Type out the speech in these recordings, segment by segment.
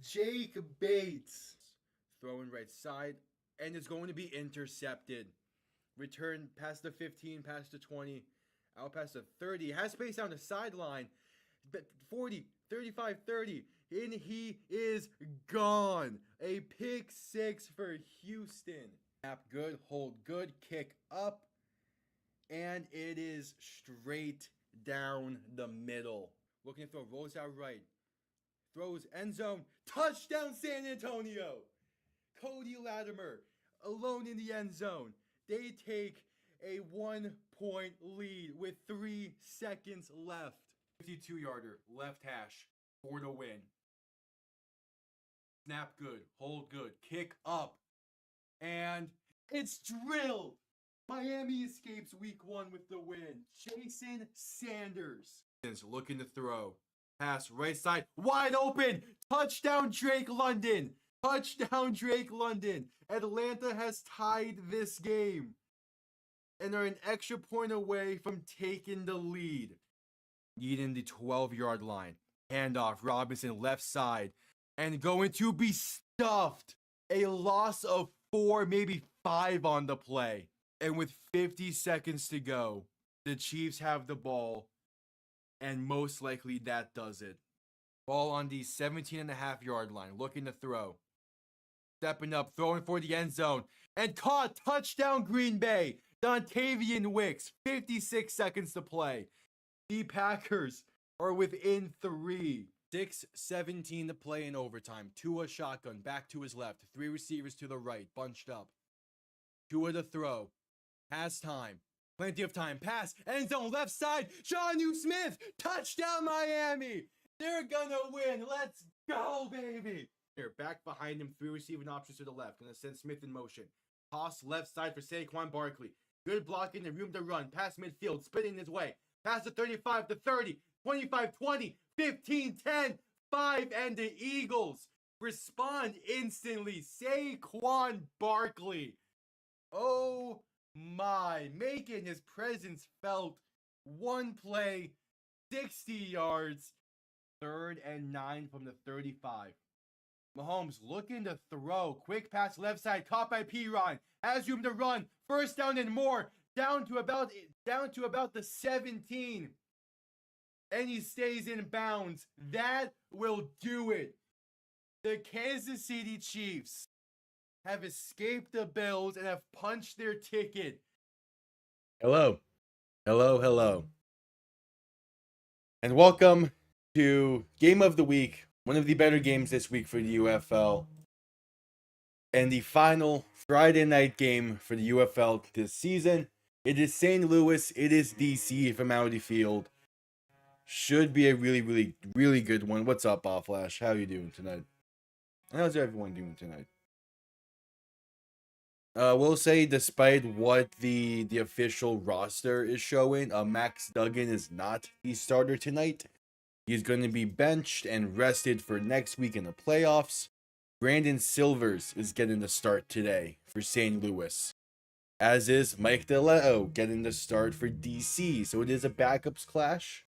Jake Bates. Throwing right side, and it's going to be intercepted. Return past the 15, past the 20, out past the 30. Has space down the sideline. 40, 35, 30. And he is gone. A pick six for Houston. Snap good, hold good, kick up. And it is straight down the middle. Looking to throw, rolls out right. Throws end zone. Touchdown San Antonio. Cody Latimer alone in the end zone. They take a 1-point lead with 3 seconds left. 52-yarder, left hash for the win. Snap good, hold good, kick up, and it's drilled. Miami escapes week 1 with the win. Jason Sanders is looking to throw. Pass right side, wide open. Touchdown Drake London. Touchdown Drake London. Atlanta has tied this game and are an extra point away from taking the lead. Needing the 12-yard line. Handoff, Robinson left side. And going to be stuffed. A loss of 4, maybe 5 on the play. And with 50 seconds to go, the Chiefs have the ball. And most likely that does it. Ball on the 17.5-yard line. Looking to throw. Stepping up, throwing for the end zone. And caught. Touchdown Green Bay. Dontavian Wicks. 56 seconds to play. The Packers are within 3. 6:17 to play in overtime. Tua shotgun, back to his left. 3 receivers to the right, bunched up. Tua to throw. Pass time. Plenty of time. Pass. End zone, left side. Jonnu Smith. Touchdown Miami. They're gonna win. Let's go, baby. Here, back behind him. 3 receiving options to the left. Gonna send Smith in motion. Toss left side for Saquon Barkley. Good blocking and room to run. Pass midfield, spinning his way. Pass the 35 to 30. 25, 20, 15, 10, 5, and the Eagles respond instantly. Saquon Barkley. Oh my, making his presence felt. 1 play, 60 yards, 3rd and 9 from the 35. Mahomes looking to throw. Quick pass left side, caught by Piron. Has room to run. First down and more. Down to about the 17. And he stays in bounds. That will do it. The Kansas City Chiefs have escaped the Bills and have punched their ticket. Hello. Hello, hello. And welcome to Game of the Week. One of the better games this week for the UFL. And the final Friday night game for the UFL this season. It is St. Louis. It is DC from Audi Field. Should be a really, really, really good one. What's up, Flash? How are you doing tonight? How's everyone doing tonight? We'll say, despite what the official roster is showing, Max Duggan is not the starter tonight. He's going to be benched and rested for next week in the playoffs. Brandon Silvers is getting the start today for St. Louis. As is Mike DeLeo getting the start for DC. So it is a backups clash.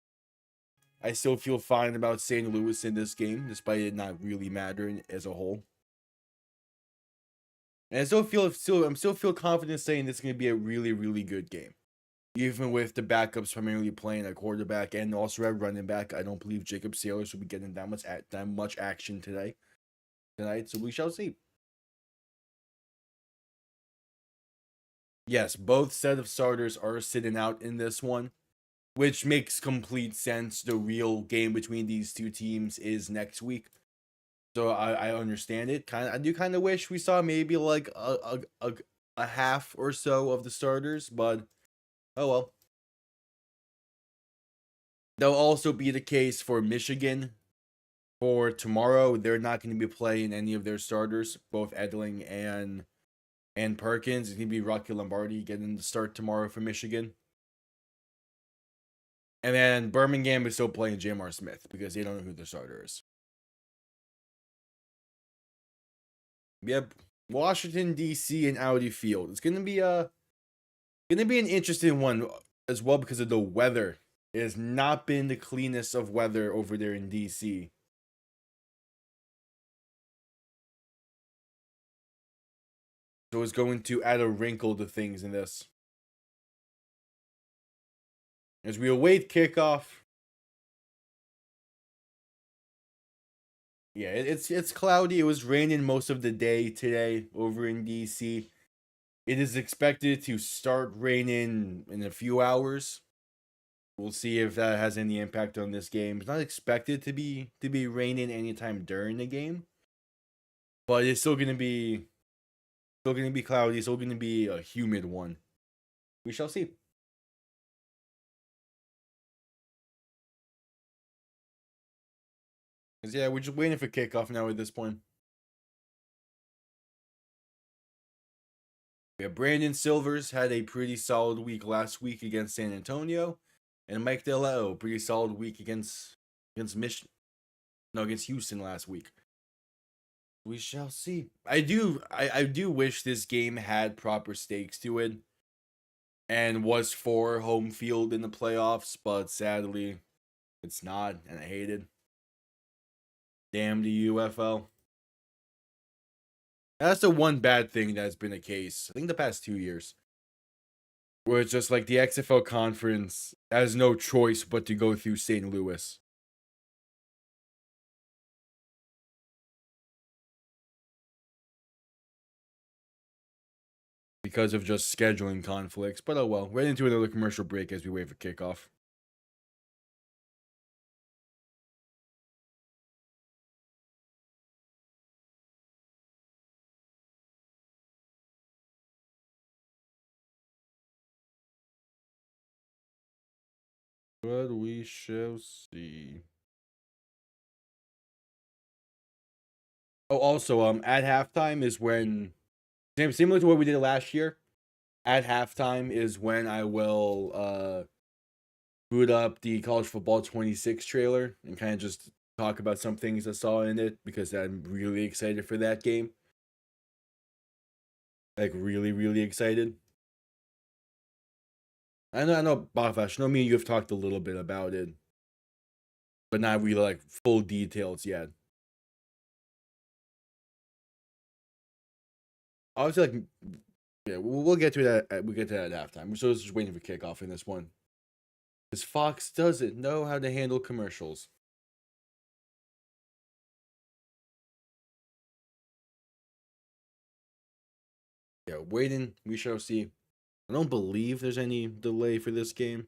I still feel fine about St. Louis in this game, despite it not really mattering as a whole. And I still feel confident saying this is going to be a really, really good game. Even with the backups primarily playing a quarterback and also a running back, I don't believe Jacob Sailors will be getting that much action tonight. So we shall see. Yes, both set of starters are sitting out in this one, which makes complete sense. The real game between these two teams is next week. So I understand it. I do kind of wish we saw maybe like a half or so of the starters, but oh well. That'll also be the case for Michigan. For tomorrow, they're not going to be playing any of their starters, both Edling and Perkins. It's going to be Rocky Lombardi getting the start tomorrow for Michigan. And then Birmingham is still playing Jamar Smith because they don't know who the starter is. Yep, Washington D.C. and Audi Field. It's gonna be an interesting one as well because of the weather. It has not been the cleanest of weather over there in D.C. So it's going to add a wrinkle to things in this. As we await kickoff. Yeah, it's cloudy. It was raining most of the day today over in DC. It is expected to start raining in a few hours. We'll see if that has any impact on this game. It's not expected to be raining anytime during the game, but it's still gonna be cloudy. It's still gonna be a humid one. We shall see. Cause yeah, we're just waiting for kickoff now at this point. Yeah, Brandon Silvers had a pretty solid week last week against San Antonio, and Mike DeLeo pretty solid week against against Houston last week. We shall see. I do wish this game had proper stakes to it and was for home field in the playoffs, but sadly it's not, and I hate it. Damn the UFL. That's the one bad thing that's been the case, I think, the past 2 years. Where it's just like the XFL conference has no choice but to go through St. Louis. Because of just scheduling conflicts. But oh well, right into another commercial break as we wait for kickoff. But we shall see. Oh, also, at halftime is when, similar to what we did last year. At halftime is when I will boot up the College Football 26 trailer and kind of just talk about some things I saw in it because I'm really excited for that game. Like really, really excited. I know, Bafash. I know me and you have talked a little bit about it, but not really like full details yet. Obviously, like, yeah, we'll get to that. We'll get to that at halftime. We're just waiting for kickoff in this one. Because Fox doesn't know how to handle commercials. Yeah, waiting. We shall see. I don't believe there's any delay for this game.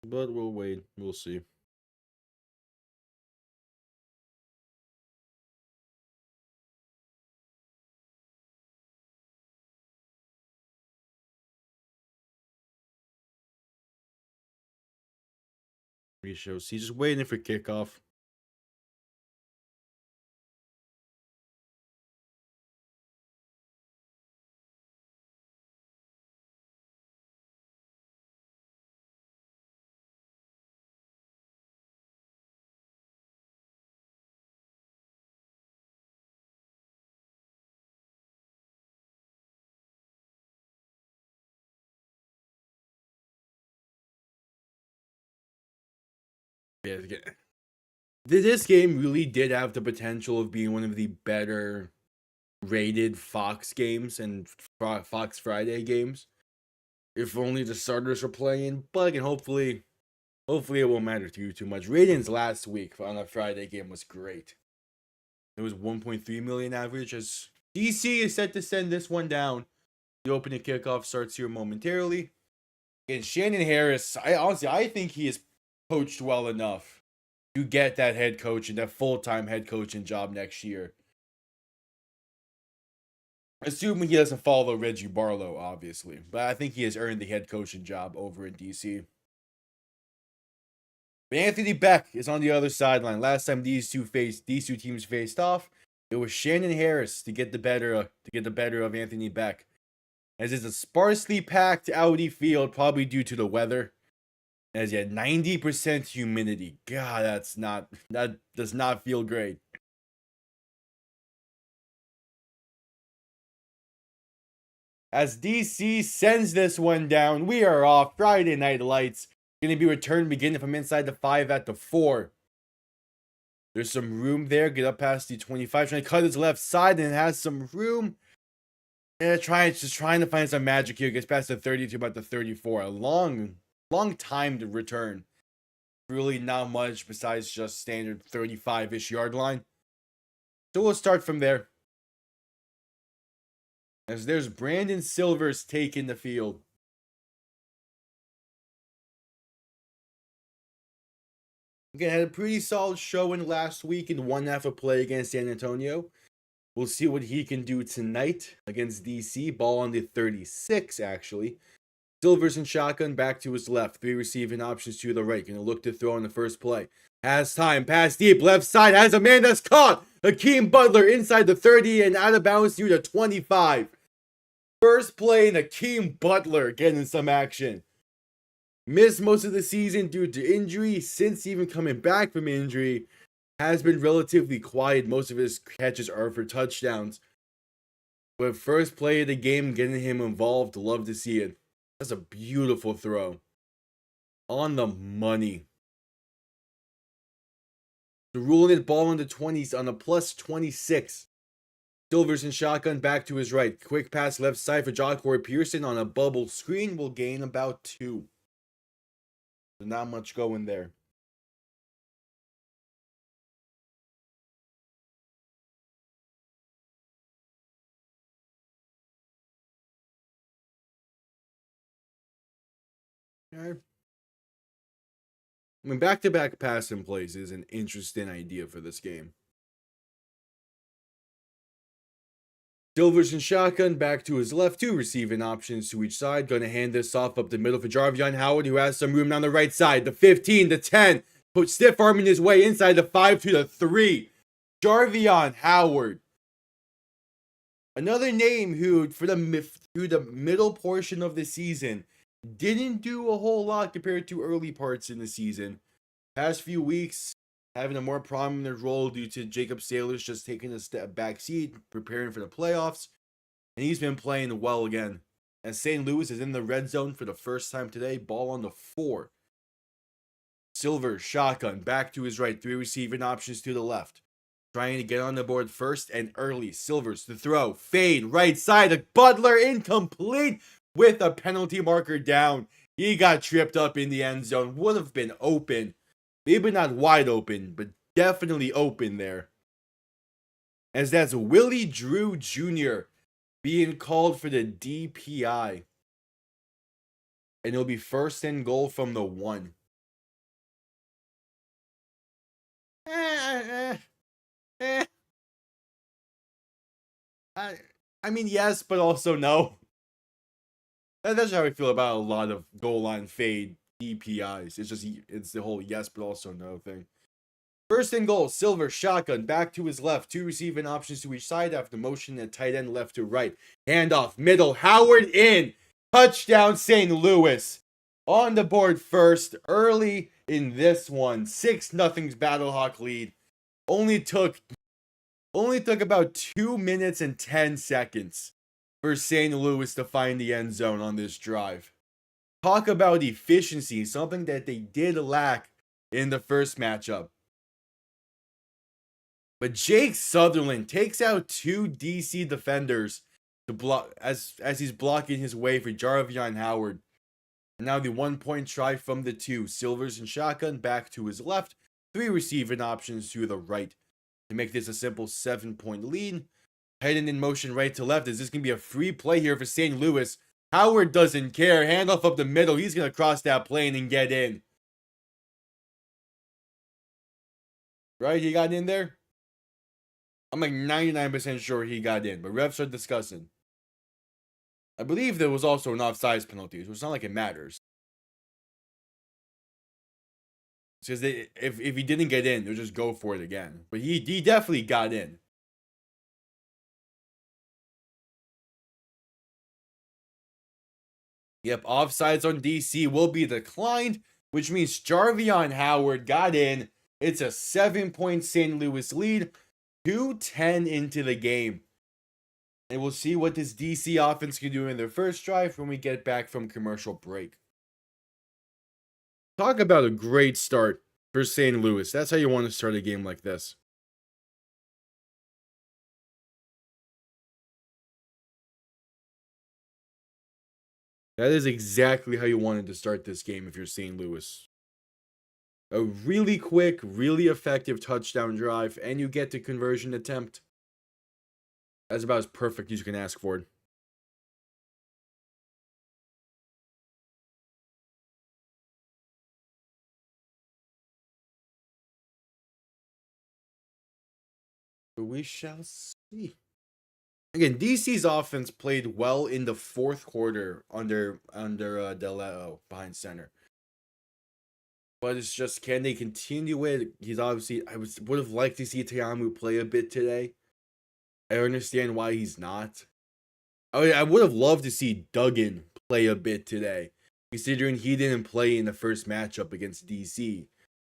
But we'll wait. We'll see. We shall see. Just waiting for kickoff. Yeah, this game really did have the potential of being one of the better rated Fox games and Fox Friday games. If only the starters were playing, but again, hopefully it won't matter to you too much. Ratings last week on a Friday game was great. It was 1.3 million average. As DC is set to send this one down. The opening kickoff starts here momentarily. And Shannon Harris, I think he is coached well enough to get that head coach and that full-time head coaching job next year. Assuming he doesn't follow Reggie Barlow, obviously. But I think he has earned the head coaching job over in DC. But Anthony Beck is on the other sideline. Last time these two teams faced off, it was Shannon Harris to get the better of Anthony Beck. As it's a sparsely packed Audi field, probably due to the weather. As you had 90% humidity. God, that does not feel great. As DC sends this one down, we are off. Friday Night Lights. Going to be returned beginning from inside the 5 at the 4. There's some room there. Get up past the 25. Trying to cut his left side and it has some room. And just trying to find some magic here. Gets past the 30 to about the 34. A long time to return. Really not much besides just standard 35-ish yard line. So we'll start from there. As there's Brandon Silvers taking the field. Again, had a pretty solid showing last week in one half of play against San Antonio. We'll see what he can do tonight against DC. Ball on the 36, actually. Silvers and shotgun back to his left. 3 receiving options to the right. Gonna look to throw on the first play. Has time. Pass deep. Left side. Has a man that's caught. Hakeem Butler inside the 30 and out of bounds to the 25. First play and Hakeem Butler getting some action. Missed most of the season due to injury. Since even coming back from injury, has been relatively quiet. Most of his catches are for touchdowns. But first play of the game, getting him involved. Love to see it. That's a beautiful throw. On the money. The ruling it ball on the 20s on the plus 26. Silvers and shotgun back to his right. Quick pass left side for Jacquard Pearson on a bubble screen. Will gain about 2. So not much going there. Okay. I mean, back-to-back passing plays is an interesting idea for this game. Silvers and shotgun back to his left. 2 receiving options to each side. Going to hand this off up the middle for Jarvion Howard, who has some room down the right side. The 15, the 10. Put stiff arming his way inside the 5 to the 3. Jarvion Howard. Another name who, through the middle portion of the season, didn't do a whole lot compared to early parts in the season. Past few weeks, having a more prominent role due to Jacob Sailors just taking a step back seat, preparing for the playoffs. And he's been playing well again. As St. Louis is in the red zone for the first time today. Ball on the 4. Silver, shotgun, back to his right. 3 receiving options to the left. Trying to get on the board first and early. Silvers to throw. Fade, right side. Butler incomplete with a penalty marker down. He got tripped up in the end zone. Would have been open. Maybe not wide open, but definitely open there. As that's Willie Drew Jr. being called for the DPI. And it'll be first and goal from the 1. I mean, yes, but also no. That's how I feel about a lot of goal line fade DPIs. It's the whole yes, but also no thing. First and goal, Silver, shotgun, back to his left. 2 receiving options to each side after motion and tight end left to right. Handoff, middle, Howard in. Touchdown, St. Louis. On the board first, early in this one. 6-0's Battlehawk lead. Only took about 2 minutes and 10 seconds for St. Louis to find the end zone on this drive. Talk about efficiency, something that they did lack in the first matchup. But Jake Sutherland takes out 2 DC defenders to block as he's blocking his way for Jarvion Howard. And now the 1-point try from the 2. Silvers and shotgun back to his left. 3 receiving options to the right. To make this a simple 7-point lead. Heading in motion right to left. Is this going to be a free play here for St. Louis? Howard doesn't care. Handoff up the middle. He's going to cross that plane and get in. Right? He got in there? I'm like 99% sure he got in. But refs are discussing. I believe there was also an offsides penalty. So it's not like it matters. Because if he didn't get in, they'll just go for it again. But he definitely got in. Yep, offsides on DC will be declined, which means Jarvion Howard got in. It's a 7-point St. Louis lead, 2:10 into the game. And we'll see what this DC offense can do in their first drive when we get back from commercial break. Talk about a great start for St. Louis. That's how you want to start a game like this. That is exactly how you wanted to start this game if you're St. Louis. A really quick, really effective touchdown drive, and you get the conversion attempt. That's about as perfect as you can ask for. But we shall see. Again, DC's offense played well in the fourth quarter under Deleo behind center. But it's just, can they continue it? He's obviously, would have liked to see Teamu play a bit today. I understand why he's not. I would have loved to see Duggan play a bit today, considering he didn't play in the first matchup against DC.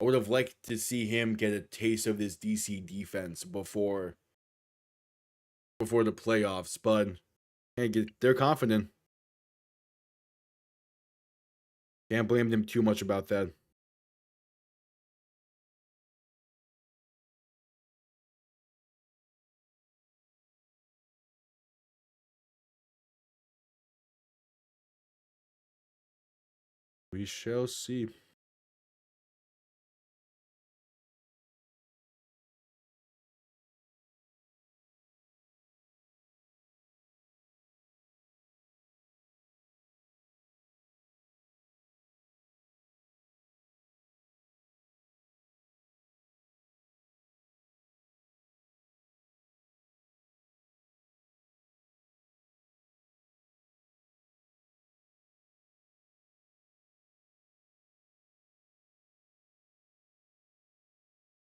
I would have liked to see him get a taste of this DC defense before the playoffs, but hey, they're confident. Can't blame them too much about that. We shall see.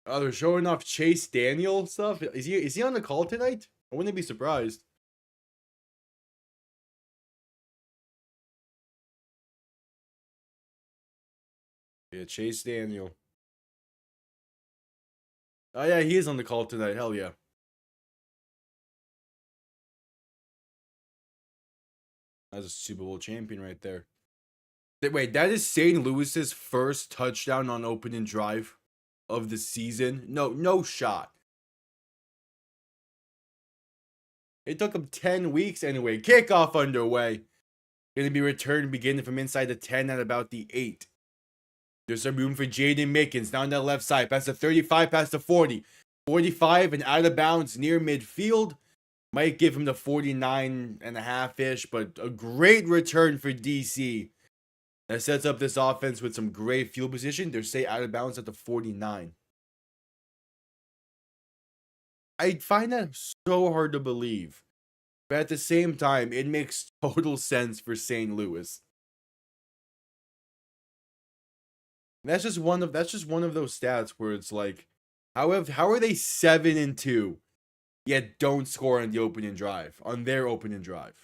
Oh, they're showing off Chase Daniel stuff. Is he on the call tonight? I wouldn't be surprised. Yeah, Chase Daniel. Oh yeah, he is on the call tonight. Hell yeah. That's a Super Bowl champion right there. Wait, that is St. Louis's first touchdown on opening drive of the season. No shot. It took him 10 weeks anyway. Kickoff underway. Going to be returned beginning from inside the 10 at about the 8. There's some room for Jaden Mickens down that left side. Past the 35, past the 40. 45 and out of bounds near midfield. Might give him the 49 and a half-ish, but a great return for DC. That sets up this offense with some great field position. They're say out of bounds at the 49. I find that so hard to believe. But at the same time, it makes total sense for St. Louis. That's just one of those stats where it's like, how are they 7-2, yet don't score on the opening drive, on their opening drive?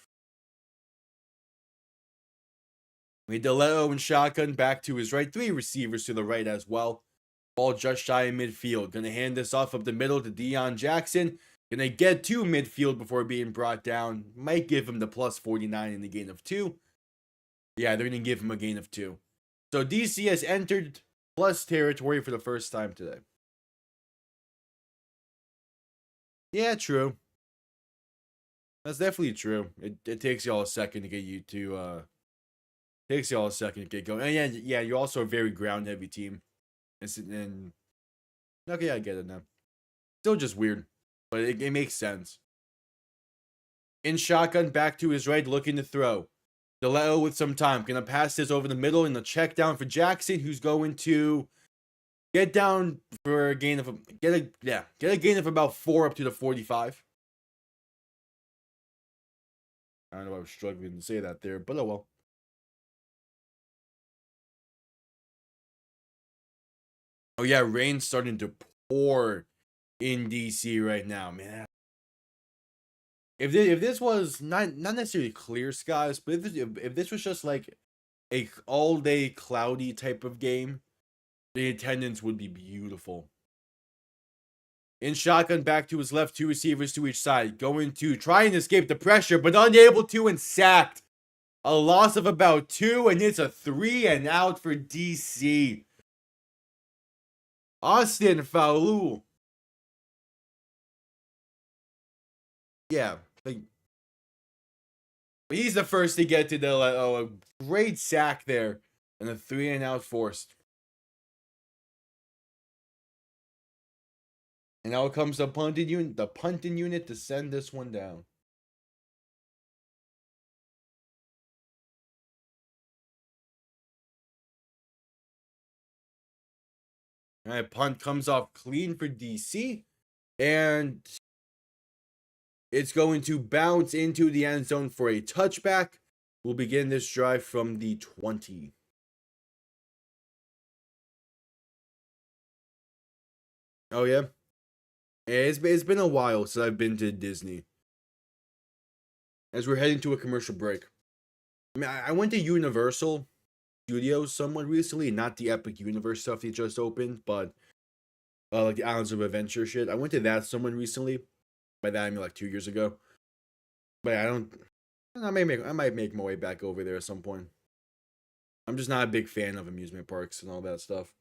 We Deleo and shotgun back to his right, 3 receivers to the right as well. Ball just shy of midfield. Gonna hand this off up the middle to Deion Jackson. Gonna get to midfield before being brought down. Might give him the plus 49 in the gain of 2. Yeah, they're gonna give him a gain of 2. So DC has entered plus territory for the first time today. Yeah, true. That's definitely true. It takes y'all a second to get you to takes y'all a second to get going. And yeah, you're also a very ground heavy team. And okay, I get it now. Still just weird, but it makes sense. In shotgun, back to his right, looking to throw. Deleo with some time. Gonna pass this over the middle in the check down for Jackson, who's going to get down for a gain of get a gain of about 4 up to the 45. I don't know why I was struggling to say that there, but oh well. Oh yeah, rain's starting to pour in DC right now, man. If this was not necessarily clear skies, but if this was just like a all day cloudy type of game, the attendance would be beautiful. In shotgun, back to his left, 2 receivers to each side, going to try and escape the pressure, but unable to and sacked A loss of about 2, and it's a 3 and out for DC. Austin Faulu. Yeah, like, he's the first to get to the a great sack there, and a 3 and out forced. And now comes the punting unit to send this one down. All right, punt comes off clean for DC, and it's going to bounce into the end zone for a touchback. We'll begin this drive from the 20. Oh, yeah? It's been a while since I've been to Disney. As we're heading to a commercial break. I mean, I went to Universal Studios somewhat recently, not the Epic Universe stuff they just opened, but like the Islands of Adventure shit. I went to that somewhat recently. By that I mean like 2 years ago. But I might make my way back over there at some point. I'm just not a big fan of amusement parks and all that stuff.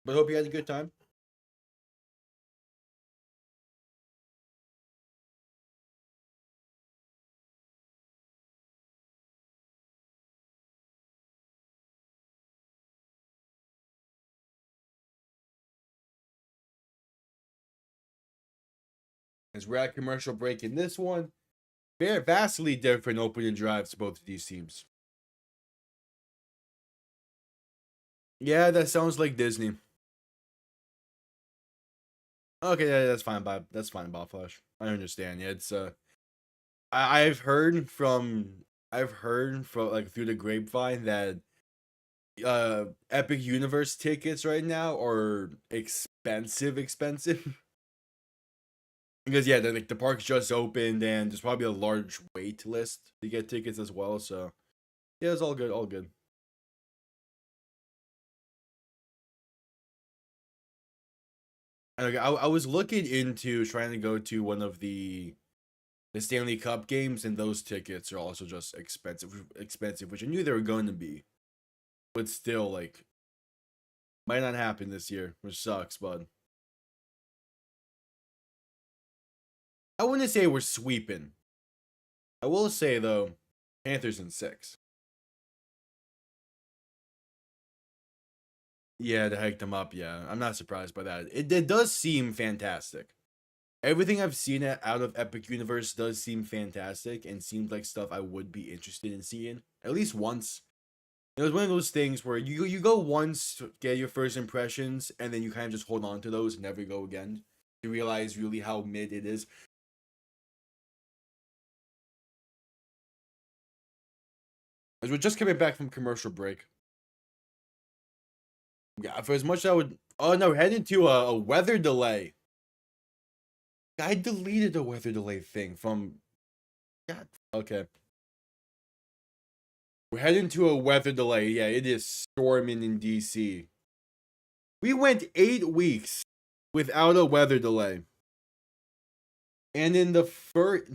But hope you had a good time. As we're at commercial break in this one, they're vastly different opening drives to both of these teams. Yeah, that sounds like Disney. Okay, yeah, that's fine, Bob. That's fine, Bob Flash. I understand. Yeah, it's I've heard from like through the grapevine that Epic Universe tickets right now are expensive. Because yeah, like the park's just opened and there's probably a large wait list to get tickets as well. So yeah, it's all good, all good. And, I was looking into trying to go to one of the Stanley Cup games, and those tickets are also just expensive, which I knew they were going to be, but still, like, might not happen this year, which sucks. But I wouldn't say we're sweeping. I will say though, Panthers in 6. Yeah, to hike them up. Yeah, I'm not surprised by that. It does seem fantastic. Everything I've seen out of Epic Universe does seem fantastic and seems like stuff I would be interested in seeing at least once. It was one of those things where you go once to get your first impressions, and then you kind of just hold on to those and never go again. You realize really how mid it is. As we're just coming back from commercial break. Yeah, for as much as I would. Oh no, heading to a weather delay. I deleted the weather delay thing from. God. Okay. We're heading to a weather delay. Yeah, it is storming in DC. We went 8 weeks without a weather delay. And in the first.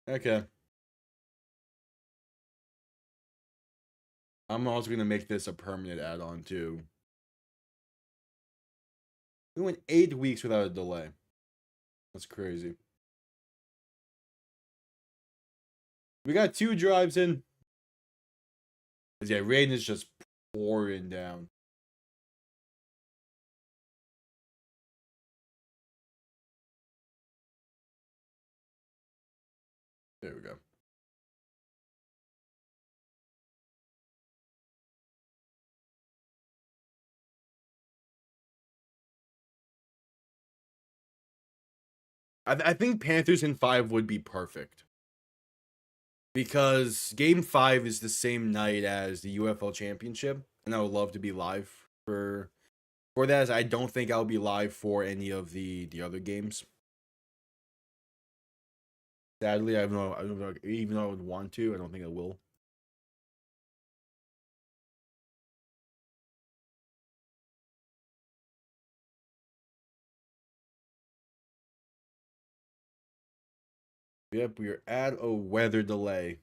Okay. I'm also going to make this a permanent add on too. We went 8 weeks without a delay. That's crazy. We got 2 drives in. Yeah, rain is just pouring down. There we go. I think Panthers in 5 would be perfect. Because game 5 is the same night as the UFL Championship. And I would love to be live for that. As I don't think I'll be live for any of the other games. Sadly, I don't know, even though I would want to, I don't think I will. Yep, we are at a weather delay.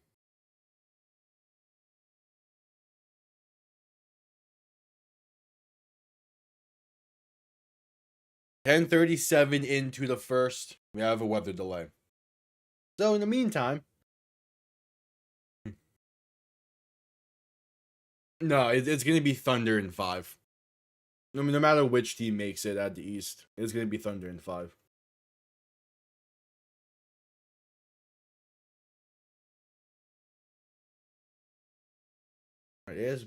"10:37 into the first. We have a weather delay. So in the meantime, no, it's gonna be Thunder in 5. I mean, no matter which team makes it at the East, it's gonna be Thunder in 5. It has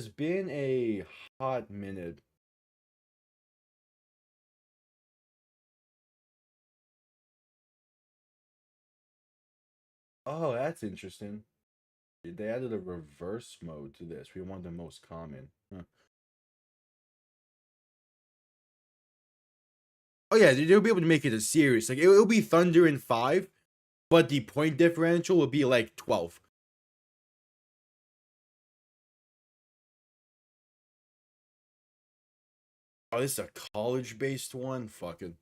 been a hot minute. Oh, that's interesting. They added a reverse mode to this. We want the most common. Huh. Oh yeah, they'll be able to make it a series. Like it'll be Thunder in 5, but the point differential will be like 12. Oh, this is a college-based one? Fucking.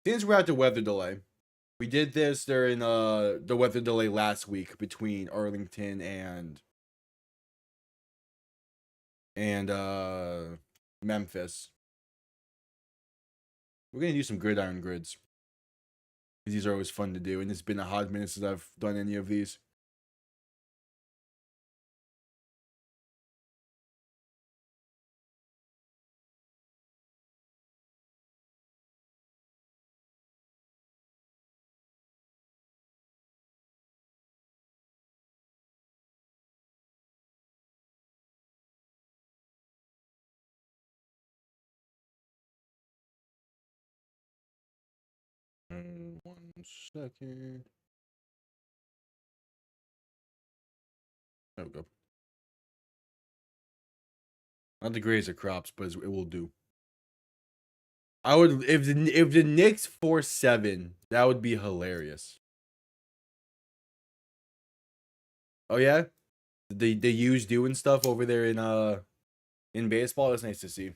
Since we're at the weather delay, we did this during the weather delay last week between Arlington and Memphis. We're gonna do some gridiron grids. These are always fun to do, and it's been a hot minute since I've done any of these. One second. There we go. Not the greatest of crops, but it will do. I would if the Knicks force 7, that would be hilarious. Oh yeah, they use doing stuff over there in baseball. That's nice to see.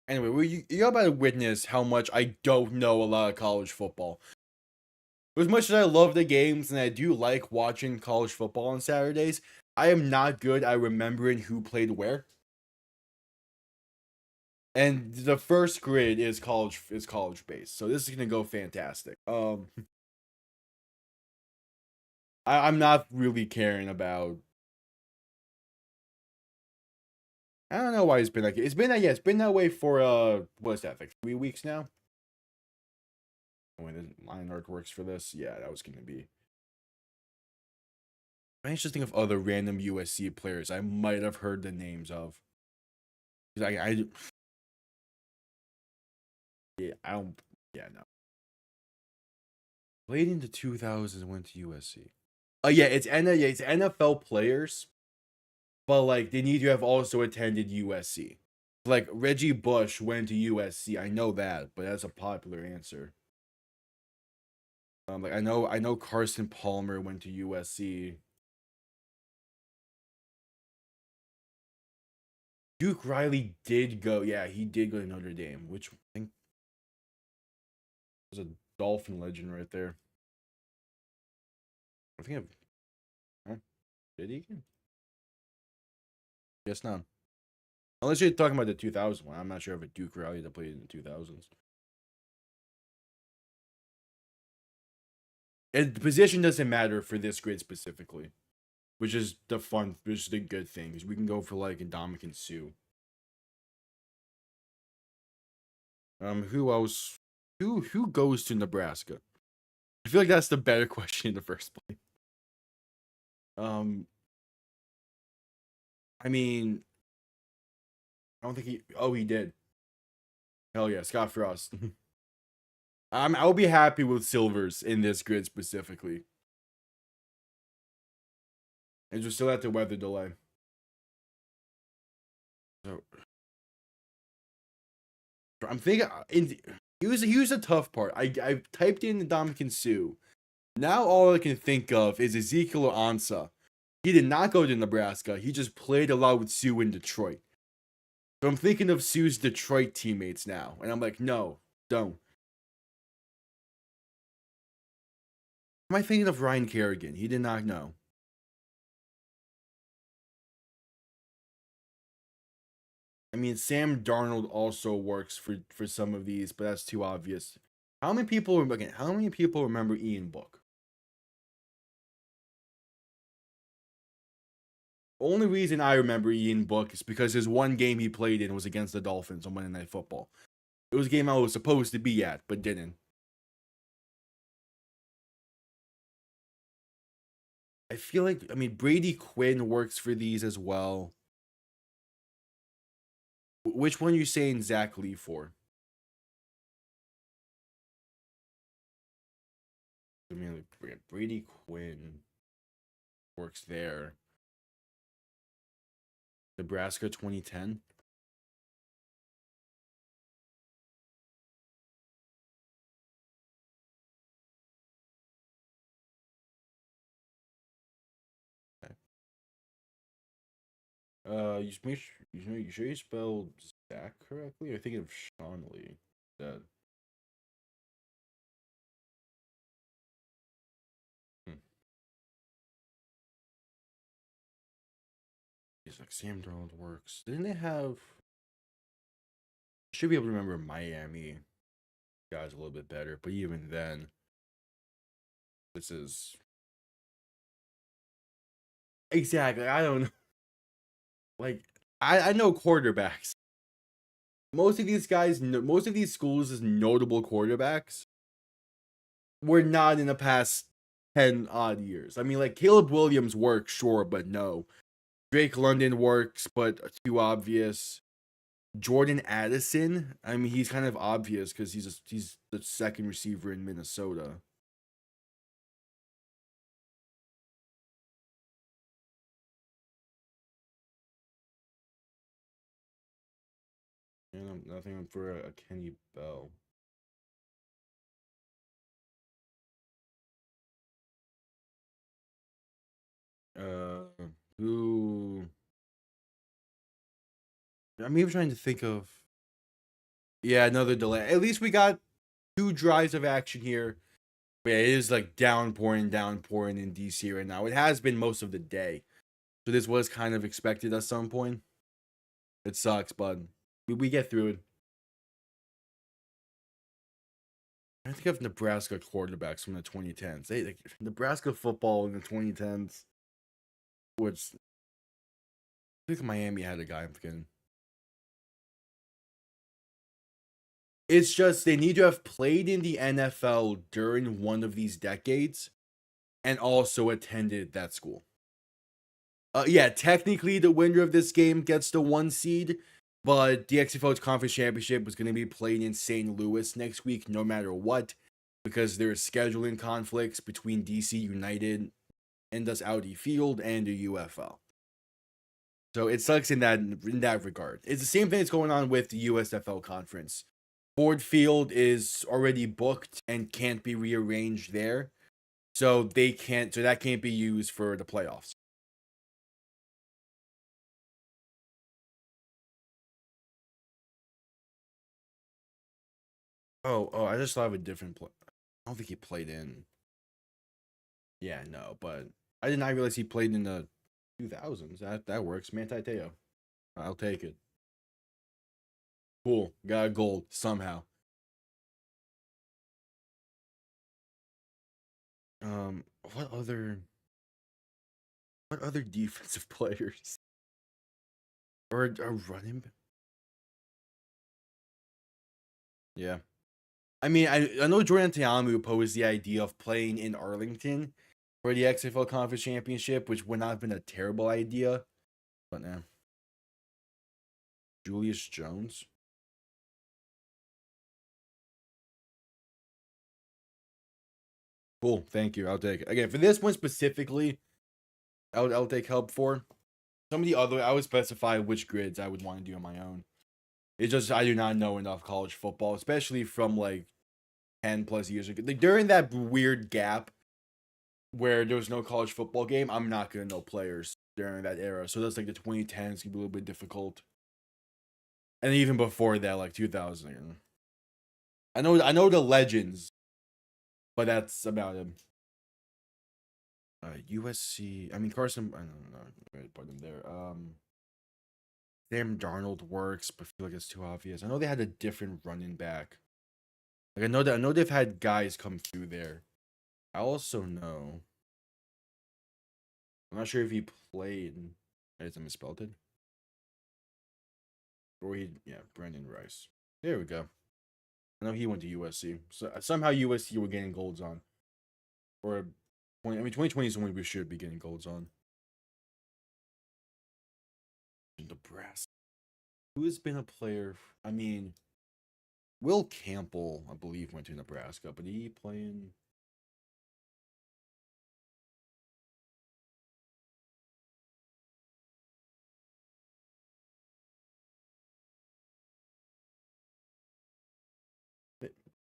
Anyway, you're about to witness how much I don't know a lot of college football. As much as I love the games and I do like watching college football on Saturdays, I am not good at remembering who played where. And the first grid is college based, so this is gonna go fantastic. I'm not really caring about. I don't know why it's been like it's been that it's been that way for what's that, like 3 weeks now. When the line art works for this, yeah, that was gonna be. I just think of other random USC players I might have heard the names of. I yeah, I don't. Yeah, no. Late into 2000s went to USC. Oh yeah, it's NFL players, but like they need to have also attended USC. Like Reggie Bush went to USC. I know that, but that's a popular answer. Like I know Carson Palmer went to USC. Duke Riley did go. Yeah, he did go to Notre Dame, which I think was a Dolphin legend right there. I think did he? Guess not. Unless you're talking about the 2000 one, I'm not sure if a Duke Riley that played in the 2000s. And the position doesn't matter for this grid specifically, which is the good thing, because we can go for like Ndamukong Suh. Who else? Who goes to Nebraska? I feel like that's the better question in the first place. I mean, I don't think he. Oh, he did. Hell yeah, Scott Frost. I'll be happy with silvers in this grid specifically. And just still at the weather delay. So I'm thinking. Here's the tough part. I typed in the Ndamukong Suh. Now all I can think of is Ezekiel Ansah. He did not go to Nebraska. He just played a lot with Suh in Detroit. So I'm thinking of Sue's Detroit teammates now, and I'm like, no, don't. Am I thinking of Ryan Kerrigan? He did not know. I mean, Sam Darnold also works for some of these, but that's too obvious. How many people again? How many people remember Ian Book? Only reason I remember Ian Book is because his one game he played in was against the Dolphins on Monday Night Football. It was a game I was supposed to be at, but didn't. I feel like, I mean, Brady Quinn works for these as well. Which one are you saying Zach Lee for? I mean, like, Brady Quinn works there. Nebraska 2010. You sure you spelled Zach correctly? Or thinking of Sean Lee. That. Hmm. He's like Sam Darnold works. Didn't they have? Should be able to remember Miami guys a little bit better, but even then, this is exactly. I don't know. Like I know quarterbacks. Most of these guys, most of these schools' notable quarterbacks were not in the past 10 odd years. I mean, like Caleb Williams works, sure, but no. Drake London works, but too obvious. Jordan Addison, I mean, he's kind of obvious because he's the second receiver in Minnesota. And nothing for a Kenny Bell. Uh, who? I'm even trying to think of. Yeah, another delay. At least we got 2 drives of action here. But yeah, it is like downpouring in DC right now. It has been most of the day. So this was kind of expected at some point. It sucks, but we get through it. I think of Nebraska quarterbacks from the 2010s. They like, Nebraska football in the 2010s, which I think Miami had a guy I'm forgetting. It's just they need to have played in the NFL during one of these decades and also attended that school. Yeah, technically the winner of this game gets the 1 seed, but the XFL's conference championship was going to be played in St. Louis next week, no matter what, because there's scheduling conflicts between DC United and thus Audi Field and the UFL. So it sucks in that regard. It's the same thing that's going on with the USFL conference. Ford Field is already booked and can't be rearranged there. So that can't be used for the playoffs. Oh, I just thought of a different play. I don't think he played in. Yeah, no, but I did not realize he played in the 2000s. That works. Manti Te'o. I'll take it. Cool. Got a gold somehow. Um, what other what other defensive players or a running? Yeah. I mean, I know Jordan Teamu posed the idea of playing in Arlington for the XFL Conference Championship, which would not have been a terrible idea. But nah. Julius Jones. Cool. Thank you. I'll take it. Again, for this one specifically, I'll take help for. Some of the other, I would specify which grids I would want to do on my own. It's just, I do not know enough college football, especially from like 10 plus years ago. Like during that weird gap where there was no college football game, I'm not going to know players during that era. So that's like the 2010s can be a little bit difficult. And even before that, like 2000. I know the legends, but that's about him. USC. I mean Carson. I don't know. I'm gonna put him there. Sam Darnold works, but I feel like it's too obvious. I know they had a different running back. Like I know they've had guys come through there. I also know. I'm not sure if he played. I just misspelled it. Or yeah, Brandon Rice. There we go. I know he went to USC. So somehow USC were getting golds on. Or, 2020 is when we should be getting golds on. Nebraska. Who has been a player? I mean, Will Campbell, I believe, went to Nebraska, but he playing.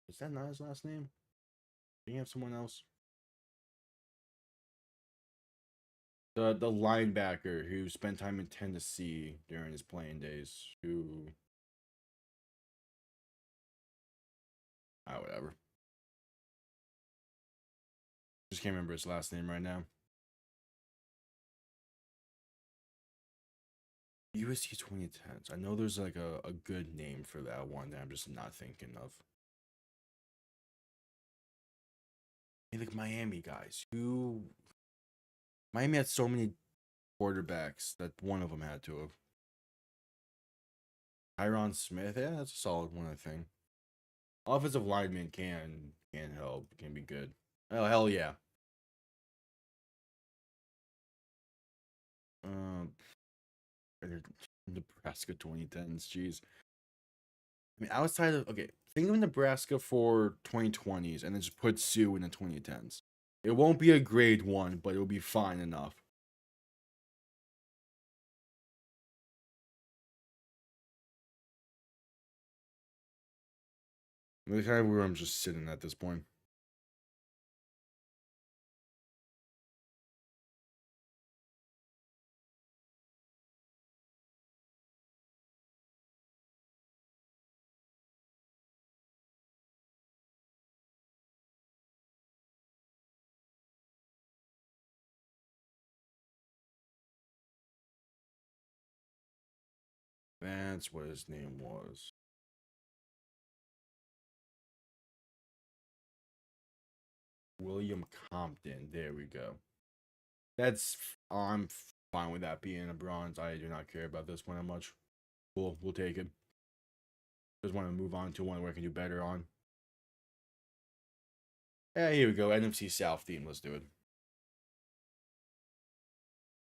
Is that not his last name? Do you have someone else? The linebacker who spent time in Tennessee during his playing days. Who? Whatever. Just can't remember his last name right now. USC 2010s. I know there's like a good name for that one that I'm just not thinking of. Like Miami guys. Miami had so many quarterbacks that one of them had to have. Tyron Smith, yeah, that's a solid one, I think. Offensive lineman can help, can be good. Oh hell yeah. Um, Nebraska 2010s, jeez. I mean, outside of think of Nebraska for 2020s, and then just put Sue in the 2010s. It won't be a grade one, but it'll be fine enough. The kind of where I'm just sitting at this point. That's what his name was. William Compton. There we go. I'm fine with that being a bronze. I do not care about this one that much. We'll take it. Just want to move on to one where I can do better on. Yeah, here we go. NFC South theme. Let's do it.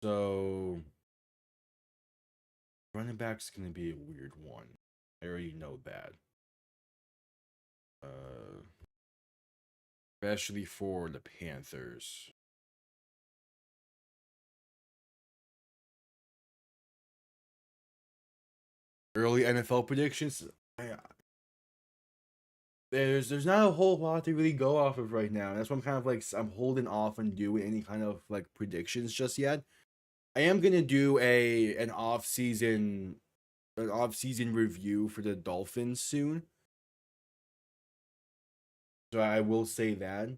So, running back's gonna be a weird one. I already know that. Uh, Especially for the Panthers. Early NFL predictions. There's not a whole lot to really go off of right now. That's why I'm kind of like I'm holding off on doing any kind of like predictions just yet. I am gonna do an off season review for the Dolphins soon. So I will say that.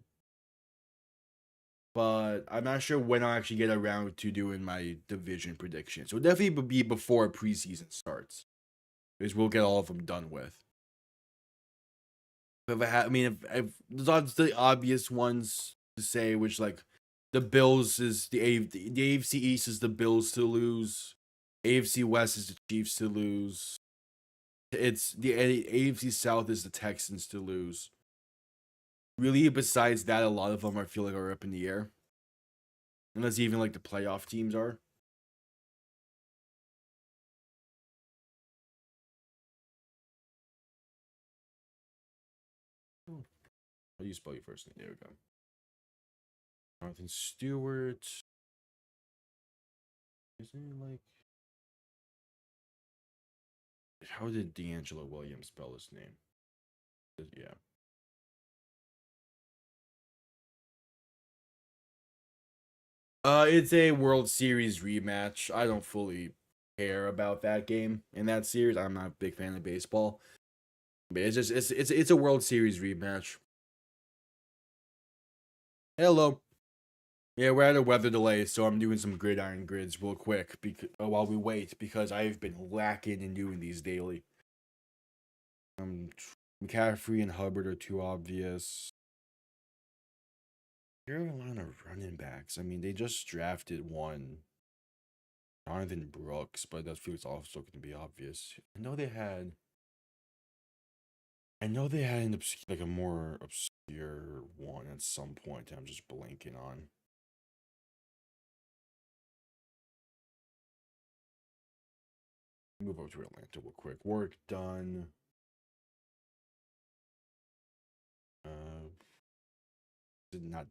But I'm not sure when I'll actually get around to doing my division predictions. So it'll definitely be before preseason starts. Because we'll get all of them done with. I mean, if there's the obvious ones to say, which like the Bills is the AFC East is the Bills to lose, AFC West is the Chiefs to lose. It's the AFC South is the Texans to lose. Really, besides that, a lot of them I feel like are up in the air, unless even like the playoff teams are. How do you spell your first name? There we go. Jonathan Stewart. Isn't it like? How did D'Angelo Williams spell his name? Yeah. It's a World Series rematch. I don't fully care about that game in that series. I'm not a big fan of baseball, but it's a World Series rematch. Hello. Yeah, we're at a weather delay, so I'm doing some gridiron grids real quick while we wait because I've been lacking in doing these daily. McCaffrey and Hubbard are too obvious. Carolina running backs. I mean, they just drafted one, Jonathan Brooks, but that feels also going to be obvious. I know they had like a more obscure one at some point. I'm just blanking on. Move over to Atlanta real quick. Work done.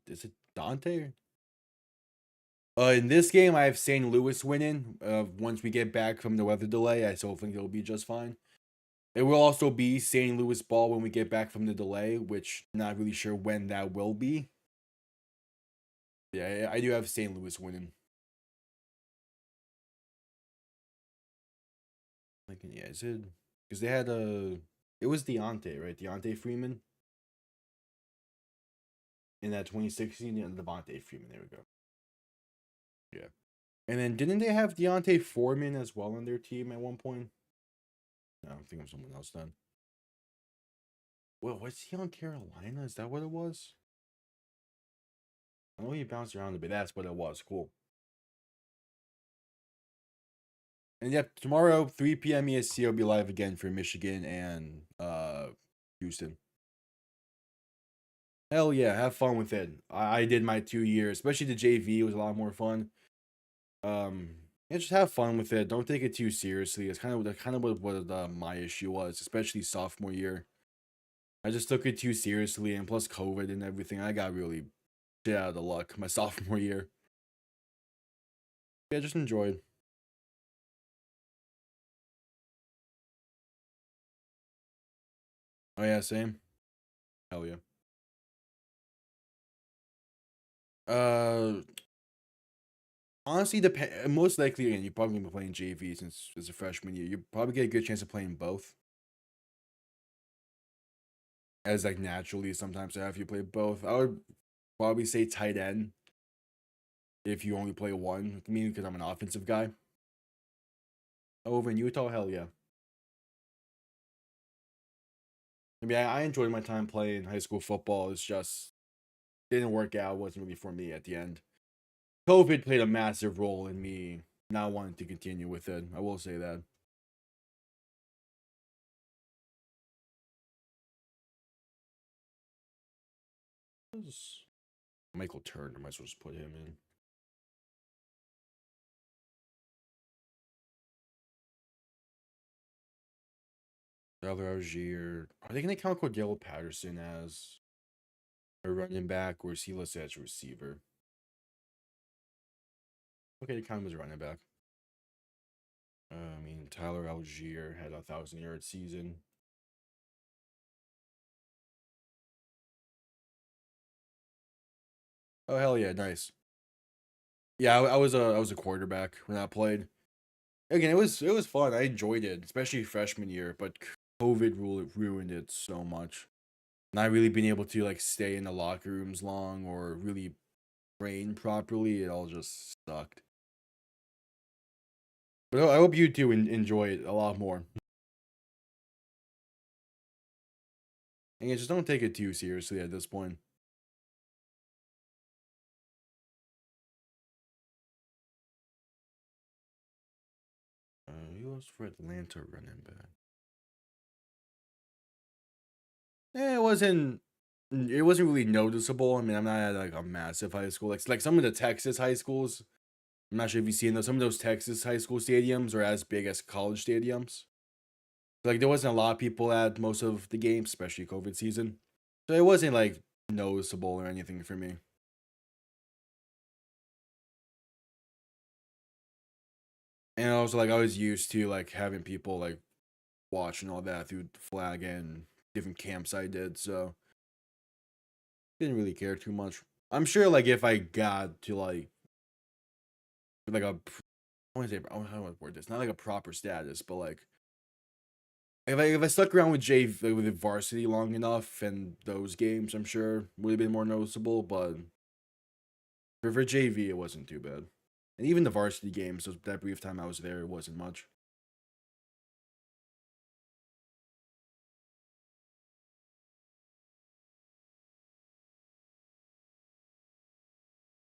Is it Dante? In this game, I have St. Louis winning. Once we get back from the weather delay, I still think it'll be just fine. It will also be St. Louis ball when we get back from the delay, which I'm not really sure when that will be. Yeah, I do have St. Louis winning. Like, yeah, is it? Because they had it was Deontay, right? Deontay Freeman in that 2016, and Devontae Freeman. There we go. Yeah. And then didn't they have Deontay Foreman as well on their team at one point? No, I'm thinking of someone else then. Well, was he on Carolina? Is that what it was? I know he bounced around a bit. That's what it was. Cool. And yep, tomorrow, 3 p.m. EST, will be live again for Michigan and Houston. Hell yeah, have fun with it. I did my 2 years, especially the JV. It was a lot more fun. Yeah, just have fun with it. Don't take it too seriously. It's kind of what my issue was, especially sophomore year. I just took it too seriously, and plus COVID and everything, I got really shit out of the luck my sophomore year. Yeah, just enjoyed. Oh yeah, same. Hell yeah. Uh, Honestly, most likely, again, you're probably gonna be playing JV since it's a freshman year. You probably get a good chance of playing both. As like naturally, sometimes if you play both, I would probably say tight end if you only play one. Me, because I'm an offensive guy. Over in Utah, hell yeah. I mean, I enjoyed my time playing high school football. It's just didn't work out. Wasn't really for me at the end. COVID played a massive role in me not wanting to continue with it. I will say that. Michael Turner, I might as well just put him in. Tyler Algier. Are they going to count Cordell Patterson as a running back, or is he listed as a receiver? Okay, they count him as a running back. I mean, Tyler Algier had a 1,000-yard season. Oh hell yeah, nice. Yeah, I was a quarterback when I played. Again, it was fun. I enjoyed it, especially freshman year. But COVID ruined it so much. Not really being able to like stay in the locker rooms long or really train properly. It all just sucked. But I hope you two enjoy it a lot more. And just don't take it too seriously at this point. Who else for Atlanta running back? Yeah, it wasn't really noticeable. I mean, I'm not at like a massive high school. Like some of the Texas high schools. I'm not sure if you've seen those. Some of those Texas high school stadiums are as big as college stadiums. Like there wasn't a lot of people at most of the games, especially COVID season. So it wasn't like noticeable or anything for me. And also like I was used to like having people like watch and all that through the flag and different camps I did, so didn't really care too much. I'm sure like if I got to like a I don't know how to word this. Not like a proper status, but like if I stuck around with with the varsity long enough and those games, I'm sure would have been more noticeable. But for JV, it wasn't too bad. And even the varsity games, that brief time I was there, it wasn't much.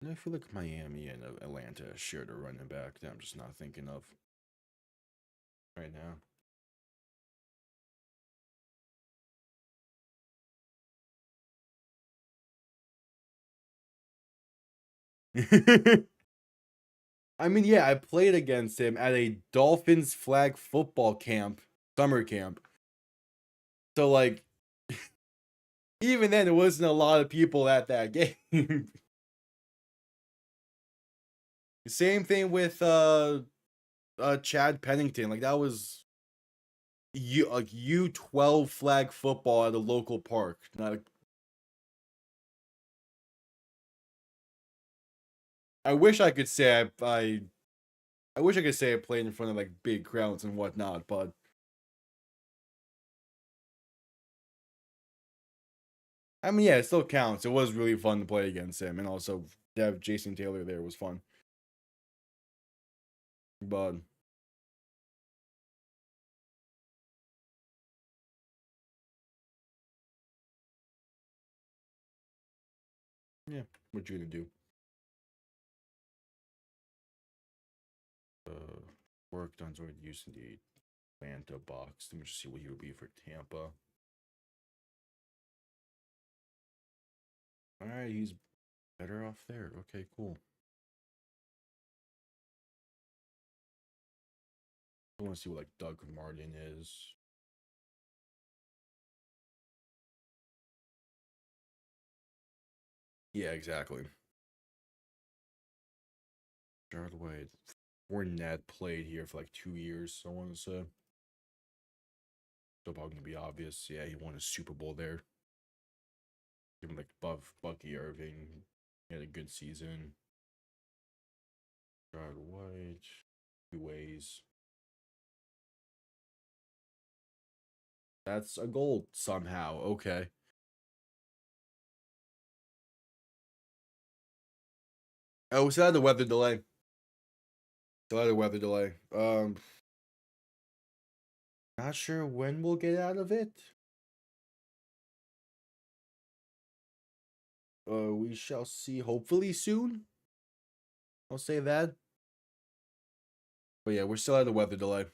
And I feel like Miami and Atlanta shared a running back that I'm just not thinking of right now. I mean, yeah, I played against him at a Dolphins flag football camp, summer camp. So like, even then, it wasn't a lot of people at that game. Same thing with Chad Pennington. Like that was U12 flag football at a local park. Not a, I wish I could say I wish I could say I played in front of like big crowds and whatnot, but I mean, yeah, it still counts. It was really fun to play against him, and also to have Jason Taylor there was fun. But yeah, what you gonna do? Uh, Worked on sort of using the Atlanta box. Let me just see what he would be for Tampa. All right, he's better off there. Okay, cool. I want to see what like Doug Martin is. Yeah, exactly. Jared White. Fournette played here for like 2 years, I want to say. So probably gonna be obvious. Yeah, he won a Super Bowl there. Give him like above Bucky Irving. He had a good season. Jared White. Two ways. That's a goal somehow. Okay. Oh, so I had the weather delay. Still had a weather delay. Not sure when we'll get out of it. We shall see. Hopefully soon. I'll say that. But yeah, we're still at a weather delay.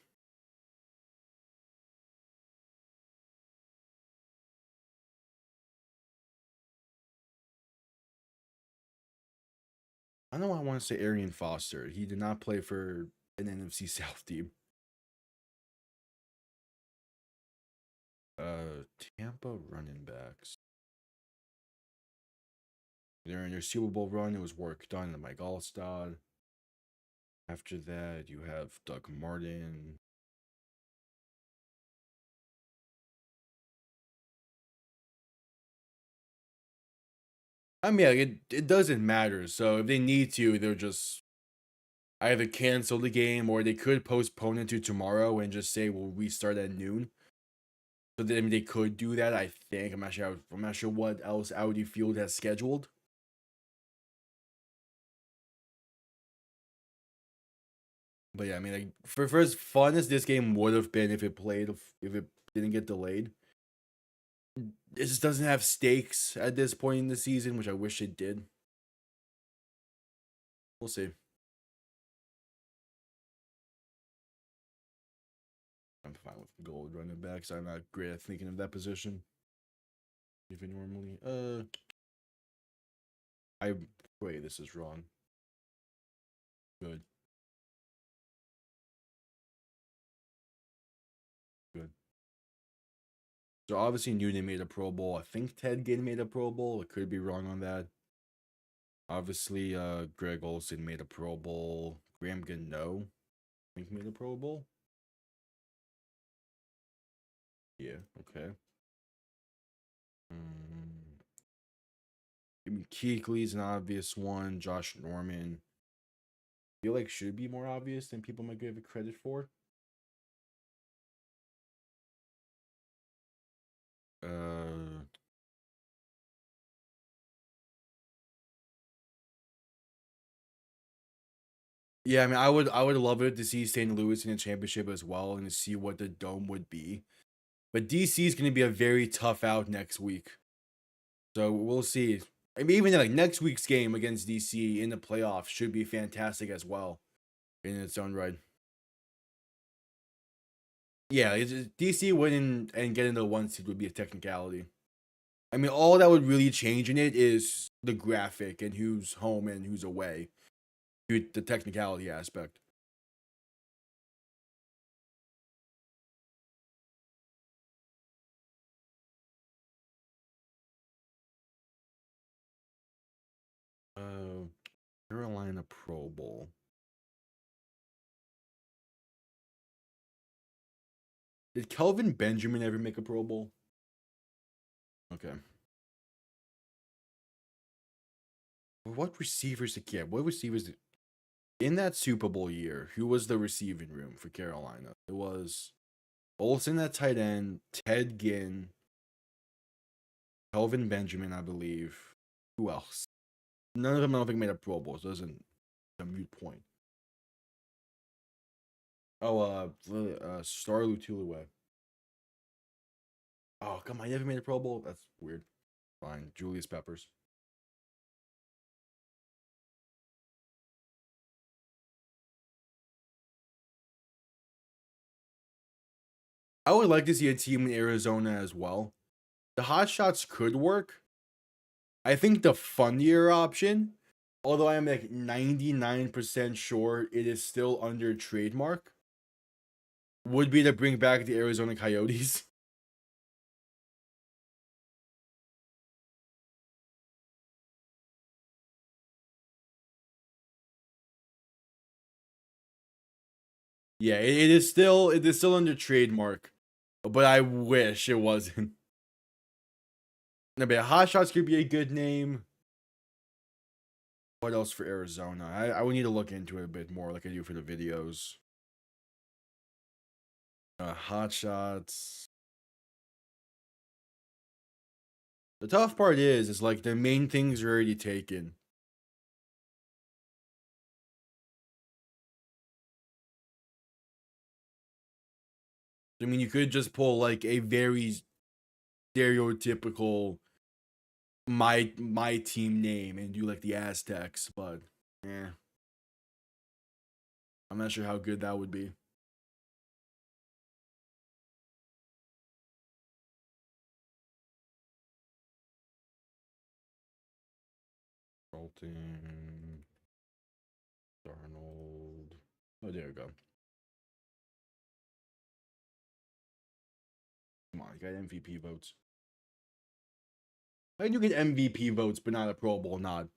I know I want to say Arian Foster. He did not play for an NFC South team. Tampa running backs. During their Super Bowl run, it was work done to Mike Allstad. After that, you have Doug Martin. I mean, it doesn't matter. So if they need to, they'll just either cancel the game or they could postpone it to tomorrow and just say we'll restart at noon. So then they could do that. I think I'm not sure what else Audi Field has scheduled. But yeah, I mean, like for as fun as this game would have been if it didn't get delayed, it just doesn't have stakes at this point in the season, which I wish it did. We'll see. I'm fine with gold running backs. I'm not great at thinking of that position. Even normally, I wait. This is wrong. Good, good. So obviously Newton made a Pro Bowl. I think Ted Ginn made a Pro Bowl. I could be wrong on that. Obviously, Greg Olson made a Pro Bowl. Graham Gano, I think made a Pro Bowl. Yeah. Okay. Mm, I mean, Keekly's an obvious one. Josh Norman. feel like should be more obvious than people might give it credit for. Yeah, I mean, I would love it to see St. Louis in the championship as well and to see what the dome would be. But DC is going to be a very tough out next week, so we'll see. I mean, even like next week's game against DC in the playoffs should be fantastic as well, in its own right. Yeah, DC winning and getting the 1 seed would be a technicality. I mean, all that would really change in it is the graphic and who's home and who's away, the technicality aspect. Uh, Carolina Pro Bowl. Did Kelvin Benjamin ever make a Pro Bowl? Okay. What receivers did yeah, what receivers in that Super Bowl year? Who was the receiving room for Carolina? It was Olsen at tight end, Ted Ginn, Kelvin Benjamin, I believe. Who else? None of them I don't think made a Pro Bowl, so it doesn't a mute point. Oh, Star Lutulue. Oh, come on, you never made a Pro Bowl? That's weird. Fine, Julius Peppers. I would like to see a team in Arizona as well. The hot shots could work. I think the funnier option, although I am like 99% sure it is still under trademark, would be to bring back the Arizona Coyotes. Yeah, it is still under trademark, but I wish it wasn't. No, but Hot Shots could be a good name. What else for Arizona? I would need to look into it a bit more, like I do for the videos. Hot Shots. The tough part is like the main things are already taken. I mean, you could just pull like a very stereotypical my team name and do like the Aztecs, but yeah, I'm not sure how good that would be. Colton, Darnold. Oh, there we go. Come on, you got MVP votes. I do get MVP votes, but not a Pro Bowl nod.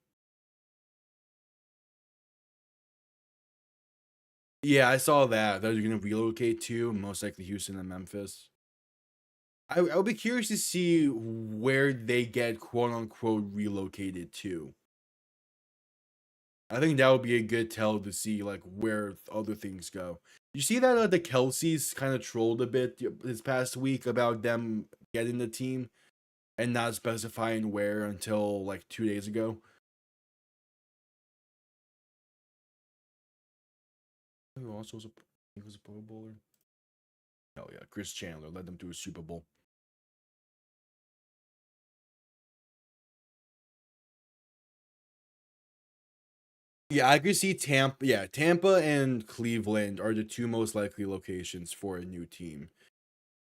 Yeah, I saw that. That you're gonna relocate to most likely Houston and Memphis. I would be curious to see where they get quote unquote relocated to. I think that would be a good tell to see like where other things go. You see that the Kelseys kind of trolled a bit this past week about them getting the team and not specifying where until like 2 days ago. Who also was a Pro Bowler? Oh yeah, Chris Chandler led them to a Super Bowl. Yeah, I could see Tampa. Yeah, Tampa and Cleveland are the two most likely locations for a new team.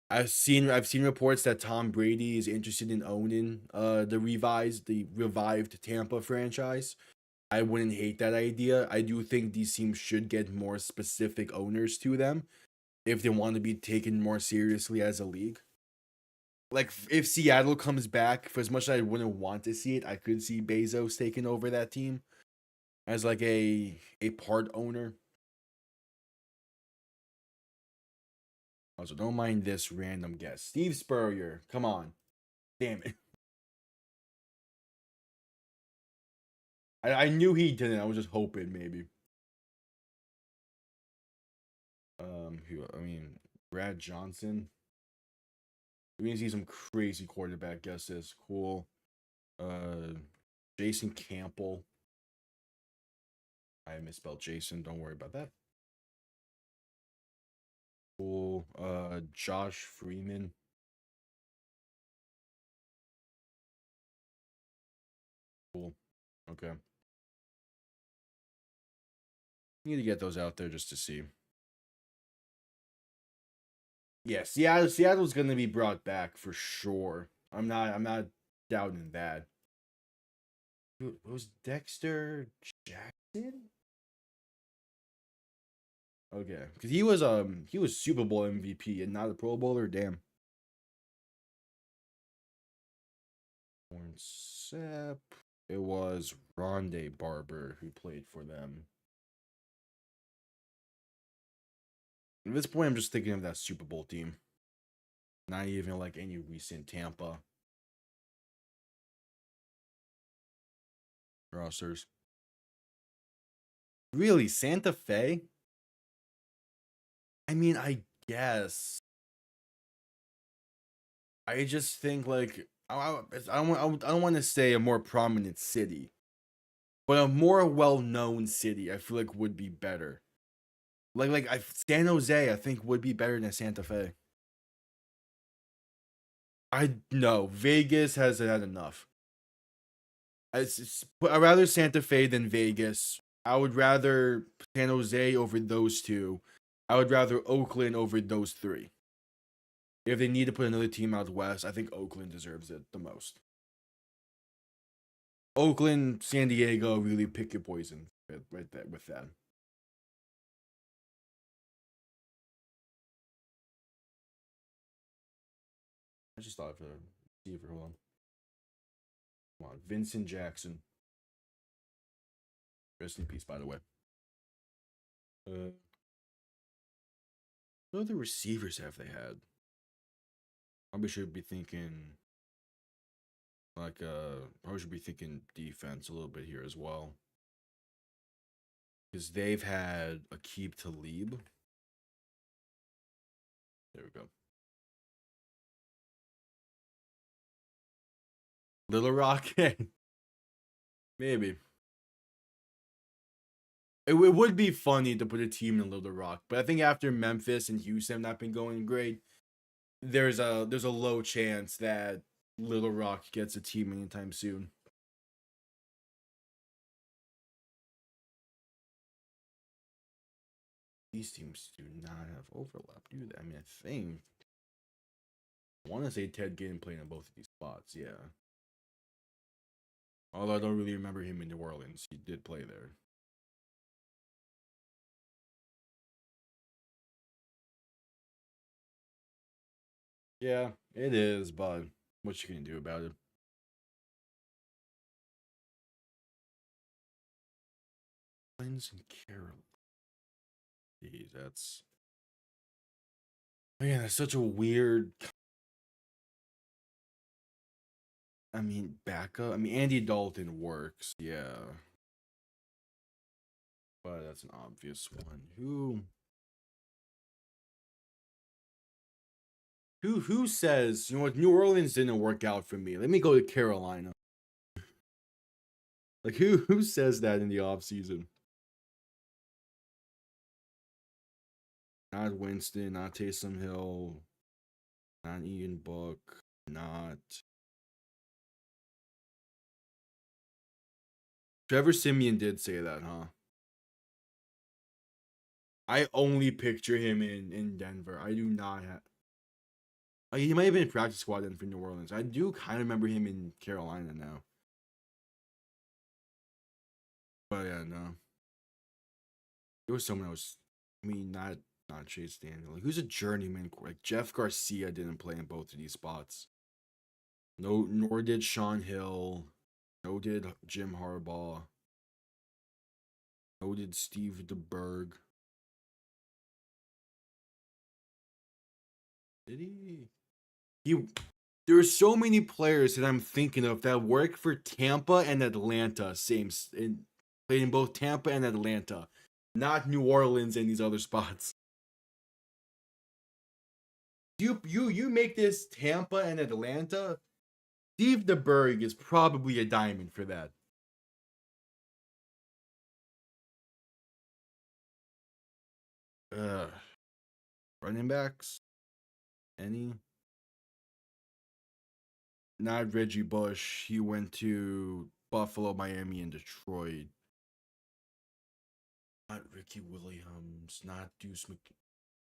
I've seen reports that Tom Brady is interested in owning the revived Tampa franchise. I wouldn't hate that idea. I do think these teams should get more specific owners to them if they want to be taken more seriously as a league. Like if Seattle comes back, for as much as I wouldn't want to see it, I could see Bezos taking over that team as like a part owner. Also, don't mind this random guess. Steve Spurrier. Come on. Damn it. I knew he didn't. I was just hoping maybe. Brad Johnson. We need to see some crazy quarterback guesses. Cool. Jason Campbell. I misspelled Jason. Don't worry about that. Cool. Josh Freeman. Cool. Okay. Need to get those out there just to see. Yeah, Seattle's gonna be brought back for sure. I'm not doubting that. Who was Dexter Jackson? Okay, because he was Super Bowl MVP and not a Pro Bowler. Damn. Warren Sapp. It was Rondé Barber who played for them. At this point, I'm just thinking of that Super Bowl team. Not even like any recent Tampa rosters. Really, Santa Fe? I mean, I guess. I just think like I don't want to say a more prominent city, but a more well-known city. I feel like would be better. San Jose, I think would be better than Santa Fe. I know Vegas has had enough. I'd rather Santa Fe than Vegas. I would rather San Jose over those two. I would rather Oakland over those three. If they need to put another team out west, I think Oakland deserves it the most. Oakland, San Diego, really pick your poison right there with that. I just thought of a receiver. Hold on. Come on, Vincent Jackson. Rest in peace, by the way. What other receivers have they had? Probably should be thinking probably should be thinking defense a little bit here as well. Because they've had Aqib Talib. There we go. Little Rock? Maybe. It would be funny to put a team in Little Rock, but I think after Memphis and Houston not been going great, there's a low chance that Little Rock gets a team anytime soon. These teams do not have overlap, do they? I mean, I want to say Ted Ginn playing in both of these spots, yeah. Although I don't really remember him in New Orleans. He did play there. Yeah, it is, but what you can do about it? Twins and Carol. Jeez, that's. Man, that's such a weird. I mean, backup. I mean, Andy Dalton works, yeah. But that's an obvious one. Who says, you know what, New Orleans didn't work out for me. Let me go to Carolina. Like who says that in the offseason? Not Winston, not Taysom Hill, not Ian Book, not Trevor Simeon did say that, huh? I only picture him in Denver. I do not have. He might have been a practice squad then for New Orleans. I do kind of remember him in Carolina now. But yeah, no. There was someone else. I mean, not Chase Daniel. Like, who's a journeyman? Like Jeff Garcia didn't play in both of these spots. No, nor did Sean Hill. No, did Jim Harbaugh. No, did Steve DeBerg. Did he? There are so many players that I'm thinking of that work for Tampa and Atlanta. Played in both Tampa and Atlanta, not New Orleans and these other spots. You make this Tampa and Atlanta. Steve DeBerg is probably a diamond for that. Uh, Running backs? Any? Not Reggie Bush. He went to Buffalo, Miami, and Detroit. Not Ricky Williams. Not Deuce Mc.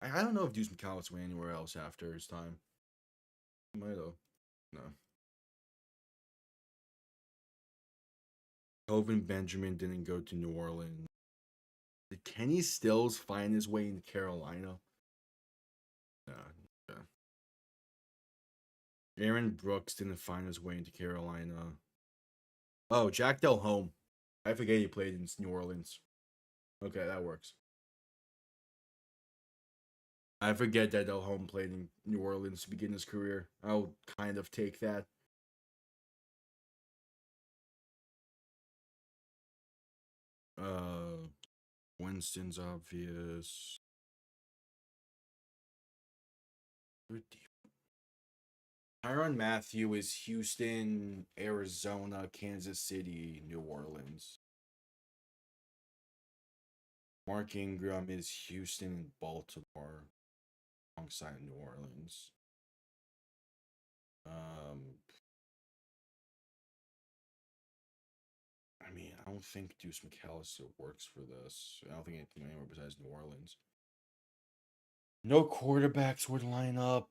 I don't know if Deuce McAllister went anywhere else after his time. He might have. No. Kelvin Benjamin didn't go to New Orleans. Did Kenny Stills find his way in Carolina? No. Yeah. Aaron Brooks didn't find his way into Carolina. Oh, Jack Delhomme. I forget he played in New Orleans. Okay, that works. I forget that Delhomme played in New Orleans to begin his career. I'll kind of take that. Uh, Winston's obvious. Tyrann Mathieu is Houston, Arizona, Kansas City, New Orleans. Mark Ingram is Houston and Baltimore, alongside New Orleans. I mean, I don't think Deuce McAllister works for this. I don't think anything anywhere besides New Orleans. No quarterbacks would line up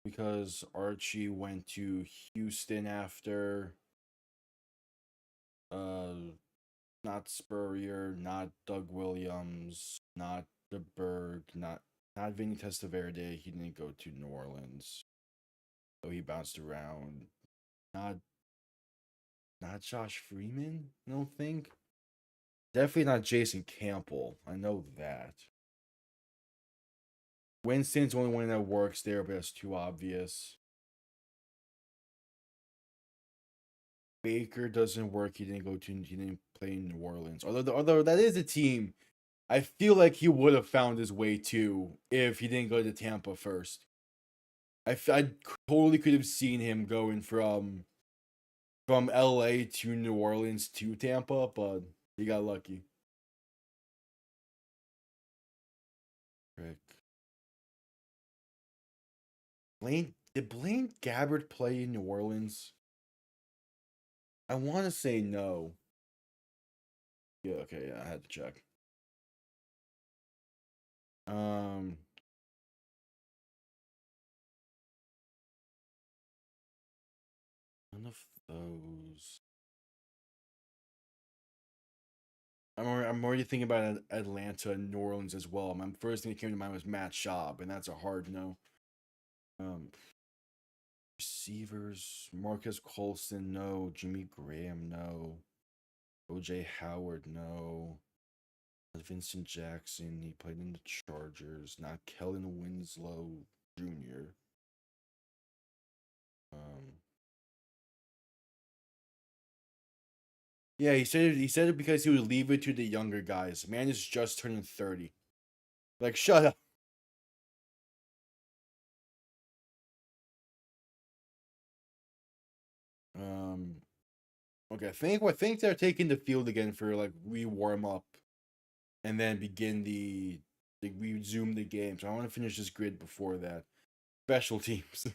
because Archie went to Houston after. Not Spurrier, not Doug Williams, not DeBerg, not Vinny Testaverde. He didn't go to New Orleans, so he bounced around. Not Josh Freeman. I don't think. Definitely not Jason Campbell. I know that. Winston's the only one that works there, but it's too obvious. Baker doesn't work. He didn't play in New Orleans. Although that is a team, I feel like he would have found his way to if he didn't go to Tampa first. I totally could have seen him going from LA to New Orleans to Tampa, but he got lucky. Rick. Did Blaine Gabbert play in New Orleans? I want to say no. Yeah, okay, yeah, I had to check. None of those. I'm already thinking about Atlanta and New Orleans as well. My first thing that came to mind was Matt Schaub, and that's a hard no. Receivers: Marcus Colston, no. Jimmy Graham, no. OJ Howard, no. Vincent Jackson, he played in the Chargers. Not Kellen Winslow Jr. Yeah, he said it because he would leave it to the younger guys. Man is just turning 30. Like, shut up. Okay, I think they're taking the field again for like warm up, and then begin the resume the game. So I want to finish this grid before that. Special teams.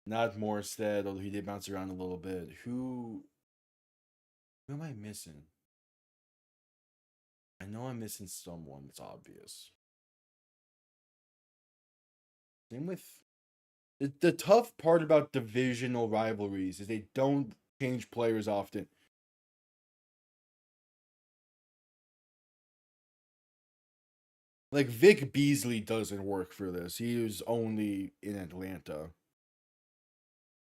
Not Morstead, although he did bounce around a little bit. Who am I missing? I know I'm missing someone that's obvious. Same with the tough part about divisional rivalries is they don't change players often. Like Vic Beasley doesn't work for this. He was only in Atlanta.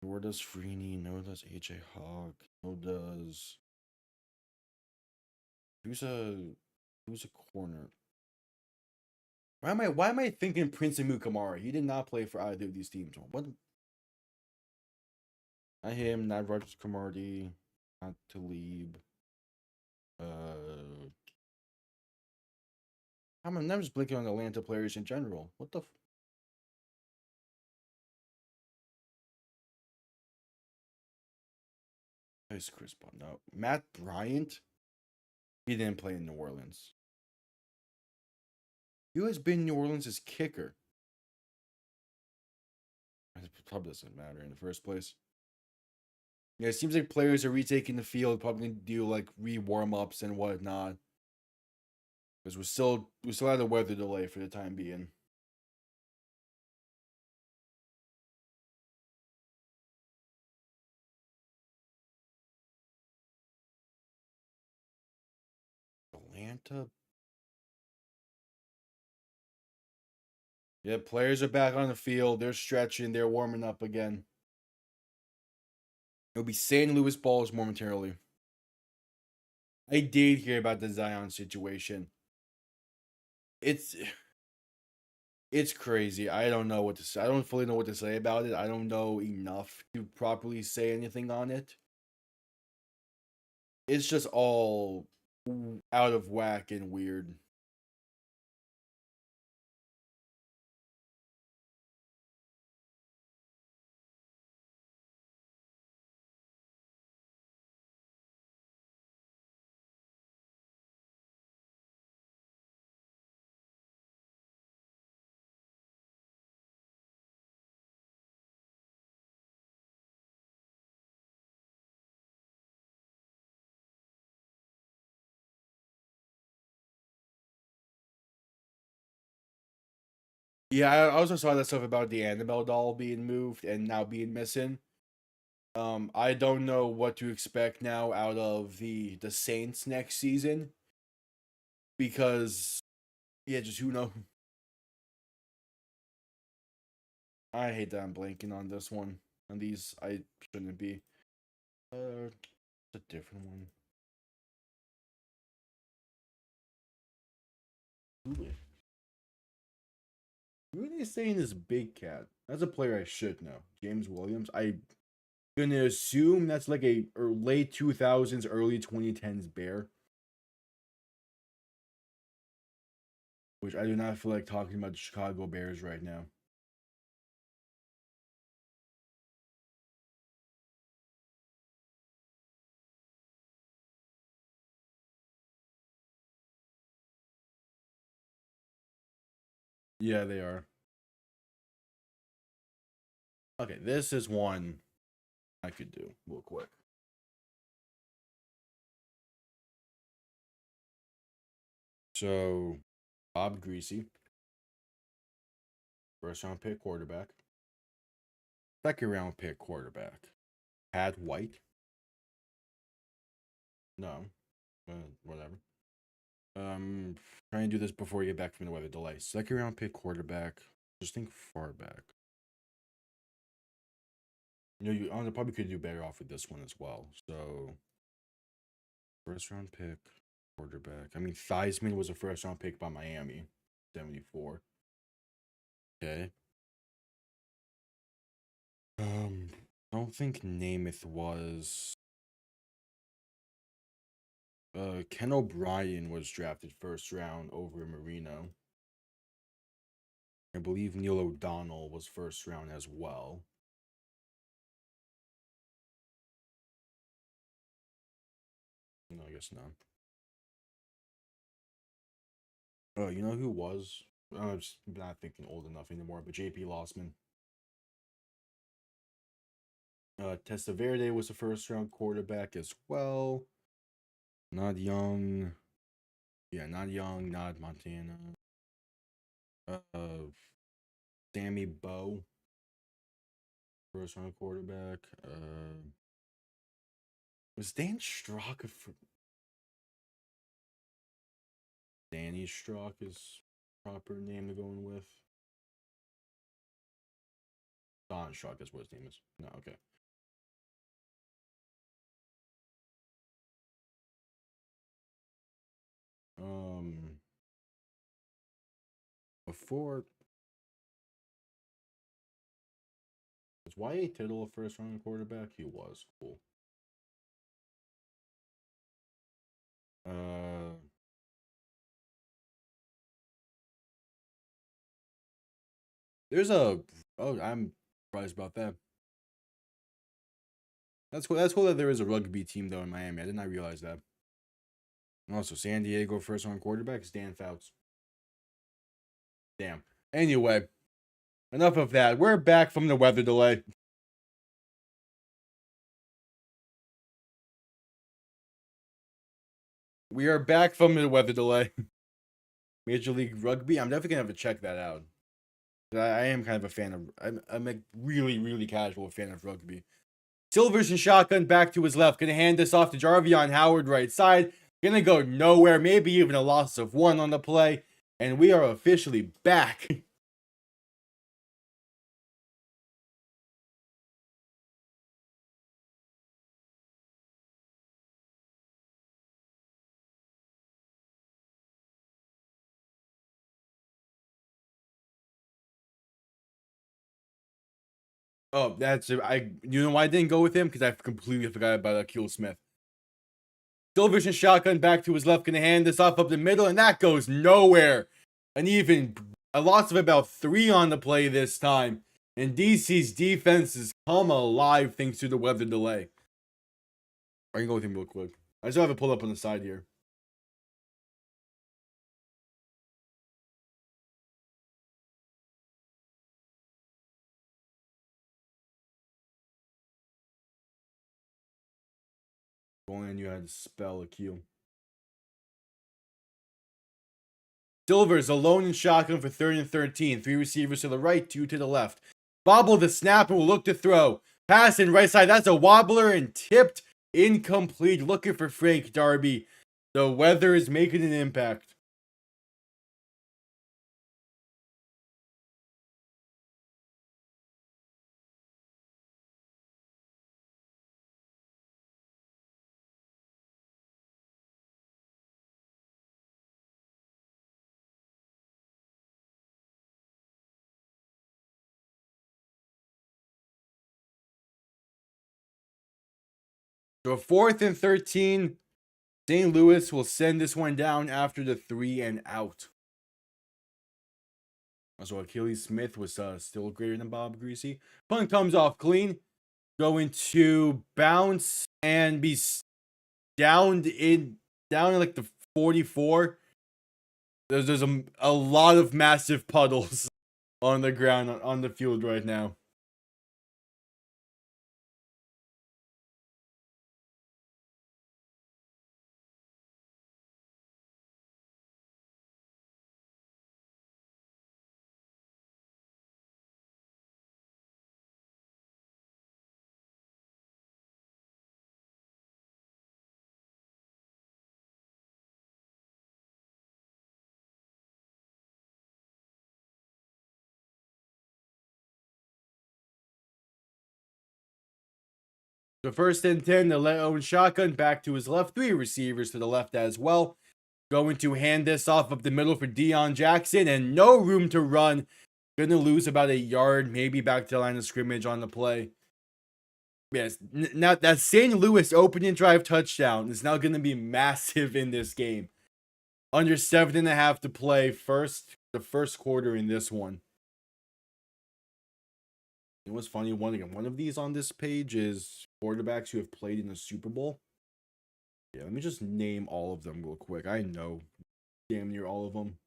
Nor does Freeney, nor does AJ Hawk, nor does who's a corner. Why am I thinking Prince Amukamara? He did not play for either of these teams. What? Not him, not Rogers Camardi, not Talib. I'm just blinking on Atlanta players in general. What the? Is Chris Paul? No, Matt Bryant. He didn't play in New Orleans. Who has been in New Orleans as kicker? It probably doesn't matter in the first place. Yeah, it seems like players are retaking the field, probably need to do like warm ups and whatnot. Because we still had a weather delay for the time being. Atlanta. Yeah, players are back on the field. They're stretching. They're warming up again. It'll be St. Louis balls momentarily. I did hear about the Zion situation. It's crazy. I don't know what to say. I don't fully know what to say about it. I don't know enough to properly say anything on it. It's just all out of whack and weird. Yeah, I also saw that stuff about the Annabelle doll being moved and now being missing. I don't know what to expect now out of the Saints next season because yeah, just who knows. I hate that I'm blanking on this one. On these, I shouldn't be. It's a different one. Who are they saying is Big Cat? That's a player I should know. James Williams. I'm gonna assume that's like a late 2000s, early 2010s Bear. Which I do not feel like talking about the Chicago Bears right now. Yeah, they are. Okay, this is one I could do real quick. So, Bob Greasy, first round pick quarterback. Second round pick quarterback. Pat White. No, whatever. Trying to do this before you get back from the weather delay. Second round pick quarterback. Just think far back. You probably could do better off with this one as well. So, first round pick quarterback. I mean, Theismann was a first round pick by Miami, 74. Okay. I don't think Namath was. Ken O'Brien was drafted first round over Marino. I believe Neil O'Donnell was first round as well. No, I guess not. Oh, you know who was? I'm just not thinking old enough anymore, but JP Lossman. Testaverde was a first round quarterback as well. Not young. Yeah, not young, not Montana. Sammy Bowe, first round quarterback. Was Dan Strock Danny Strock is proper name to go in with? Don Strock is what his name is. No, okay. Before was Y.A. Tittle a first round quarterback? He was cool. Uh, There's a. Oh, I'm surprised about that. That's cool. That's cool that there is a rugby team though in Miami. I did not realize that. And also, San Diego first round quarterback is Dan Fouts. Damn. Anyway, enough of that. We're back from the weather delay. We are back from the weather delay. Major League Rugby. I'm definitely gonna have to check that out. I am kind of a fan of. I'm a really, really casual fan of rugby. Silvers and shotgun back to his left. Gonna hand this off to Jarvion Howard right side. Gonna go nowhere. Maybe even a loss of 1 on the play. And we are officially back. Oh, that's I. You know why I didn't go with him? Because I completely forgot about Akil Smith. Silvers and shotgun back to his left. Gonna hand this off up the middle, and that goes nowhere. And even a loss of about 3 on the play this time. And DC's defense has come alive thanks to the weather delay. I can go with him real quick. I still have it pulled up on the side here. If only I knew how to spell Akil. Silvers alone in shotgun for 3rd and 13. 3 receivers to the right, 2 to the left. Bobble the snap and will look to throw. Pass in right side. That's a wobbler and tipped. Incomplete. Looking for Frank Darby. The weather is making an impact. So 4th and 13. St. Louis will send this one down after the 3 and out. Also, Achilles Smith was still greater than Bob Greasy. Punt comes off clean. Going to bounce and be down in like the 44. There's a lot of massive puddles on the ground on the field right now. The 1st and 10, the own shotgun back to his left. 3 receivers to the left as well. Going to hand this off up the middle for Deion Jackson and no room to run. Gonna lose about a yard, maybe back to the line of scrimmage on the play. Yes, now that St. Louis opening drive touchdown is now gonna be massive in this game. Under 7.5 to play the first quarter in this one. It was funny. One of these on this page is quarterbacks who have played in the Super Bowl. Yeah, let me just name all of them real quick. I know damn near all of them.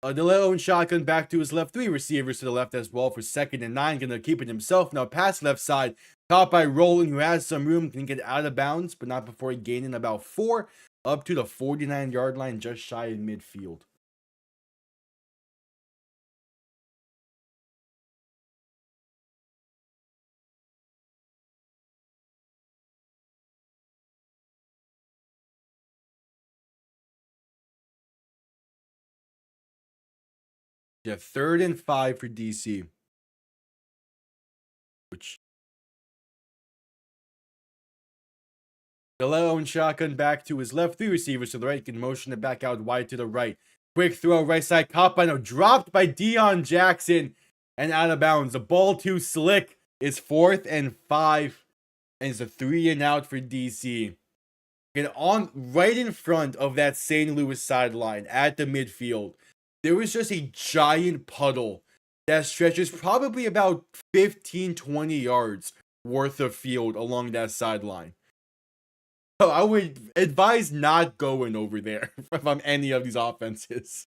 DeLeo and shotgun back to his left. 3 receivers to the left as well for 2nd and 9. Gonna keep it himself. Now pass left side. Caught by Roland, who has some room. Can get out of bounds, but not before gaining about 4. Up to the 49-yard line, just shy of midfield. Yeah, 3rd and 5 for DC. Which DeLeo and shotgun back to his left. 3 receivers to the right. Can motion it back out wide to the right. Quick throw, right side, caught by dropped by Deion Jackson and out of bounds. The ball too slick. Is 4th and 5. And it's a 3 and out for DC. And on right in front of that St. Louis sideline at the midfield. there was just a giant puddle that stretches probably about 15, 20 yards worth of field along that sideline. So I would advise not going over there if I'm any of these offenses.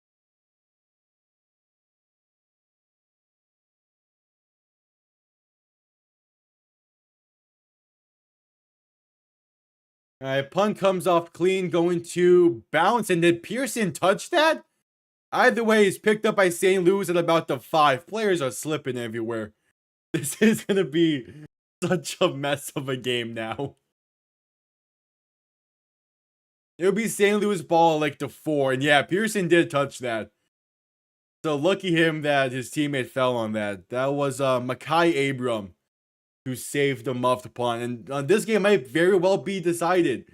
All right, punt comes off clean, going to bounce, and did Pearson touch that? Either way, he's picked up by St. Louis at about the 5. Players are slipping everywhere. This is going to be such a mess of a game now. It'll be St. Louis ball like the 4, and yeah, Pearson did touch that. So lucky him that his teammate fell on that. That was Makai Abram who saved the muffed punt. And this game might very well be decided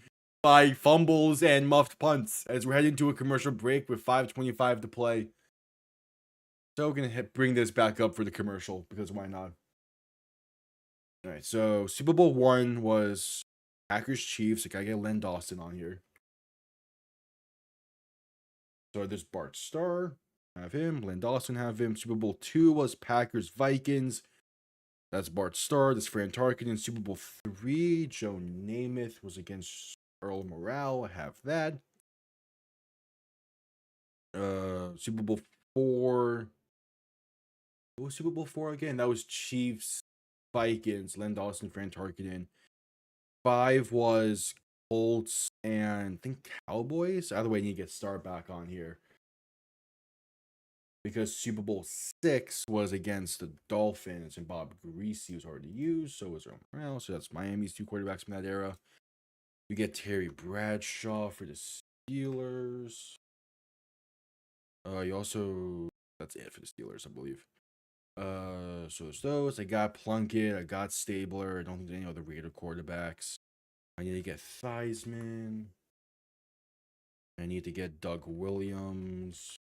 by fumbles and muffed punts as we're heading to a commercial break with 5:25 to play. So we're going to bring this back up for the commercial because why not? All right, so Super Bowl 1 was Packers Chiefs. I gotta get Len Dawson on here. So there's Bart Starr. Have him. Len Dawson have him. Super Bowl 2 was Packers Vikings. That's Bart Starr. That's Fran Tarkenton. Super Bowl 3, Joe Namath was against Earl Morrell. I have that. Super Bowl 4. What was Super Bowl 4 again? That was Chiefs, Vikings, Len Dawson, Fran Tarkenton. 5 was Colts and I think Cowboys. Either way, I need to get Starr back on here. Because Super Bowl 6 was against the Dolphins and Bob Greasy was already used. So was Earl Morrell. So that's Miami's 2 quarterbacks from that era. You get Terry Bradshaw for the Steelers. You also, that's it for the Steelers, I believe. So there's those. I got Plunkett. I got Stabler. I don't think there's any other Raider quarterbacks. I need to get Theismann. I need to get Doug Williams.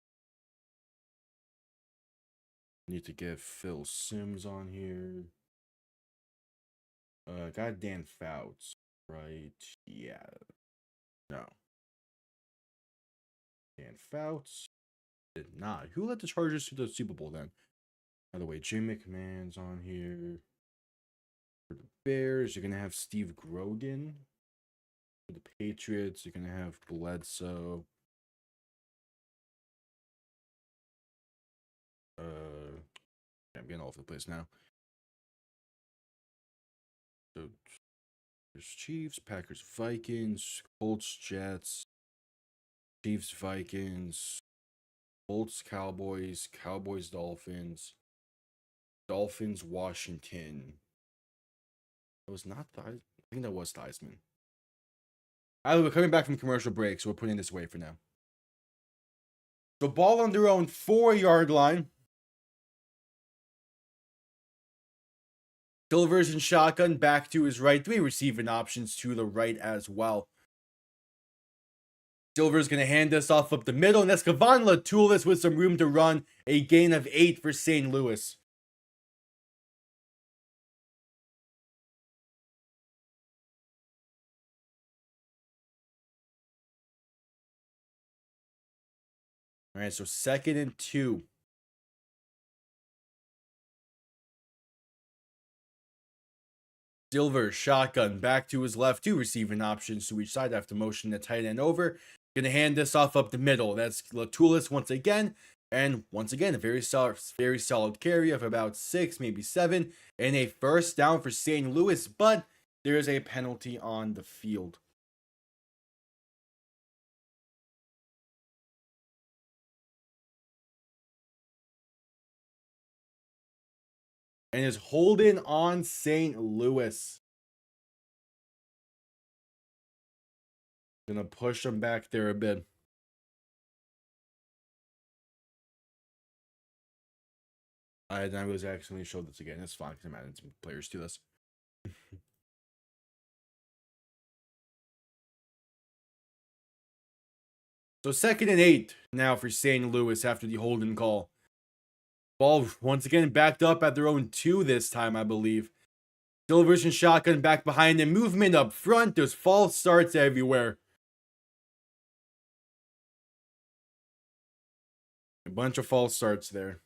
I need to get Phil Simms on here. Got Dan Fouts, right? Yeah. No. Dan Fouts did not. Who led the Chargers to the Super Bowl then? By the way, Jim McMahon's on here. For the Bears, you're going to have Steve Grogan. For the Patriots, you're going to have Bledsoe. I'm getting all over the place now. So, there's Chiefs, Packers, Vikings, Colts, Jets, Chiefs, Vikings, Colts, Cowboys, Cowboys, Dolphins, Dolphins, Washington. That was not I think that was Theismann. We're coming back from commercial break, so we're putting this away for now. So ball on their own 4-yard line. Silver's in shotgun, back to his right. 3 receiving options to the right as well. Silver's going to hand this off up the middle, and that's Kevon Latulis with some room to run. A gain of 8 for St. Louis. All right, so 2nd and 2. Silver, shotgun, back to his left. 2 receiving options to each side after motion the tight end over. Gonna hand this off up the middle. That's Latulis once again. And once again, a very solid carry of about 6, maybe 7. And a first down for St. Louis, but there is a penalty on the field. And is holding on St. Louis. Gonna push them back there a bit. I was actually showed this again. It's fine because I'm adding some players to this. So 2nd and 8 now for St. Louis after the holding call. Ball once again backed up at their own 2 this time, I believe. Silver's and shotgun back behind them. Movement up front. There's false starts everywhere. bunch of false starts there.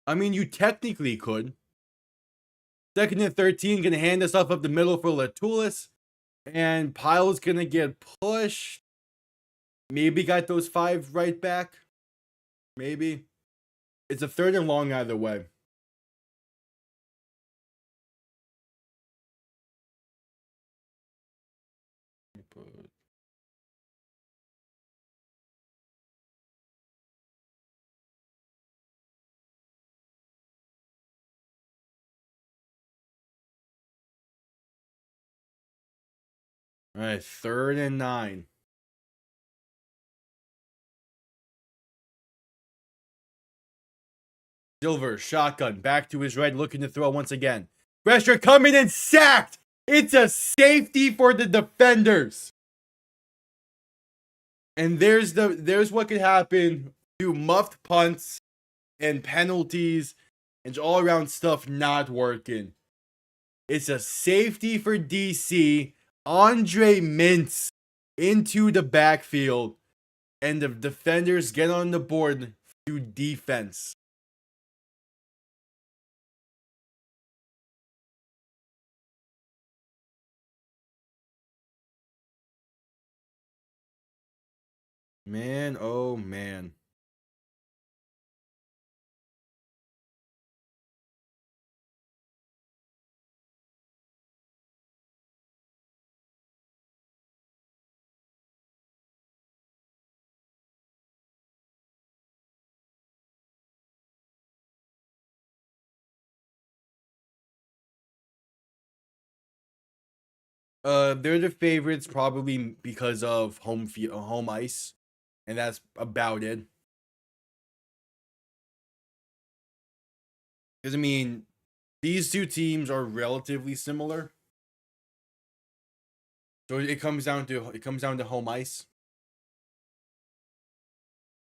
I mean, you technically could. Second and 13, gonna hand this off up the middle for Latulis. And Pyle's gonna get pushed. Maybe got those 5 right back. Maybe. It's a 3rd and long either way. All right, 3rd and 9. Silver, shotgun, back to his right, looking to throw once again. Pressure coming and sacked! It's a safety for the defenders. And there's what could happen to muffed punts and penalties and all around stuff not working. It's a safety for DC. Andre Mintz into the backfield, and the defenders get on the board to defense. Man, oh man. They're the favorites probably because of home ice, and that's about it. Because I mean, these two teams are relatively similar, so it comes down to home ice.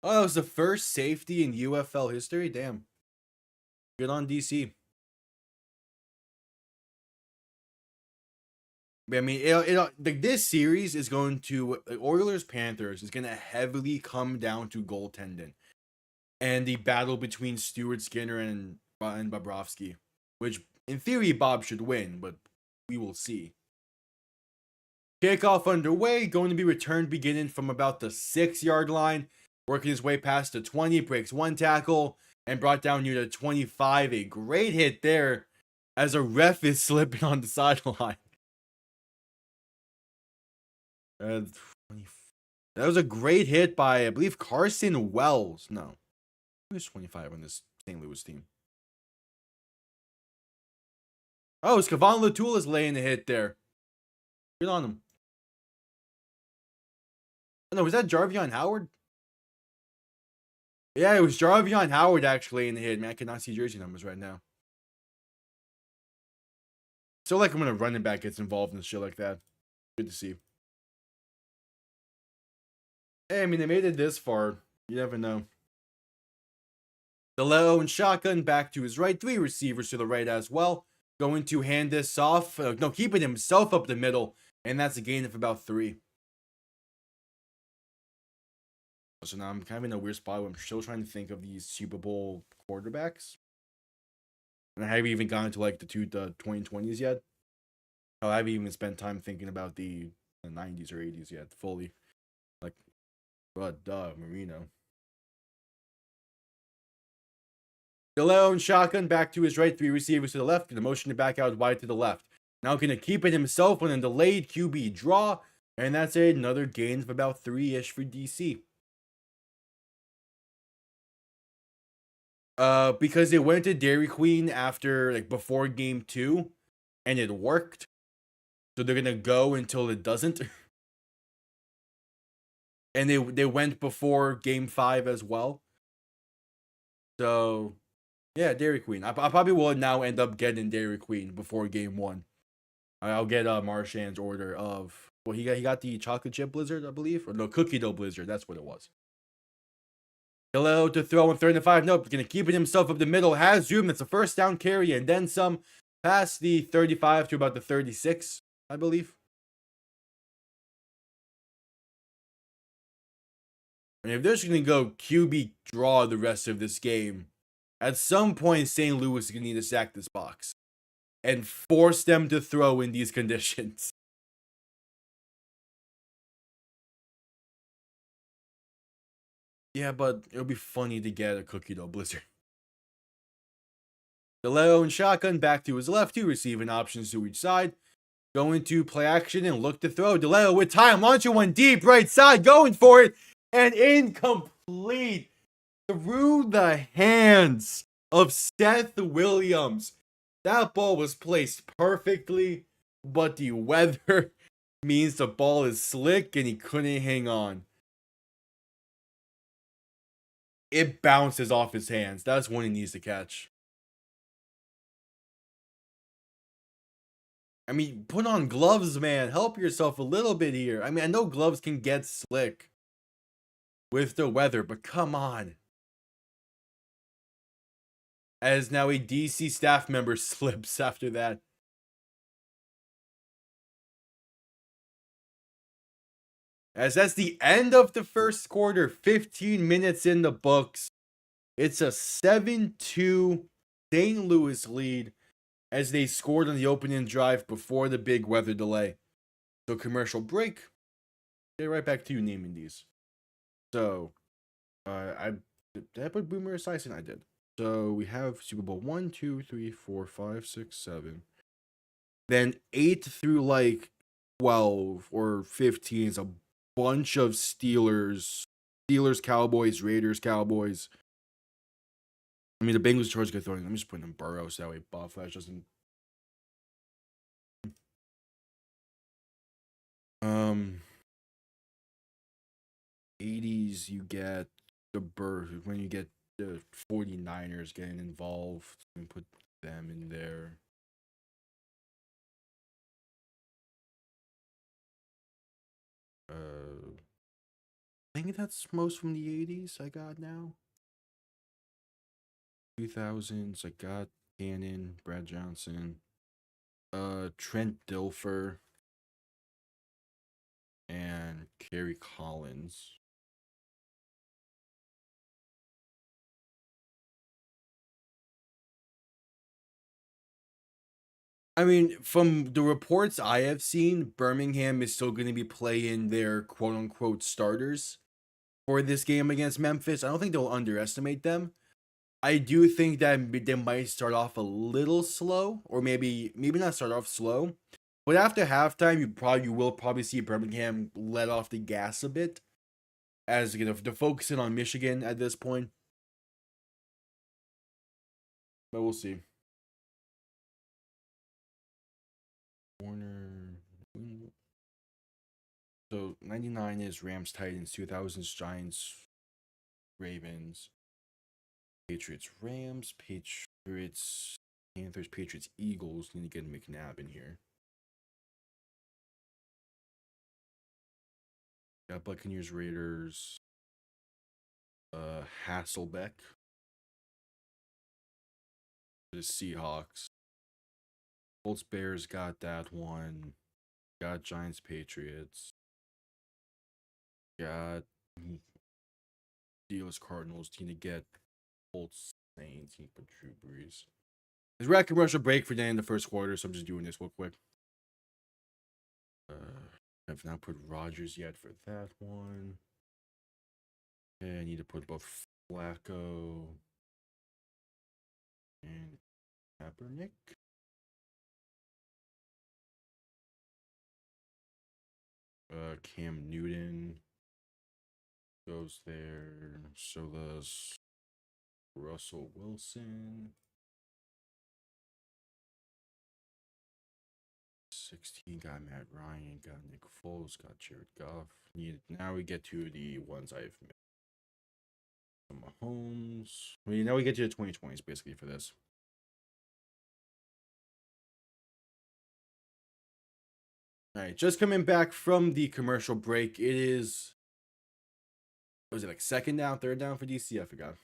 Oh, that was the first safety in UFL history. Damn, good on DC. I mean, this series is going to Oilers Panthers is going to heavily come down to goaltending and the battle between Stuart Skinner and Bobrovsky, which in theory Bob should win, but we will see. Kickoff underway, going to be returned beginning from about the 6-yard line, working his way past the 20, breaks 1 tackle and brought down near the 25. A great hit there as a ref is slipping on the sideline. That was a great hit by, I believe, Carson Wells. No, he was 25 on this St. Louis team. Oh, it's Kevon Latulis laying the hit there. Good on him. Oh, no, was that Jarvion Howard? Yeah, it was Jarvion Howard actually in the hit. Man, I cannot see jersey numbers right now. So like when a running back gets involved in shit like that. Good to see. Hey, I mean, they made it this far. You never know. DeLeo and shotgun back to his right. 3 receivers to the right as well. Going to hand this off. Keeping himself up the middle. And that's a gain of about 3. So now I'm kind of in a weird spot where I'm still trying to think of these Super Bowl quarterbacks. And I haven't even gotten to like the 2020s yet. I haven't even spent time thinking about the 90s or 80s yet fully. Like, but Marino. DeLeo and shotgun back to his right, 3 receivers to the left, and the motion to back out wide to the left. Now going to keep it himself on a delayed QB draw, and that's another gain of about 3-ish for DC. Because they went to Dairy Queen before game 2, and it worked. So they're gonna go until it doesn't. And they went before game 5 as well. So yeah, Dairy Queen. I probably will now end up getting Dairy Queen before game 1. I'll get Marshan's order of. Well, he got the chocolate chip blizzard, I believe, or no, cookie dough blizzard. That's what it was. Hello to throw on 3rd and 5. Nope, gonna keep it himself up the middle. Has room. That's a first down carry, and then some past the 35 to about the 36, I believe. And if they're just gonna go QB draw the rest of this game, at some point St. Louis is gonna need to sack this box and force them to throw in these conditions. Yeah, but it'll be funny to get a cookie dough blizzard. DeLeo and shotgun back to his left, two receiving options to each side. Going to play action and look to throw. DeLeo with time, launching one deep right side, going for it, and incomplete through the hands of Seth Williams. That ball was placed perfectly, but the weather means the ball is slick and he couldn't hang on. It bounces off his hands. That's one he needs to catch. I mean, put on gloves, man. Help yourself a little bit here. I mean, I know gloves can get slick with the weather, but come on. As now a DC staff member slips after that. As that's the end of the first quarter, 15 minutes in the books. It's a 7-2 St. Louis lead as they scored on the opening drive before the big weather delay. So commercial break. Get right back to you naming these. So, did I put Boomer Esiason? I did. So we have Super Bowl 1, 2, 3, 4, 5, 6, 7. Then 8 through like 12 or 15 is a bunch of Steelers, Cowboys, Raiders, Cowboys. I mean, the Bengals, Chargers get thrown. I'm just putting in Burrow so that way Bob Flash doesn't. 80s, you get the bird when you get the 49ers getting involved and put them in there. I think that's most from the 80s I got now. 2000s, I got Cannon, Brad Johnson, Trent Dilfer, and Kerry Collins. I mean, from the reports I have seen, Birmingham is still going to be playing their quote-unquote starters for this game against Memphis. I don't think they'll underestimate them. I do think that they might start off a little slow, or maybe not start off slow. But after halftime, you will probably see Birmingham let off the gas a bit, as you know, they're focusing on Michigan at this point. But we'll see. Warner. So 99 is Rams, Titans, 2000s Giants, Ravens, Patriots, Rams, Patriots, Panthers, Patriots, Eagles. Need to get McNabb in here. Got Buccaneers, Raiders, Hasselbeck, the Seahawks, Colts, Bears got that one. Got Giants, Patriots. Got Steelers, Cardinals. Need to get Colts, Saints. Need to put Drew Brees. We're at commercial break for the end of the first quarter, so I'm just doing this real quick. I've not put Rodgers yet for that one. And I need to put both Flacco and Kaepernick. Cam Newton goes there. So does Russell Wilson. 16 got Matt Ryan, got Nick Foles, got Jared Goff. Now we get to the ones I've missed. Mahomes. Now we get to the 2020s basically for this. All right, just coming back from the commercial break. It is, was it like second down, third down for DC? I forgot.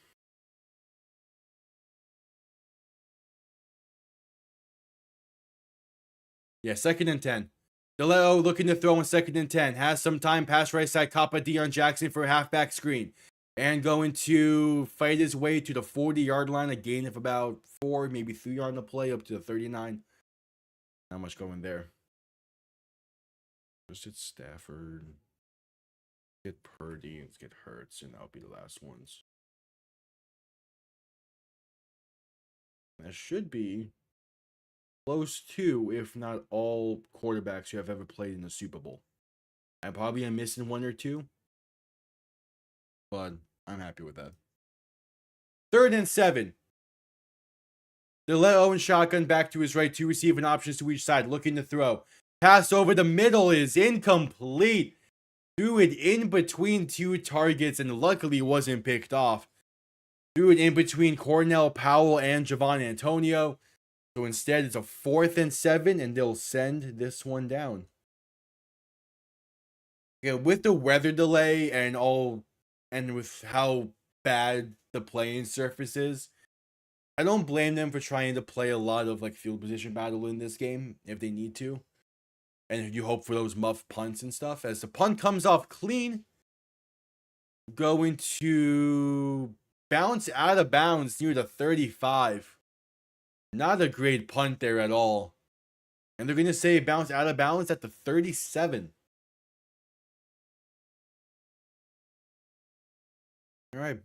Yeah, 2nd and 10. DeLeo looking to throw on 2nd and 10. Has some time. Pass right side. Kappa Deion Jackson for a halfback screen. And going to fight his way to the 40-yard line. A gain of about 4, maybe 3 on the play up to the 39. Not much going there. Just get Stafford. Get Purdy. Let's get Hurts. And that'll be the last ones. That should be close to, if not all, quarterbacks who have ever played in the Super Bowl. I probably am missing 1 or 2, but I'm happy with that. 3rd and 7. DeLeo and shotgun back to his right. 2 receiving options to each side. Looking to throw. Pass over the middle is incomplete. Threw it in between 2 targets and luckily wasn't picked off. Threw it in between Cornell Powell and Javon Antonio. So instead, it's a 4th and 7, and they'll send this one down. Yeah, with the weather delay and with how bad the playing surface is, I don't blame them for trying to play a lot of like field position battle in this game if they need to. And you hope for those muff punts and stuff. As the punt comes off clean, going to bounce out of bounds near the 35. Not a great punt there at all. And they're going to say bounce out of bounds at the 37. All right.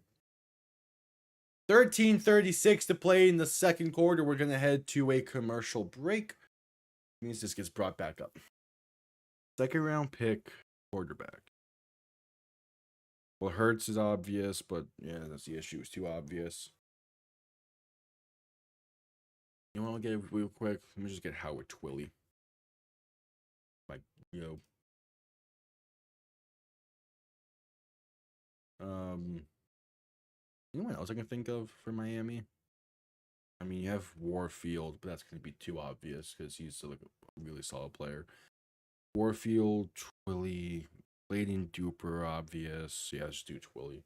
13:36 to play in the second quarter. We're going to head to a commercial break. Means this gets brought back up. 2nd round pick, quarterback. Well, Hurts is obvious, but yeah, that's the issue. It's too obvious. You want to get it real quick? Let me just get Howard Twilly. Like, anyone else I can think of for Miami? I mean, you have Warfield, but that's going to be too obvious because he's like a really solid player. Warfield, Twilly, Bladen Duper, obvious. Yeah, just do Twilly.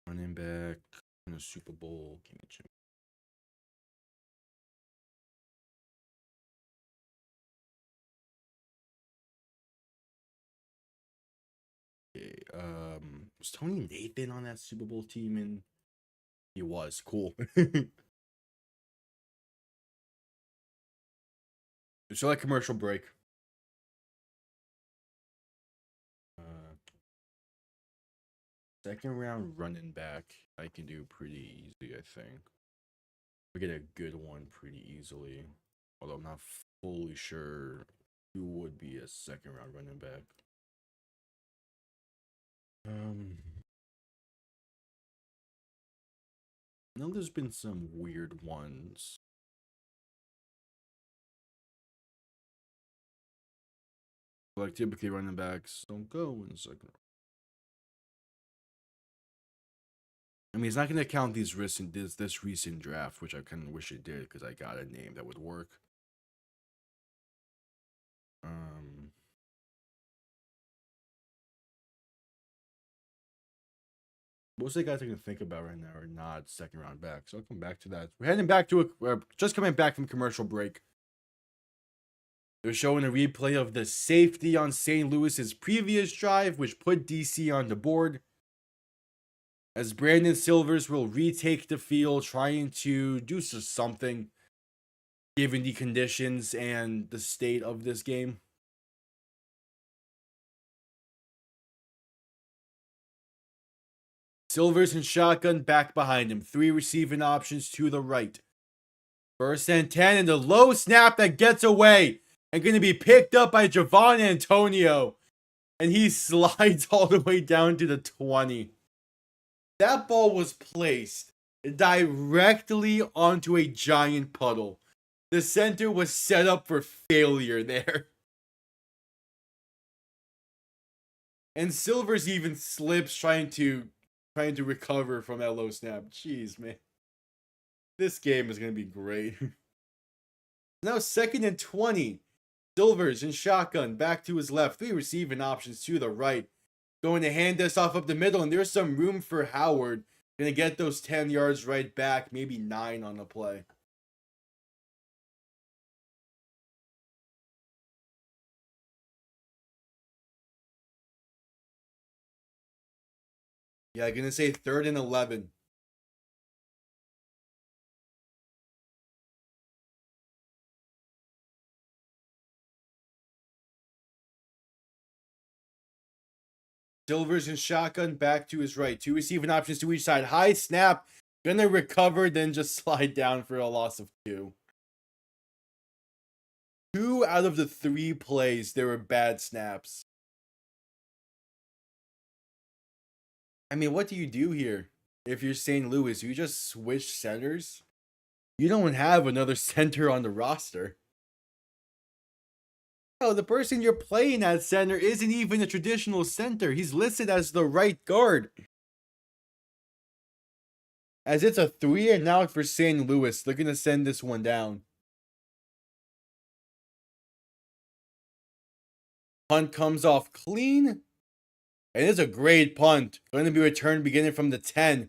Running back in the Super Bowl. Give me Jim. Okay, was Tony Nathan on that Super Bowl team? And he was cool. So like commercial break. Second round running back, I can do pretty easy, I think. We get a good one pretty easily. Although I'm not fully sure who would be a second round running back. I know there's been some weird ones. Like typically running backs don't go in the second round. I mean, it's not going to count this recent draft, which I kind of wish it did because I got a name that would work. Most of the guys I can think about right now are not second round back, so I'll come back to that. We're heading back to just coming back from commercial break. They're showing a replay of the safety on St. Louis's previous drive, which put DC on the board. As Brandon Silvers will retake the field, trying to do something, given the conditions and the state of this game. Silvers and shotgun back behind him. 3 receiving options to the right. 1st and 10, and the low snap that gets away. And going to be picked up by Javon Antonio. And he slides all the way down to the 20. That ball was placed directly onto a giant puddle. The center was set up for failure there. And Silvers even slips trying to recover from that low snap. Jeez, man. This game is going to be great. Now 2nd and 20. Silvers in shotgun, back to his left. 3 receiving options to the right. Going to hand this off up the middle, and there's some room for Howard. Gonna get those 10 yards right back, maybe 9 on the play. Yeah, gonna say 3rd and 11. Silvers in shotgun, back to his right. 2 receiving options to each side. High snap. Gonna recover, then just slide down for a loss of 2. 2 out of the 3 plays, there were bad snaps. I mean, what do you do here? If you're St. Louis, you just switch centers? You don't have another center on the roster. Oh, the person you're playing at center isn't even a traditional center. He's listed as the right guard. As it's a 3 and out for St. Louis, they're going to send this one down. Punt comes off clean. And it's a great punt. Going to be returned beginning from the 10.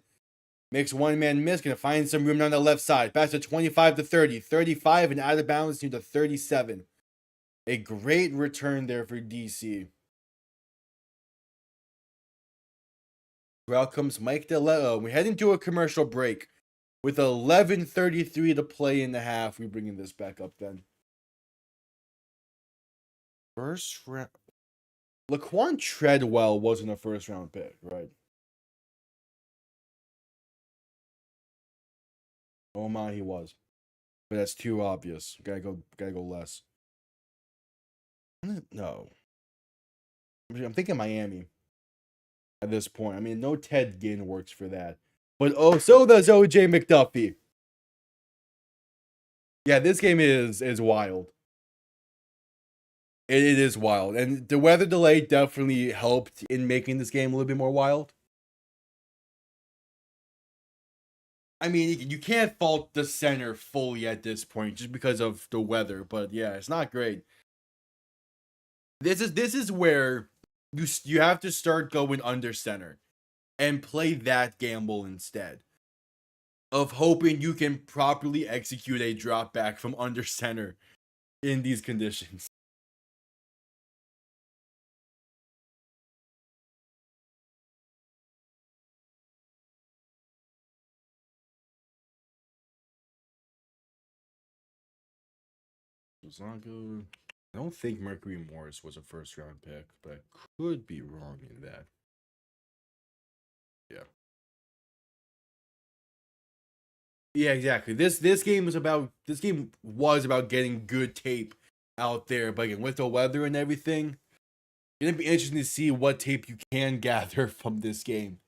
Makes one man miss. Going to find some room on the left side. Pass to 25 to 30. 35 and out of bounds near the 37. A great return there for DC. Out comes Mike DeLeo. We head into a commercial break. With 11:33 to play in the half, we're bringing this back up then. First round. Laquan Treadwell wasn't a first round pick, right? Oh my, he was. But that's too obvious. Gotta go less. No. I'm thinking Miami at this point. I mean, no Ted Ginn works for that. But oh, so does OJ McDuffie. Yeah, this game is wild. It is wild. And the weather delay definitely helped in making this game a little bit more wild. I mean, you can't fault the center fully at this point just because of the weather. But yeah, it's not great. This is where you have to start going under center and play that gamble instead of hoping you can properly execute a drop back from under center in these conditions. Zongo. I don't think Mercury Morris was a first round pick, but I could be wrong in that. Yeah. Yeah, exactly. This game was about getting good tape out there, but again, with the weather and everything, it's gonna be interesting to see what tape you can gather from this game.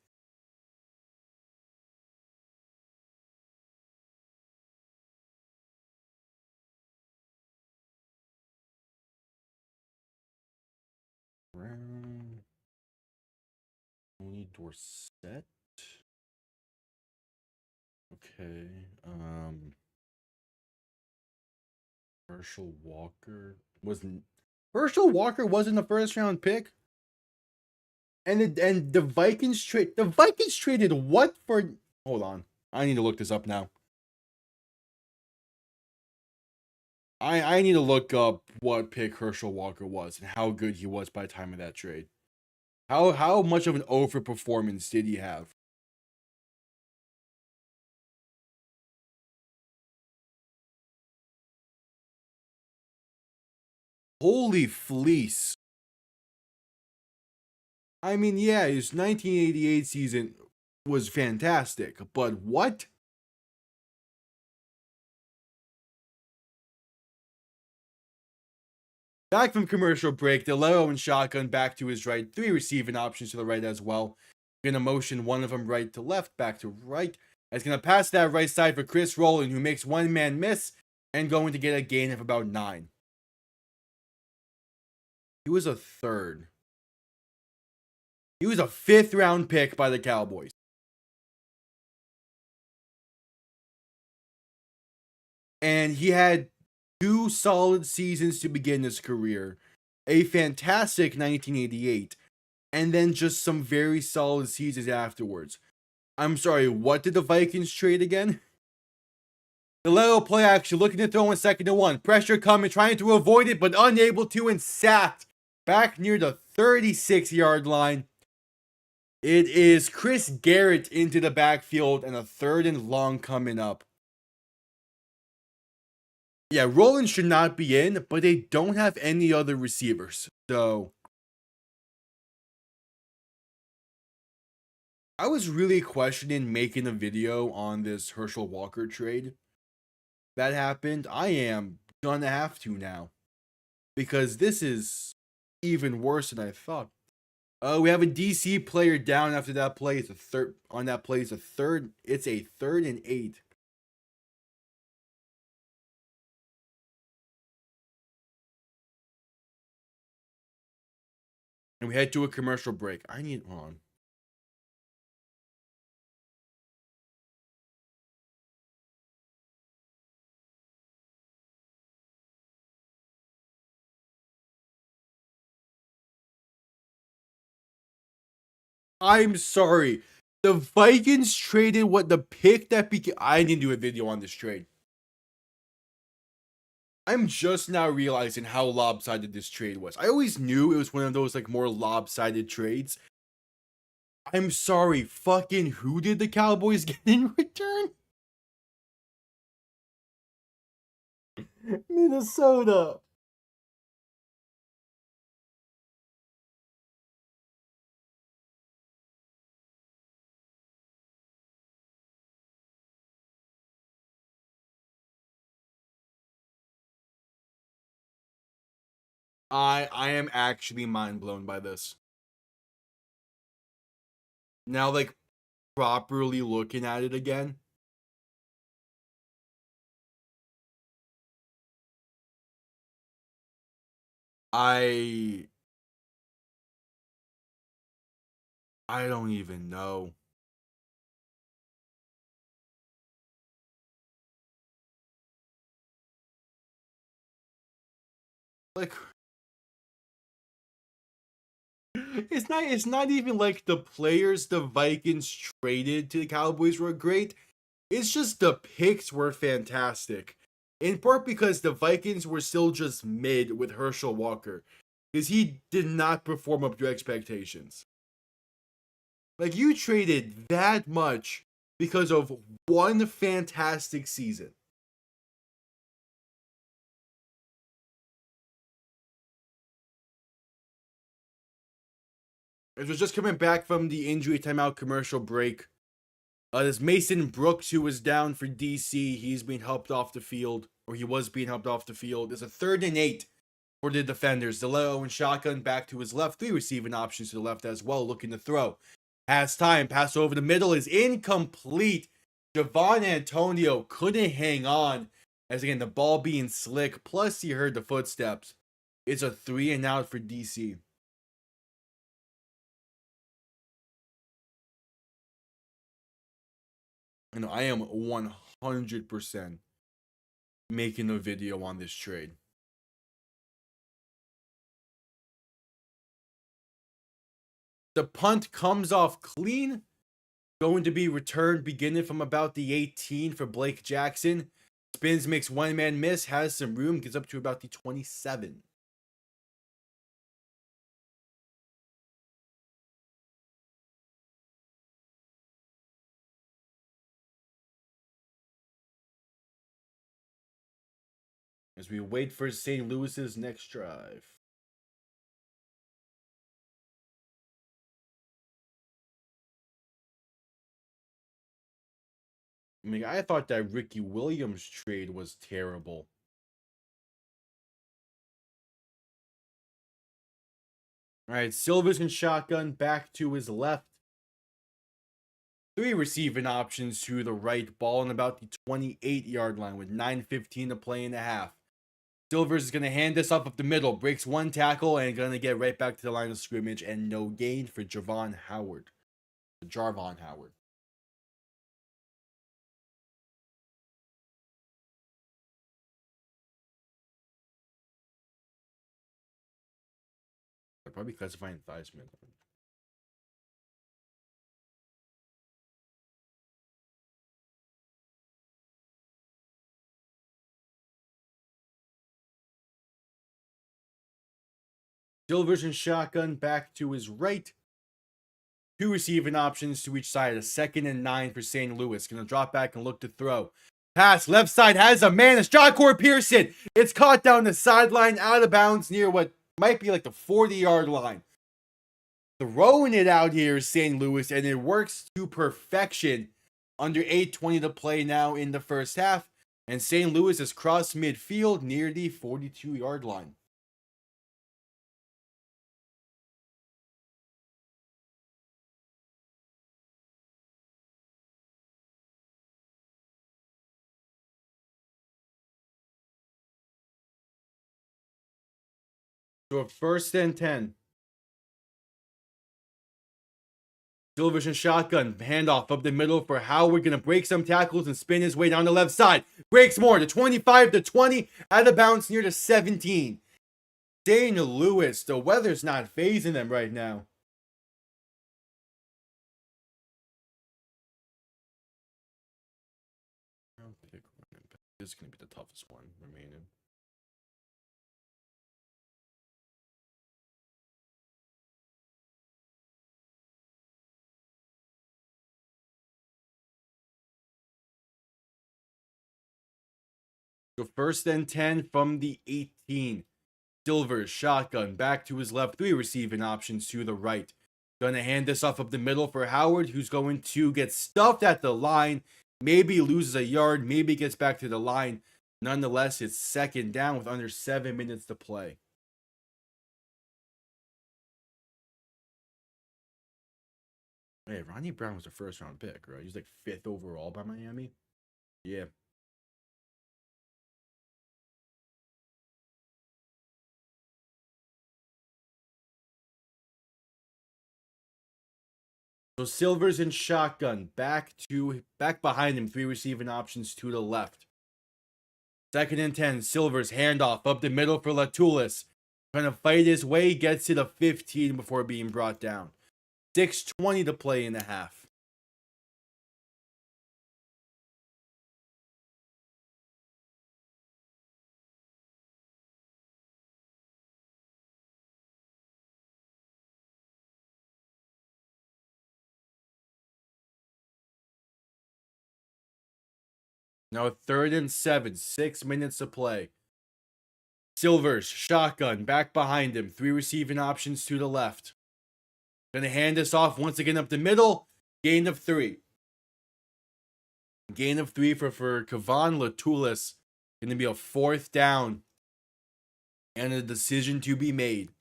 Tony Dorsett. Okay. Herschel Walker wasn't a first round pick. And the Vikings traded what for? Hold on. I need to look this up now. I need to look up what pick Herschel Walker was and how good he was by the time of that trade. How much of an overperformance did he have? Holy fleece. I mean, yeah, his 1988 season was fantastic, but what? Back from commercial break, DeLeo and shotgun back to his right. 3 receiving options to the right as well. Gonna motion one of them right to left, back to right. It's gonna pass that right side for Chris Rowland, who makes one man miss and going to get a gain of about 9. He was a 3rd. He was a 5th round pick by the Cowboys. And he had 2 solid seasons to begin his career, a fantastic 1988, and then just some very solid seasons afterwards. I'm sorry, what did the Vikings trade again? The little play action, looking to throw in 2nd and 1. Pressure coming, trying to avoid it, but unable to, and sacked back near the 36-yard line. It is Chris Garrett into the backfield, and a 3rd and long coming up. Yeah, Roland should not be in, but they don't have any other receivers. So I was really questioning making a video on this Herschel Walker trade. That happened. I am gonna have to now, because this is even worse than I thought. We have a DC player down after that play. It's a third on that play. It's a 3rd and 8. And we head to a commercial break. Hold on. I'm sorry. The Vikings traded what the pick that became. I didn't do a video on this trade. I'm just now realizing how lopsided this trade was. I always knew it was one of those like more lopsided trades. I'm sorry. Fucking who did the Cowboys get in return? Minnesota. I am actually mind blown by this. Now, like, properly looking at it again. I don't even know. Like, it's not even like the players the Vikings traded to the Cowboys were great. It's just the picks were fantastic. In part because the Vikings were still just mid with Herschel Walker, because he did not perform up to expectations. Like, you traded that much because of one fantastic season. It was just coming back from the injury timeout commercial break. There's Mason Brooks, who was down for DC. He's being helped off the field, or he was being helped off the field. There's a 3rd and 8 for the defenders. DeLeo and shotgun back to his left. 3 receiving options to the left as well, looking to throw. Has time. Pass over the middle is incomplete. Javon Antonio couldn't hang on. As again, the ball being slick. Plus, he heard the footsteps. It's a 3 and out for DC. And I am 100% making a video on this trade. The punt comes off clean. Going to be returned beginning from about the 18 for Blake Jackson. Spins, makes one man miss, has some room, gets up to about the 27. As we wait for St. Louis's next drive. I mean, I thought that Ricky Williams trade was terrible. All right, Silvers and shotgun back to his left. 3 receiving options to the right, ball on about the 28-yard line with 9:15 to play in the half. Silvers is going to hand this off up the middle, breaks one tackle, and going to get right back to the line of scrimmage, and no gain for Jarvon Howard. probably classifying Theismann. Silvers and shotgun back to his right. 2 receiving options to each side. A 2nd and 9 for St. Louis. Gonna drop back and look to throw. Pass left side has a man. It's Jahcour Pearson. It's caught down the sideline, out of bounds near what might be like the 40-yard line. Throwing it out here is St. Louis, and it works to perfection. Under 8:20 to play now in the first half, and St. Louis is crossed midfield near the 42-yard line. So a 1st and 10. Silvers and shotgun. Handoff up the middle for Howard. Gonna break some tackles and spin his way down the left side. Breaks more. The 25 to 20. Out of bounds near the 17. St. Louis. The weather's not phasing them right now. This is gonna be the toughest one remaining. So 1st and 10 from the 18. Silvers, shotgun, back to his left. 3 receiving options to the right. Gonna hand this off up the middle for Howard, who's going to get stuffed at the line. Maybe loses a yard, maybe gets back to the line. Nonetheless, it's 2nd down with under 7 minutes to play. Hey, Ronnie Brown was a 1st-round pick, right? He's like 5th overall by Miami. Yeah. So Silvers and shotgun back behind him. 3 receiving options to the left. 2nd and 10. Silvers handoff up the middle for Latulis. Trying to fight his way, gets to the 15 before being brought down. 6:20 to play in the half. Now 3rd and 7, 6 minutes to play. Silvers, shotgun, back behind him. 3 receiving options to the left. Gonna hand this off once again up the middle. Gain of 3. Gain of 3 for Kevon Latulis. Gonna be a 4th down. And a decision to be made.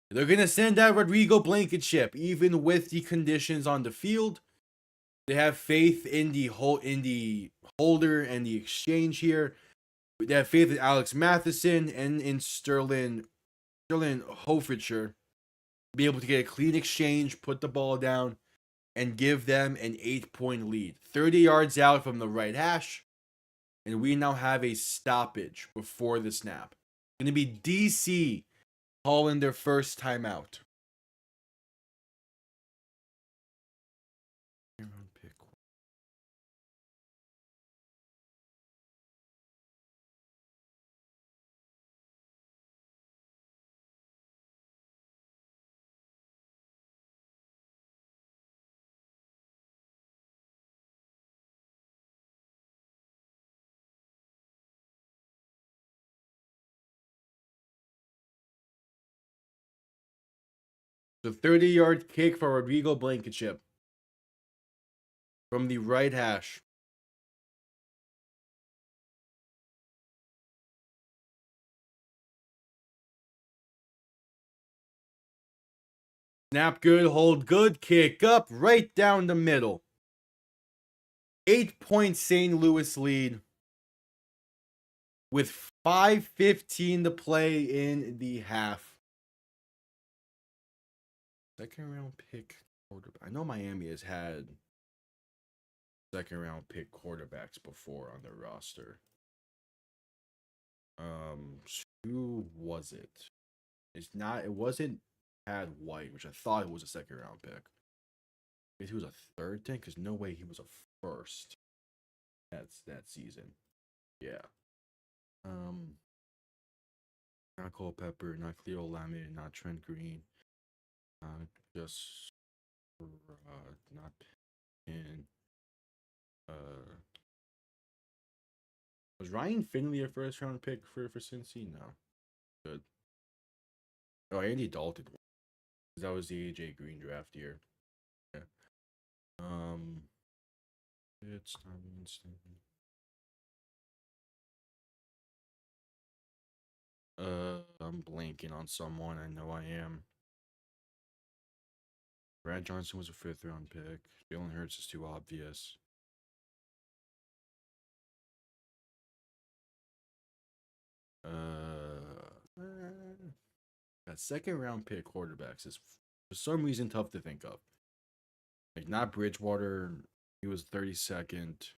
They're gonna send out Rodrigo Blankenship, even with the conditions on the field. They have faith in the holder and the exchange here. They have faith in Alex Matheson and in Sterling Hofertscher. Be able to get a clean exchange, put the ball down, and give them an 8-point lead. 30 yards out from the right hash. And we now have a stoppage before the snap. Going to be DC calling their first timeout. The 30-yard kick for Rodrigo Blankenship from the right hash. Snap good, hold good, kick up, right down the middle. 8-point St. Louis lead with 5:15 to play in the half. 2nd round pick quarterback. I know Miami has had 2nd round pick quarterbacks before on their roster. Who was it? It wasn't had White, which I thought was a second round pick. I guess he was a third pick, because no way he was a first. That's that season. Yeah. Not Culpepper, not Cleo Lamin, not Trent Green. Just not in was Ryan Finley a first round pick for Cincy? No. Good. Oh, Andy Dalton. That was the AJ Green draft year. Yeah. It's not instant. I'm blanking on someone. I know I am. Brad Johnson was a 5th round pick. Jalen Hurts is too obvious. That 2nd round pick quarterbacks is for some reason tough to think of. Like, not Bridgewater. He was 32nd.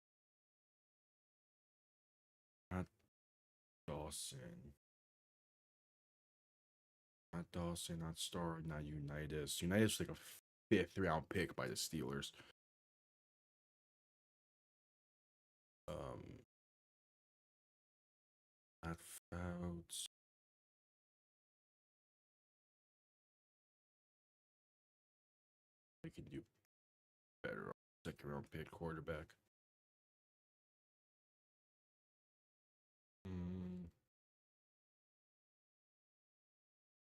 Not Dawson. Not Dawson, not Star, not Unitas. Unitas was like a 5th round pick by the Steelers. Not Fouts. They can do better on 2nd round pick quarterback.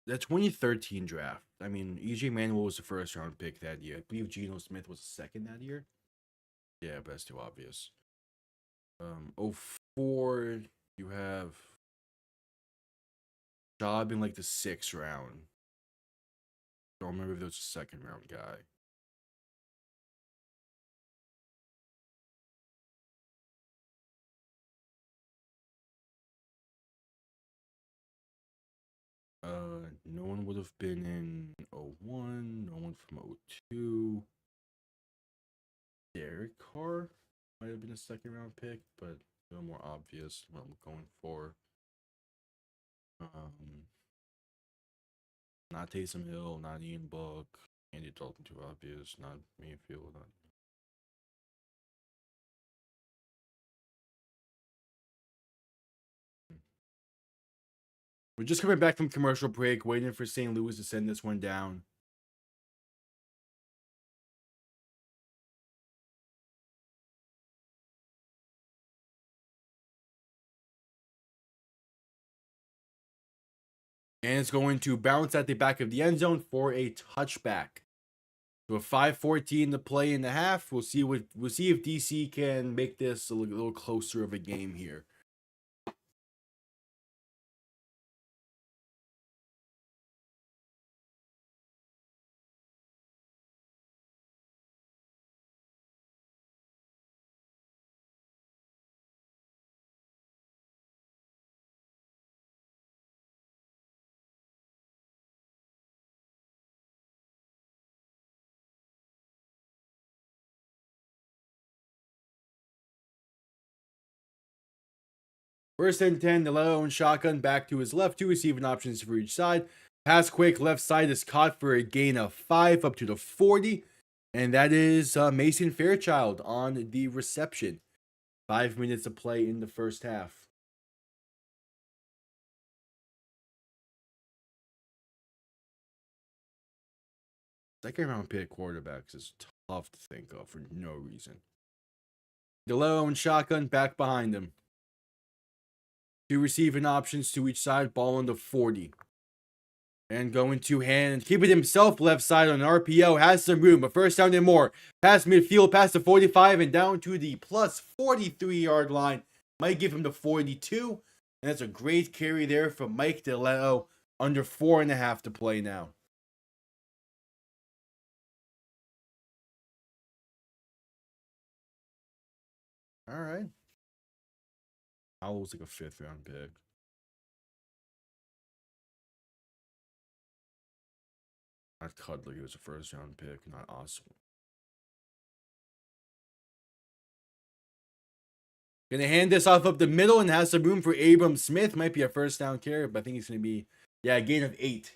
The 2013 draft. I mean, EJ Manuel was the 1st round pick that year. I believe Geno Smith was the 2nd that year. Yeah, but that's too obvious. 04, you have Job in like the 6th round. Don't remember if there was a 2nd round guy. No one would have been in 01. No one from 02. Derek Carr might have been a 2nd round pick, but a little more obvious what I'm going for. Not Taysom Hill, not Ian Buck, Andy Dalton, too obvious, not Mayfield, not. We're just coming back from commercial break, waiting for St. Louis to send this one down. And it's going to bounce at the back of the end zone for a touchback. So a 5:14 to play in the half. We'll see if DC can make this a little closer of a game here. First and 10, DeLeo and shotgun back to his left, 2 receiving options for each side. Pass quick, left side is caught for a gain of 5 up to the 40. And that is Mason Fairchild on the reception. 5 minutes to play in the first half. Second round pick quarterbacks is tough to think of for no reason. DeLeo and shotgun back behind him. 2 receiving options to each side, ball on the 40. And going to hand, keeping himself left side on an RPO, has some room, but first down and more. Past midfield, past the 45, and down to the plus 43-yard line. Might give him the 42. And that's a great carry there from Mike DeLeo. Under 4.5 to play now. All right. Howell was like a 5th round pick. Not Cudley, he was a 1st round pick, not awesome. Gonna hand this off up the middle and has some room for Abram Smith. Might be a 1st down carry, but I think he's gonna be, a gain of 8.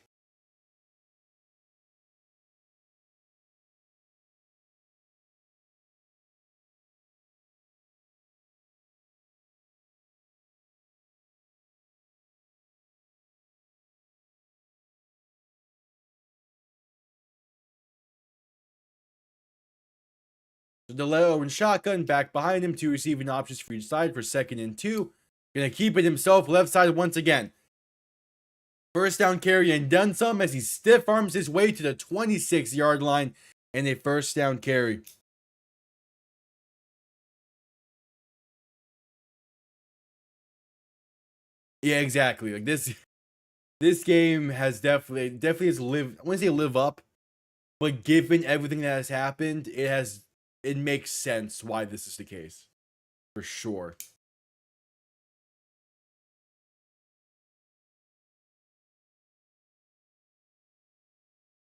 DeLeo and shotgun back behind him. 2 receiving options for each side for 2nd and 2. Gonna keep it himself left side once again. First down carry and done some as he stiff arms his way to the 26-yard line and a first down carry. Yeah, exactly. Like this game has definitely has lived. I wouldn't say live up, but given everything that has happened, it makes sense why this is the case. For sure.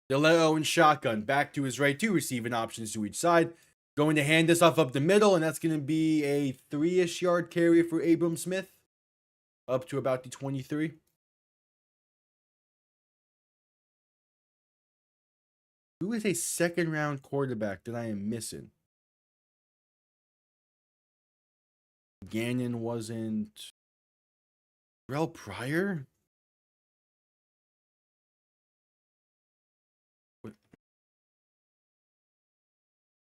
DeLeo and shotgun back to his right. 2 receiving options to each side. Going to hand this off up the middle, and that's going to be a 3-ish yard carry for Abram Smith. Up to about the 23. Who is a 2nd round quarterback that I am missing? Gannon wasn't. Rel Pryor? What?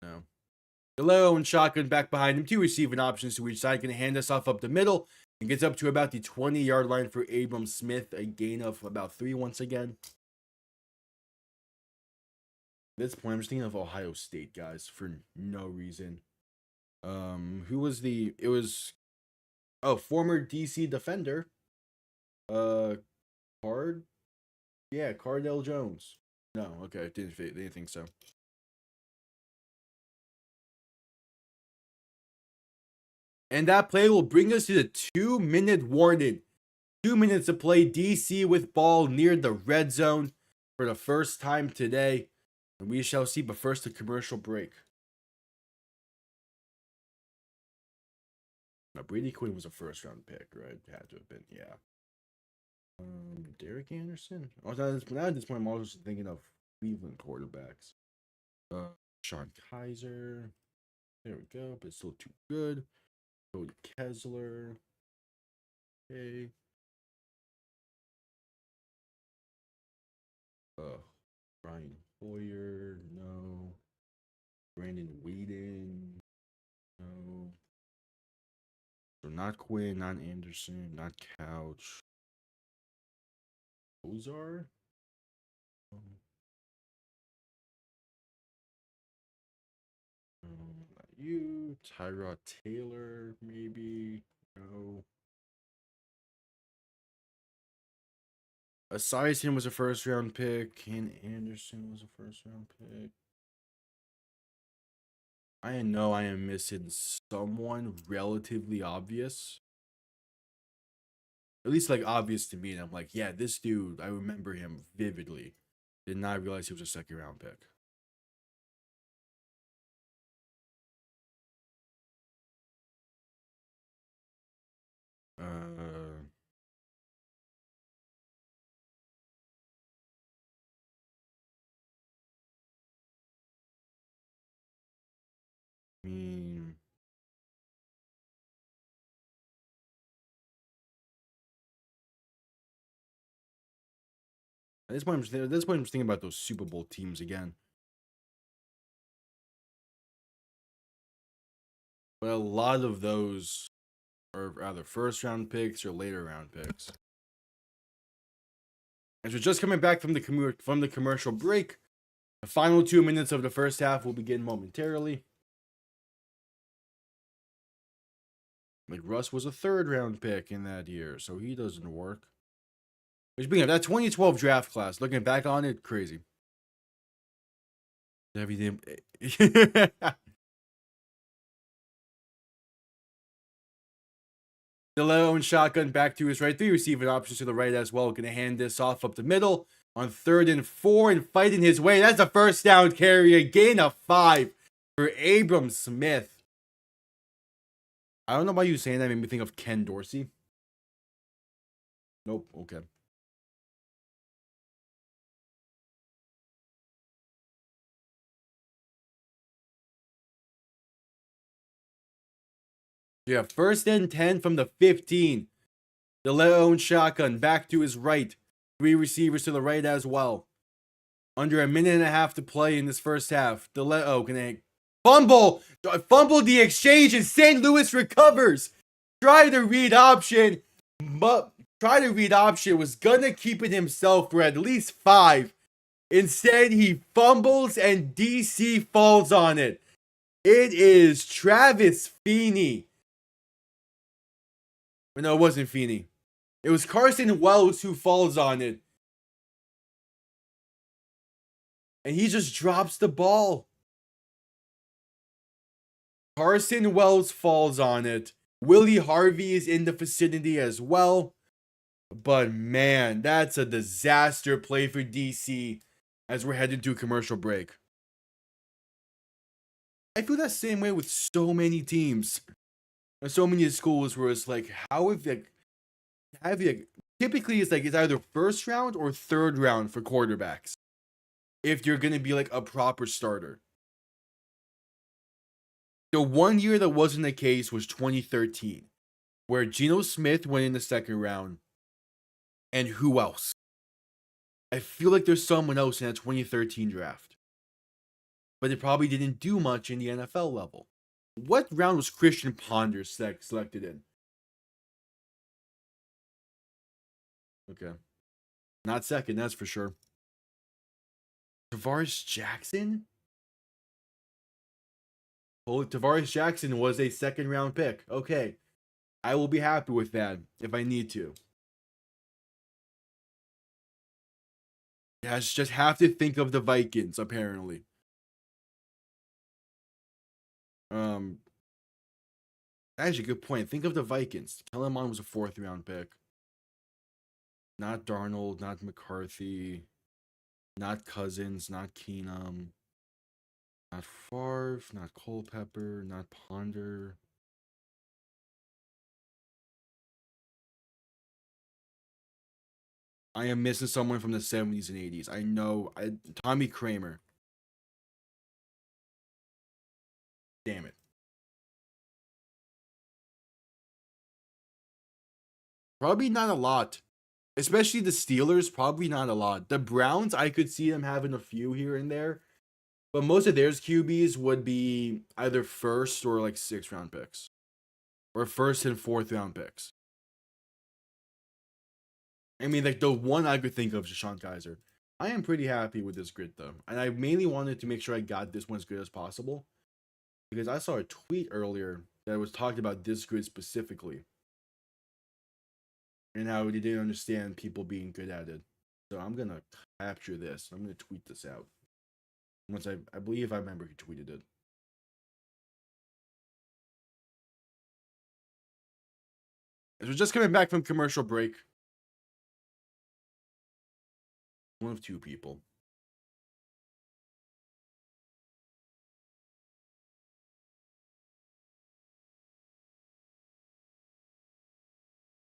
No. DeLeo and shotgun back behind him. 2 receiving options to each side. Going to hand this off up the middle. And gets up to about the 20-yard line for Abram Smith. A gain of about 3 once again. At this point, I'm just thinking of Ohio State guys for no reason. Who was it was former DC defender. Cardell Jones. No, okay, didn't think so. And that play will bring us to the 2-minute warning. 2 minutes to play. DC with ball near the red zone for the first time today. And we shall see, but first a commercial break. Now, Brady Quinn was a 1st round pick, right? Had to have been, yeah. Derek Anderson? Oh, now at this point, I'm also thinking of Cleveland quarterbacks. Sean Kaiser. There we go, but it's still too good. Cody Kessler. Okay. Brian Hoyer, no. Brandon Whedon, no. So not Quinn, not Anderson, not Couch. Ozar? Not you. Tyrod Taylor, maybe. No. Esiason was a 1st round pick. Ken Anderson was a 1st round pick. I know I am missing someone relatively obvious. At least, like, obvious to me. And I'm like, yeah, this dude, I remember him vividly. Did not realize he was a 2nd round pick. I mean, at this point, I'm just thinking about those Super Bowl teams again. But a lot of those are either 1st round picks or later round picks. As we're just coming back from the commercial break, the final 2 minutes of the first half will begin momentarily. Like, Russ was a 3rd round pick in that year, so he doesn't work. Which being that 2012 draft class, looking back on it, crazy. Everything. DeLeo and shotgun back to his right. 3 receiving options to the right as well. Gonna hand this off up the middle on 3rd and 4 and fighting his way. That's a first down carry. A gain of 5 for Abram Smith. I don't know why you saying that made me think of Ken Dorsey. Nope. Okay. Yeah, 1st and 10 from the 15. DeLeo and shotgun back to his right. 3 receivers to the right as well. Under a minute and a half to play in this first half. DeLeo gonna Fumble the exchange, and St. Louis recovers. Try to read option, but was gonna keep it himself for at least 5. Instead, he fumbles and DC falls on it. It is Travis Feeney. No, it wasn't Feeney. It was Carson Wells who falls on it. And he just drops the ball. Carson Wells falls on it. Willie Harvey is in the vicinity as well. But man, that's a disaster play for DC as we're headed to a commercial break. I feel that same way with so many teams and so many schools where it's like, how have you typically it's either first round or third round for quarterbacks if you're gonna be like a proper starter. The one year that wasn't the case was 2013, where Geno Smith went in the second round. And who else? I feel like there's someone else in that 2013 draft. But they probably didn't do much in the NFL level. What round was Christian Ponder selected in? Okay. Not second, that's for sure. Tavares Jackson? Well, Tavares Jackson was a second round pick. Okay. I will be happy with that if I need to. Yeah, just have to think of the Vikings, apparently. Actually, good point. Think of the Vikings. Kellen Mond was a 4th round pick. Not Darnold, not McCarthy, not Cousins, not Keenum, not Favre, not Culpepper, not Ponder. I am missing someone from the 70s and 80s. I know. Tommy Kramer. Damn it. Probably not a lot. Especially the Steelers, probably not a lot. The Browns, I could see them having a few here and there. But most of theirs QBs would be either first or like 6th round picks. Or 1st and 4th round picks. I mean, like the one I could think of is Deshaun Kaiser. I am pretty happy with this grid though. And I mainly wanted to make sure I got this one as good as possible. Because I saw a tweet earlier that was talking about this grid specifically. And how they didn't understand people being good at it. So I'm going to capture this. I'm going to tweet this out. Once I believe I remember who tweeted it. As we're just coming back from commercial break. One of 2 people.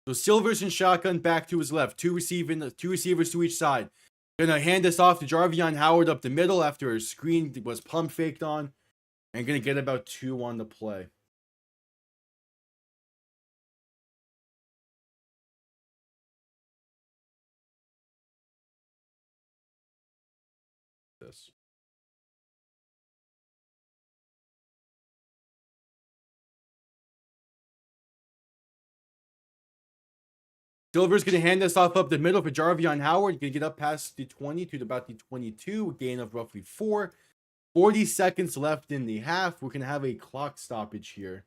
So Silvers and shotgun back to his left. Two receivers to each side. Gonna hand this off to Jarvion Howard up the middle after his screen was pump faked on. And gonna get about 2 on the play. This. Silver's going to hand this off up the middle for Jarvion Howard. Going to get up past the 20 to about the 22. Gain of roughly 4. 40 seconds left in the half. We're going to have a clock stoppage here.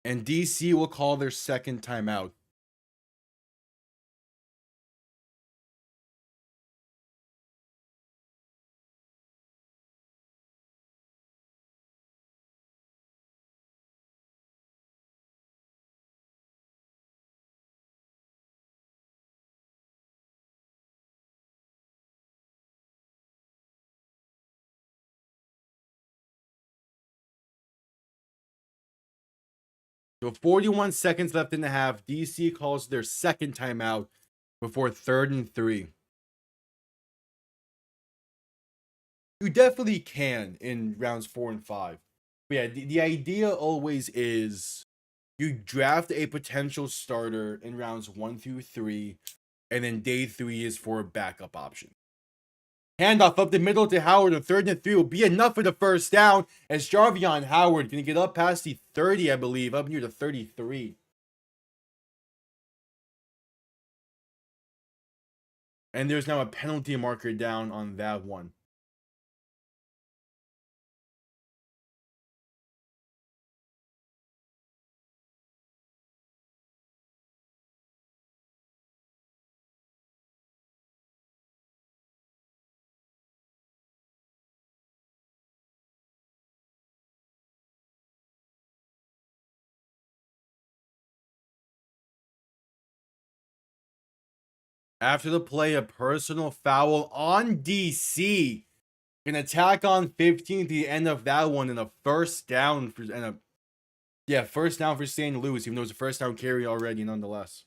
And DC will call their second timeout. So 41 seconds left in the half. DC calls their second timeout before 3rd and 3. You definitely can in rounds 4 and 5. But yeah, the idea always is You draft a potential starter in rounds 1 through 3, and then day 3 is for a backup option. Handoff up the middle to Howard on 3rd and 3 will be enough for the first down, as Jarvion Howard can get up past the 30, I believe, up near the 33. And there's now a penalty marker down on that one. After the play, a personal foul on DC. An attack on 15 at the end of that one, and a first down for first down for St. Louis, even though it was a first down carry already, nonetheless.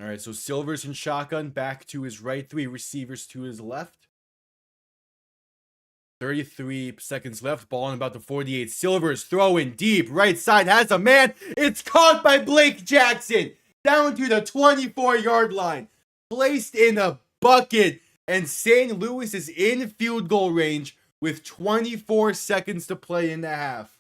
All right, so Silvers and shotgun back to his right, 3 receivers to his left. 33 seconds left, ball in about the 48. Silvers throwing deep, right side has a man. It's caught by Blake Jackson down to the 24-yard line, placed in a bucket, and St. Louis is in field goal range with 24 seconds to play in the half.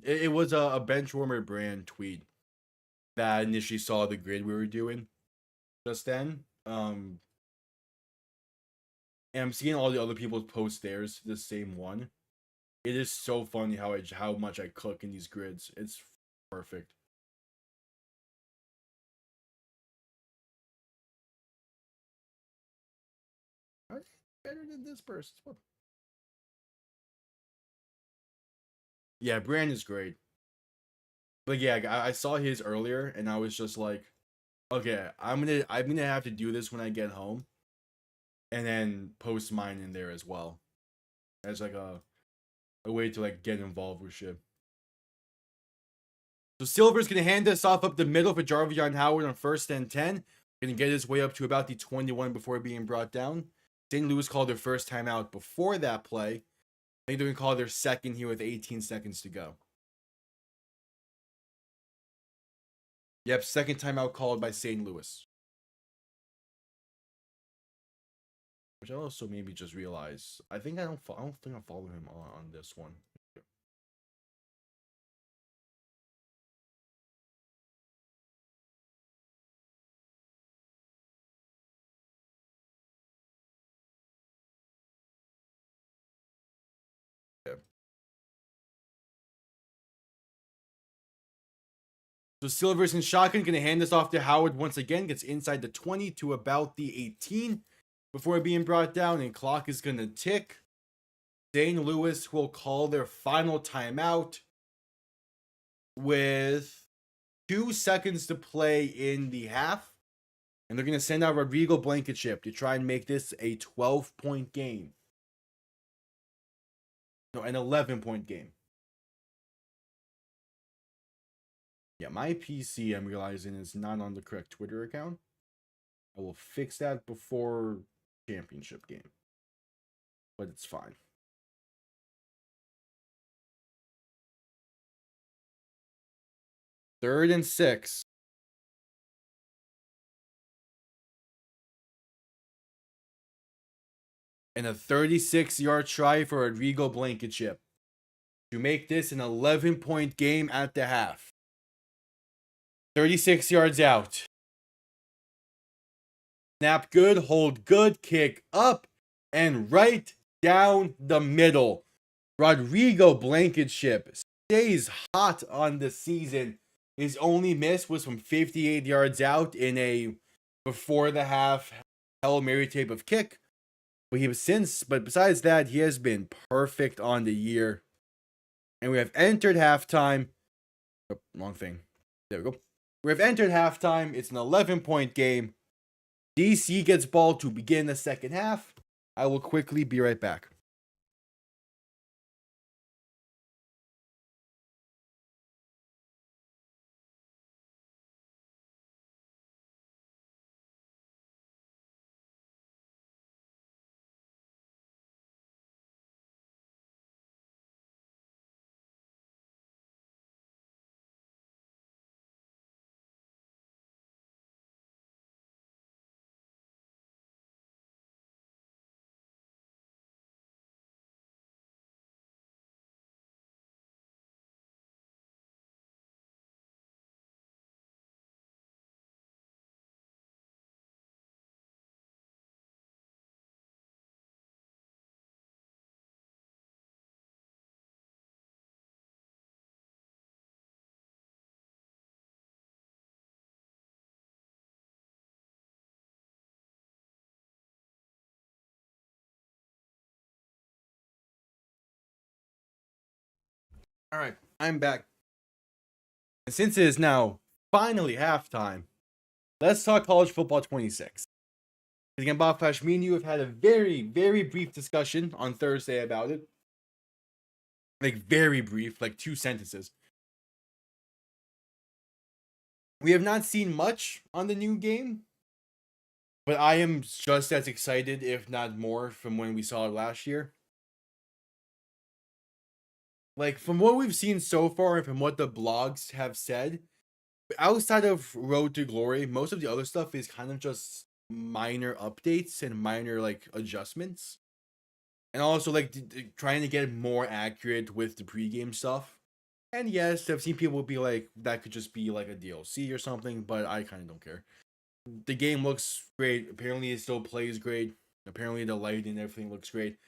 It was a Benchwarmer brand tweet that I initially saw the grid we were doing just then. And I'm seeing all the other people post theirs to the same one. It is so funny how much I cook in these grids. It's perfect. Better than this person. Yeah, Brand is great. But yeah, I saw his earlier, and I was just like, okay, I'm gonna have to do this when I get home, and then post mine in there as well, as like a way to like get involved with shit. So Silver's gonna hand this off up the middle for Jarvion Howard on 1st and 10. Gonna get his way up to about the 21 before being brought down. St. Louis called their first timeout before that play. I think they're gonna call their second here with 18 seconds to go. Yep, second timeout called by St. Louis. Which I also maybe just realized. I don't think I follow him on this one. So Silvers and shotgun gonna hand this off to Howard once again. Gets inside the 20 to about the 18 before being brought down, and clock is gonna tick. St. Louis will call their final timeout with 2 seconds to play in the half, and they're gonna send out Rodrigo Blankenship to try and make this a 12-point game. No, an 11-point game. Yeah, my PC, I'm realizing, is not on the correct Twitter account. I will fix that before championship game. But it's fine. Third and 6. And a 36-yard try for Rodrigo Blankenship to make this an 11-point game at the half. 36 yards out. Snap good, hold good, kick up, and right down the middle. Rodrigo Blankenship stays hot on the season. His only miss was from 58 yards out in a before the half Hail Mary type of kick. But besides that, he has been perfect on the year. And we have entered halftime. Oh, wrong thing. There we go. We have entered halftime. It's an 11-point game. DC gets ball to begin the second half. I will quickly be right back. All right, I'm back. And since it is now finally halftime, let's talk college football 26. Again, Bob Flash, me and you have had a very, very brief discussion on Thursday about it. Like, very brief, like 2 sentences. We have not seen much on the new game, but I am just as excited, if not more, from when we saw it last year. Like, from what we've seen so far and from what the blogs have said, outside of Road to Glory, most of the other stuff is kind of just minor updates and minor, like, adjustments. And also, like, trying to get more accurate with the pregame stuff. And yes, I've seen people be like, that could just be, like, a DLC or something, but I kind of don't care. The game looks great. Apparently, it still plays great. Apparently, the lighting and everything looks great.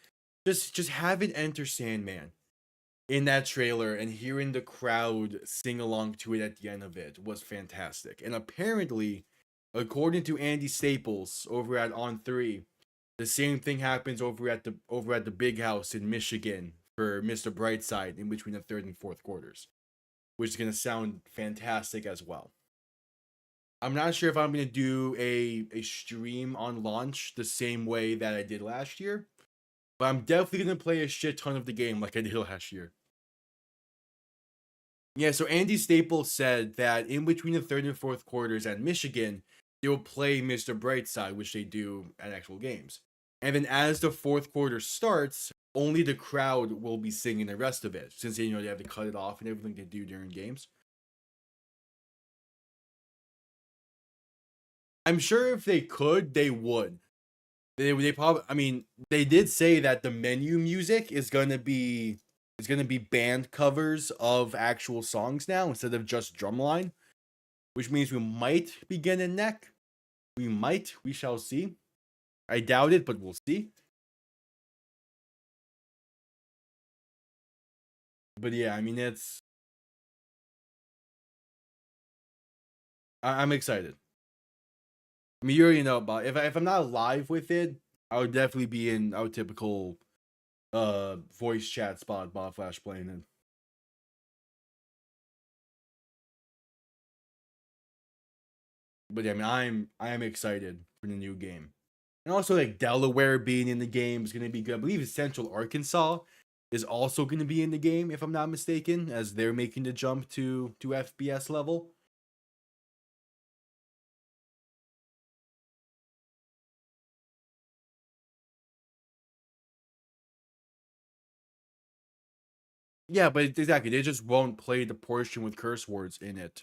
Just having Enter Sandman in that trailer and hearing the crowd sing along to it at the end of it was fantastic. And apparently, according to Andy Staples over at On3, the same thing happens over at the Big House in Michigan for Mr. Brightside in between the third and fourth quarters, which is going to sound fantastic as well. I'm not sure if I'm going to do a stream on launch the same way that I did last year, but I'm definitely going to play a shit ton of the game like I did last year. Yeah, so Andy Staples said that in between the third and fourth quarters at Michigan, they will play Mr. Brightside, which they do at actual games. And then as the fourth quarter starts, only the crowd will be singing the rest of it, since they have to cut it off and everything they do during games. I'm sure if they could, they would. They probably. I mean, they did say that the menu music is gonna be band covers of actual songs now instead of just drumline, which means we might be getting neck. We might. We shall see. I doubt it, but we'll see. But yeah, I mean, I'm excited. I mean, you already know about if I'm not live with it, I would definitely be in our typical voice chat spot, Bob Flash playing it. But yeah, I mean, I am excited for the new game, and also like Delaware being in the game is gonna be good. I believe Central Arkansas is also gonna be in the game, if I'm not mistaken, as they're making the jump to FBS level. Yeah, but exactly, they just won't play the portion with curse words in it,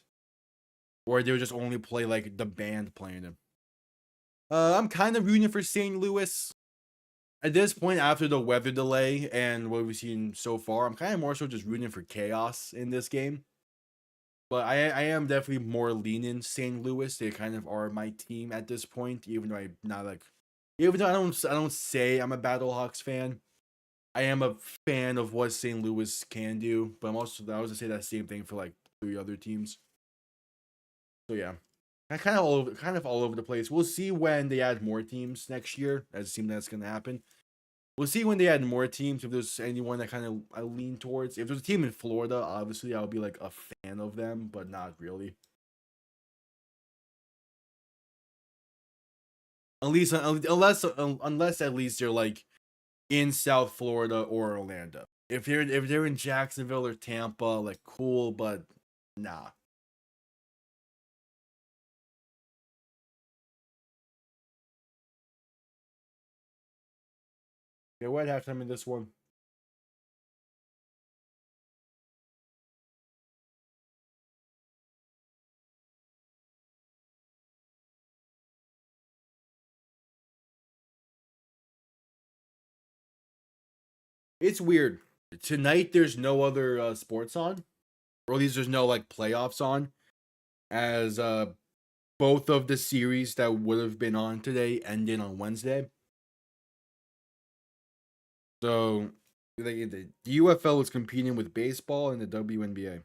or they'll just only play like the band playing them. I'm kind of rooting for St. Louis. At this point, after the weather delay and what we've seen so far, I'm kind of more so just rooting for chaos in this game. But I am definitely more leaning St. Louis. They kind of are my team at this point, even though I'm not like, even though I don't say I'm a Battlehawks fan. I am a fan of what St. Louis can do, but I was gonna say that same thing for like 3 other teams. So yeah, I kind of all over the place. We'll see when they add more teams next year. As it seems that's gonna happen. We'll see when they add more teams. If there's anyone that kind of I lean towards. If there's a team in Florida, obviously I'll be like a fan of them, but not really. At least unless at least they're like in South Florida or Orlando. If they're in Jacksonville or Tampa, like cool, but nah. Yeah, what halftime in this one? It's weird. Tonight there's no other sports on, or at least there's no like playoffs on, as both of the series that would have been on today ended on Wednesday. So the UFL is competing with baseball and the WNBA.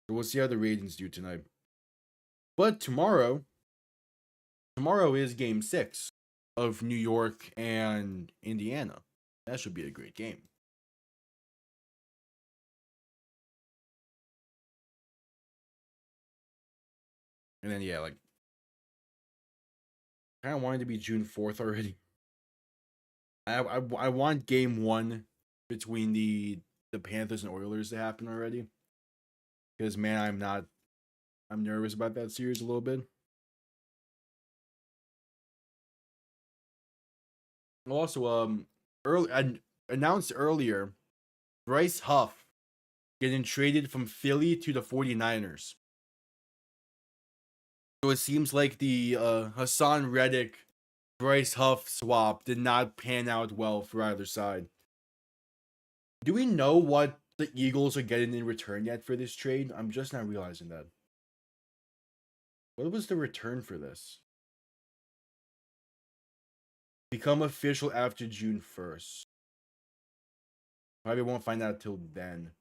So we'll see how the ratings do tonight. But tomorrow is game 6 of New York and Indiana. That should be a great game. And then yeah, like kind of wanted to be June 4th already. I want game 1 between the Panthers and Oilers to happen already. Because man, I'm nervous about that series a little bit. Also, announced earlier, Bryce Huff getting traded from Philly to the 49ers. So it seems like the Hassan Reddick Bryce Huff swap did not pan out well for either side. Do we know what the Eagles are getting in return yet for this trade? I'm just not realizing that. What was the return for this? Become official after June 1st. Probably won't find out till then.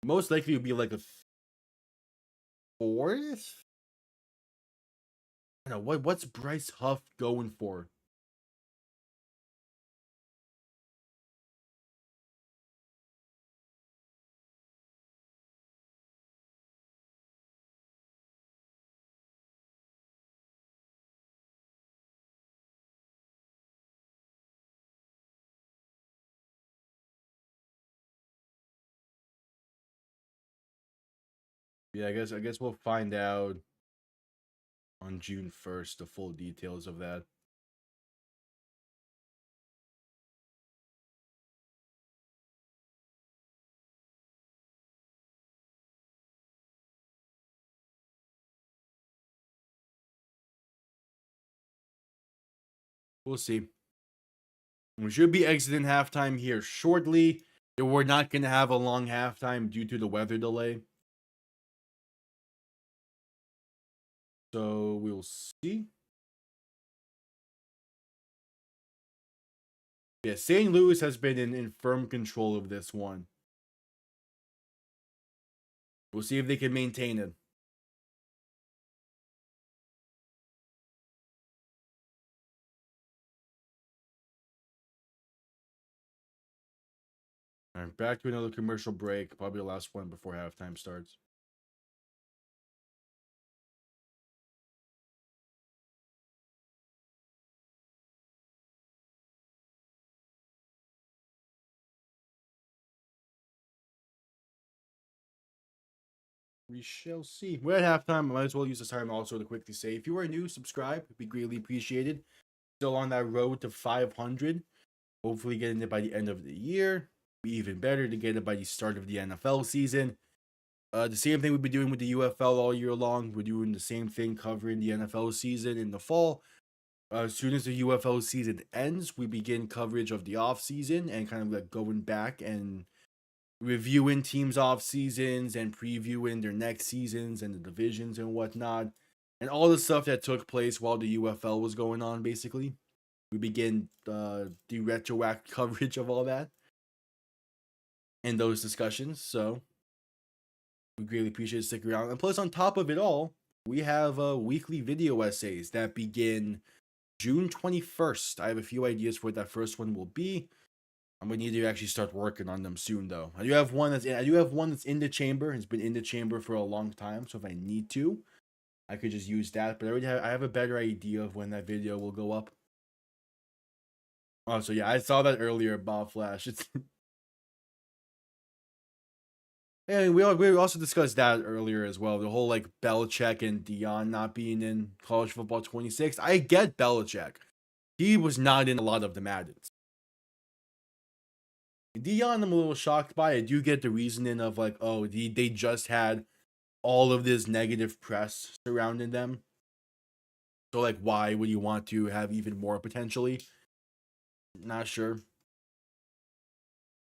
Most likely it'll be like a 4th? I don't know, what's Bryce Huff going for? Yeah, I guess we'll find out on June 1st the full details of that. We'll see. We should be exiting halftime here shortly. We're not going to have a long halftime due to the weather delay. So we'll see. Yeah, St. Louis has been in firm control of this one. We'll see if they can maintain it. All right, back to another commercial break. Probably the last one before halftime starts. We shall see. We're at halftime. I might as well use this time also to quickly say, if you are new, subscribe. It'd be greatly appreciated. Still on that road to 500. Hopefully getting it by the end of the year. Be even better to get it by the start of the NFL season. The same thing we've been doing with the UFL all year long. We're doing the same thing covering the NFL season in the fall. As soon as the UFL season ends, we begin coverage of the off season and kind of like going back and reviewing teams' off seasons and previewing their next seasons and the divisions and whatnot, and all the stuff that took place while the UFL was going on, basically. we begin the retroactive coverage of all that and those discussions. So we greatly appreciate you sticking around. And plus, on top of it all, we have weekly video essays that begin June 21st. I have a few ideas for what that first one will be. I'm gonna need to actually start working on them soon, though. I do have one that's in the chamber. It's been in the chamber for a long time, so if I need to, I could just use that. But I have a better idea of when that video will go up. Oh, so yeah, I saw that earlier, Bob Flash. It's and we also discussed that earlier as well. The whole like Belichick and Dion not being in college football 26. I get Belichick. He was not in a lot of the Maddens. Dion, I'm a little shocked by. I do get the reasoning of like, oh, they just had all of this negative press surrounding them. So like, why would you want to have even more potentially? Not sure.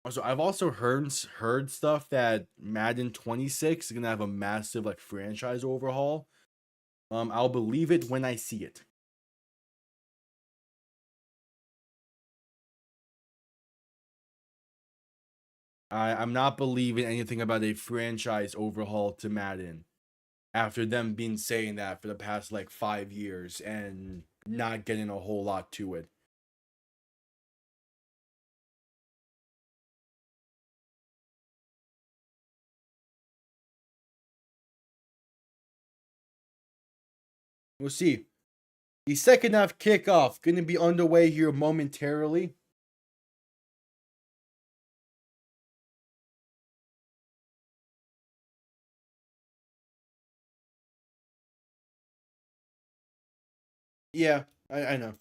Also, I've also heard stuff that Madden 26 is gonna have a massive like franchise overhaul. I'll believe it when I see it. I'm not believing anything about a franchise overhaul to Madden after them being saying that for the past like 5 years and not getting a whole lot to it. We'll see. The second half kickoff going to be underway here momentarily. Yeah, I know.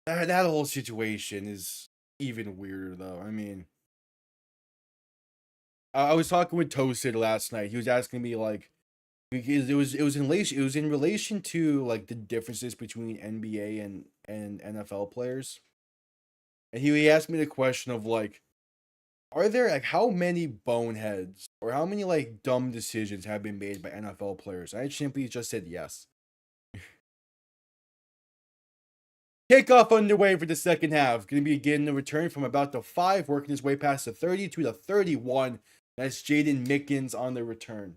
That whole situation is even weirder, though. I mean, I was talking with Toasted last night. He was asking me like, because it was in relation to like the differences between NBA and NFL players, and he asked me the question of like, are there like how many boneheads or how many like dumb decisions have been made by NFL players? I simply just said yes. Kickoff underway for the second half. Going to be getting the return from about the 5, working his way past the 30 to the 31. That's Jaden Mickens on the return.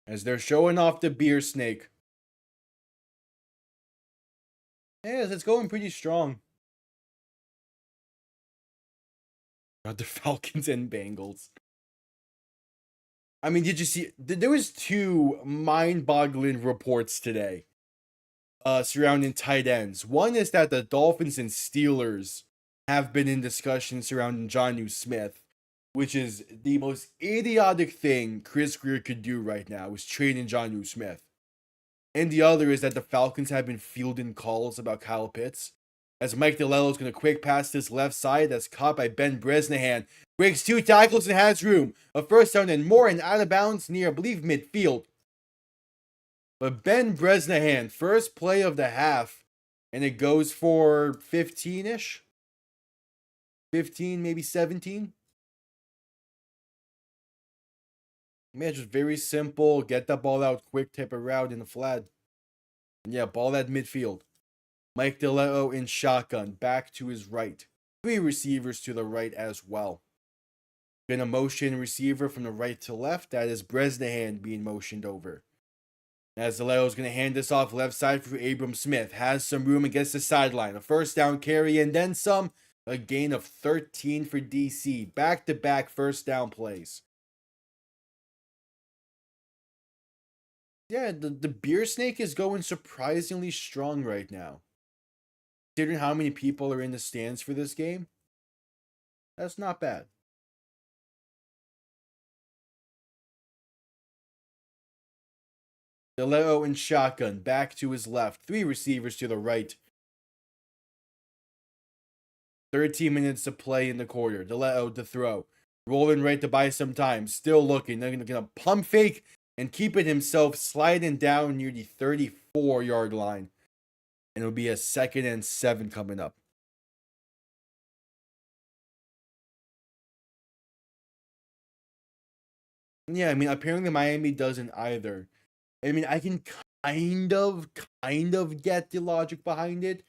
As they're showing off the beer snake. Yes, it's going pretty strong. Got the Falcons and Bengals. I mean, did you see? There was 2 mind-boggling reports today surrounding tight ends. One is that the Dolphins and Steelers have been in discussion surrounding Jonnu Smith, which is the most idiotic thing Chris Greer could do right now, is trading Jonnu Smith. And the other is that the Falcons have been fielding calls about Kyle Pitts, as Mike DeLello is going to quick pass this left side that's caught by Ben Bresnahan. Breaks 2 tackles and has room. A first down and more and out of bounds near, I believe, midfield. But Ben Bresnahan, first play of the half, and it goes for 15-ish? 15, maybe 17? Man, just very simple. Get the ball out quick, tip it route in the flat. And yeah, ball at midfield. Mike DeLeo in shotgun, back to his right. 3 receivers to the right as well. Been a motion receiver from the right to left. That is Bresnahan being motioned over. As DeLeo is going to hand this off left side for Abram Smith. Has some room and gets the sideline. A first down carry and then some. A gain of 13 for DC. Back-to-back first down plays. Yeah, the beer snake is going surprisingly strong right now. Considering how many people are in the stands for this game, that's not bad. DeLeo in shotgun, back to his left. 3 receivers to the right. 13 minutes to play in the quarter. DeLeo to throw. Rolling right to buy some time. Still looking. They're going to pump fake and keep it himself, sliding down near the 34-yard line. And it'll be a 2nd and 7 coming up. Yeah, I mean, apparently Miami doesn't either. I mean, I can kind of get the logic behind it.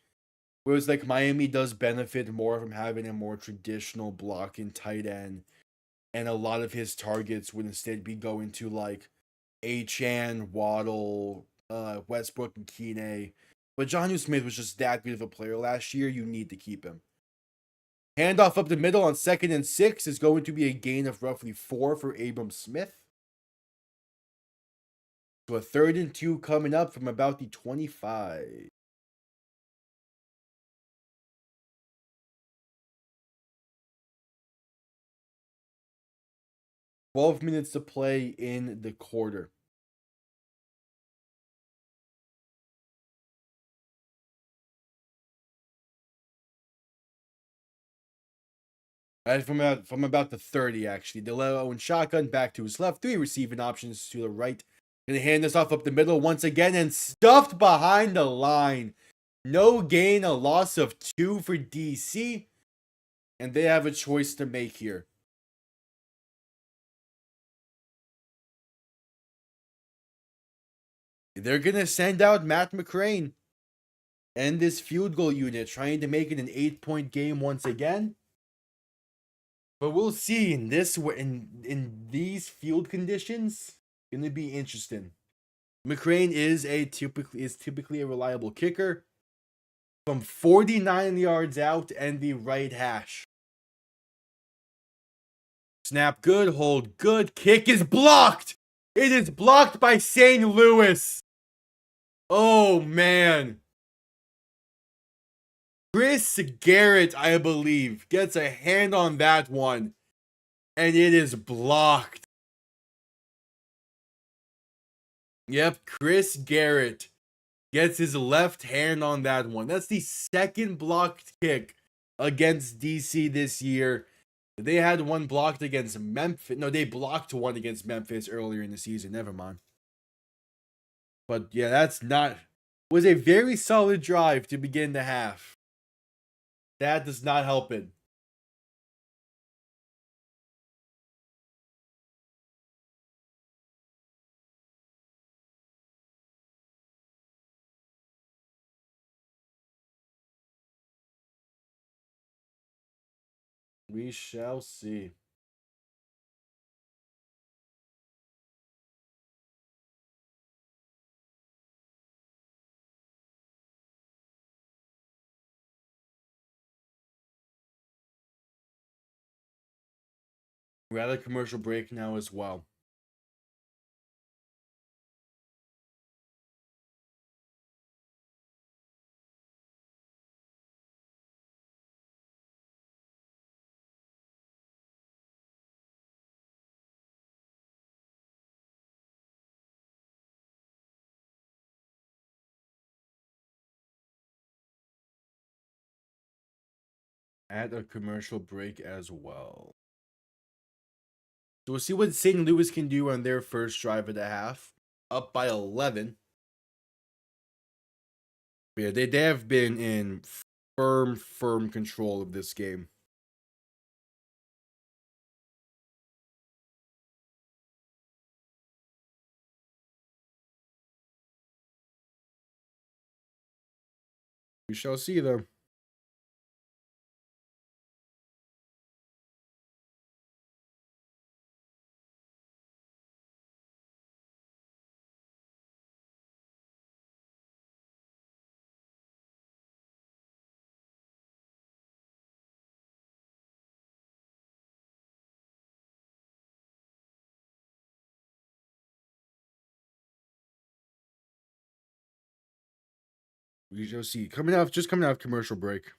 Whereas, like, Miami does benefit more from having a more traditional blocking tight end, and a lot of his targets would instead be going to, like, Achan, Waddle, Westbrook, and Keeney. But Jonnu Smith was just that good of a player last year, you need to keep him. Handoff up the middle on 2nd and 6 is going to be a gain of roughly 4 for Abram Smith. So a 3rd and 2 coming up from about the 25. "12 minutes to play in the quarter." From about the 30, actually. DeLeo and shotgun back to his left. 3 receiving options to the right. Gonna hand this off up the middle once again and stuffed behind the line. No gain, a loss of 2 for DC. And they have a choice to make here. They're gonna send out Matt McCrane and this field goal unit, trying to make it an 8-point game once again. But we'll see in these field conditions. Gonna be interesting. McCrane is typically a reliable kicker from 49 yards out and the right hash. Snap good, hold good, kick is blocked. It is blocked by St. Louis. Oh man. Chris Garrett, I believe, gets a hand on that one, and it is blocked. Yep, Chris Garrett gets his left hand on that one. That's the 2nd blocked kick against DC this year. They had one blocked against Memphis. No, they blocked one against Memphis earlier in the season. Never mind. But yeah, was a very solid drive to begin the half. That does not help it. We shall see. We're at a commercial break now as well. At a commercial break as well. So we'll see what St. Louis can do on their first drive of the half. Up by 11. But yeah, they have been in firm control of this game. We shall see though. We shall see. Just coming off commercial break.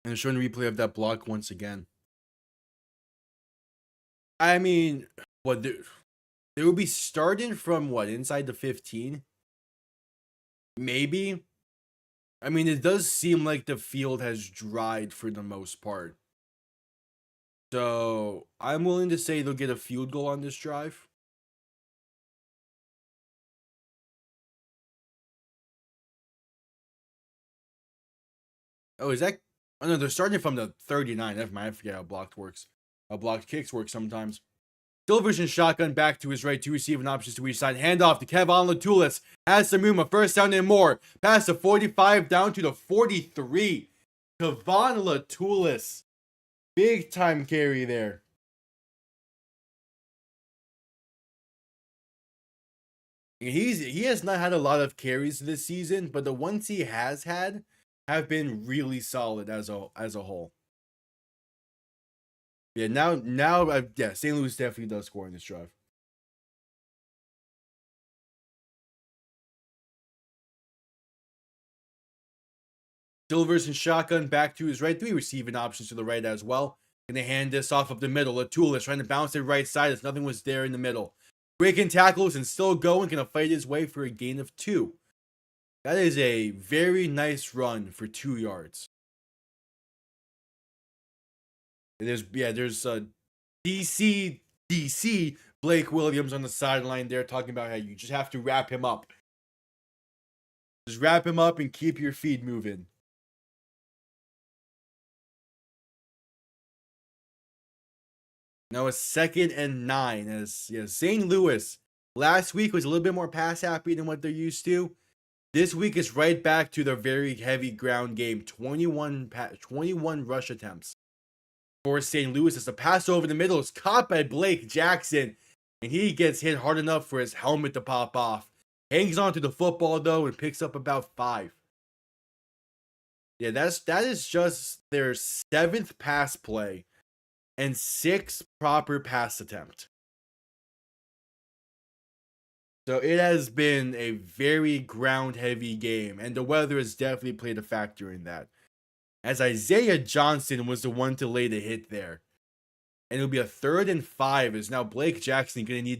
And showing the replay of that block once again. I mean, they will be starting from what, inside the 15? Maybe. I mean, it does seem like the field has dried for the most part. So I'm willing to say they'll get a field goal on this drive. Oh, is that? Oh no, they're starting from the 39. Never mind. I forget how blocked works. How blocked kicks work sometimes. Silvers and shotgun back to his right, two receiving options to each side. Handoff to Kevon Latulis. Has some room, a first down and more. Pass the 45 down to the 43. Kevon Latulis. Big time carry there. He has not had a lot of carries this season, but the ones he has had have been really solid as a whole. Yeah, yeah, St. Louis definitely does score in this drive. Silvers and shotgun back to his right, three receiving options to the right as well. Gonna hand this off up the middle. Latulis trying to bounce it right side as nothing was there in the middle. Breaking tackles and still going, gonna fight his way for a gain of 2. That is a very nice run for 2 yards. And there's DC Blake Williams on the sideline there talking about how you just have to wrap him up. Just wrap him up and keep your feet moving. Now a 2nd and 9 as St. Louis last week was a little bit more pass happy than what they're used to. This week is right back to their very heavy ground game. 21 rush attempts for St. Louis as the pass over the middle is caught by Blake Jackson, and he gets hit hard enough for his helmet to pop off. Hangs on to the football though and picks up about 5. Yeah, that is just their 7th pass play and 6th proper pass attempt. So it has been a very ground heavy game, and the weather has definitely played a factor in that. As Isaiah Johnson was the one to lay the hit there. And it'll be a 3rd and 5 as now Blake Jackson he's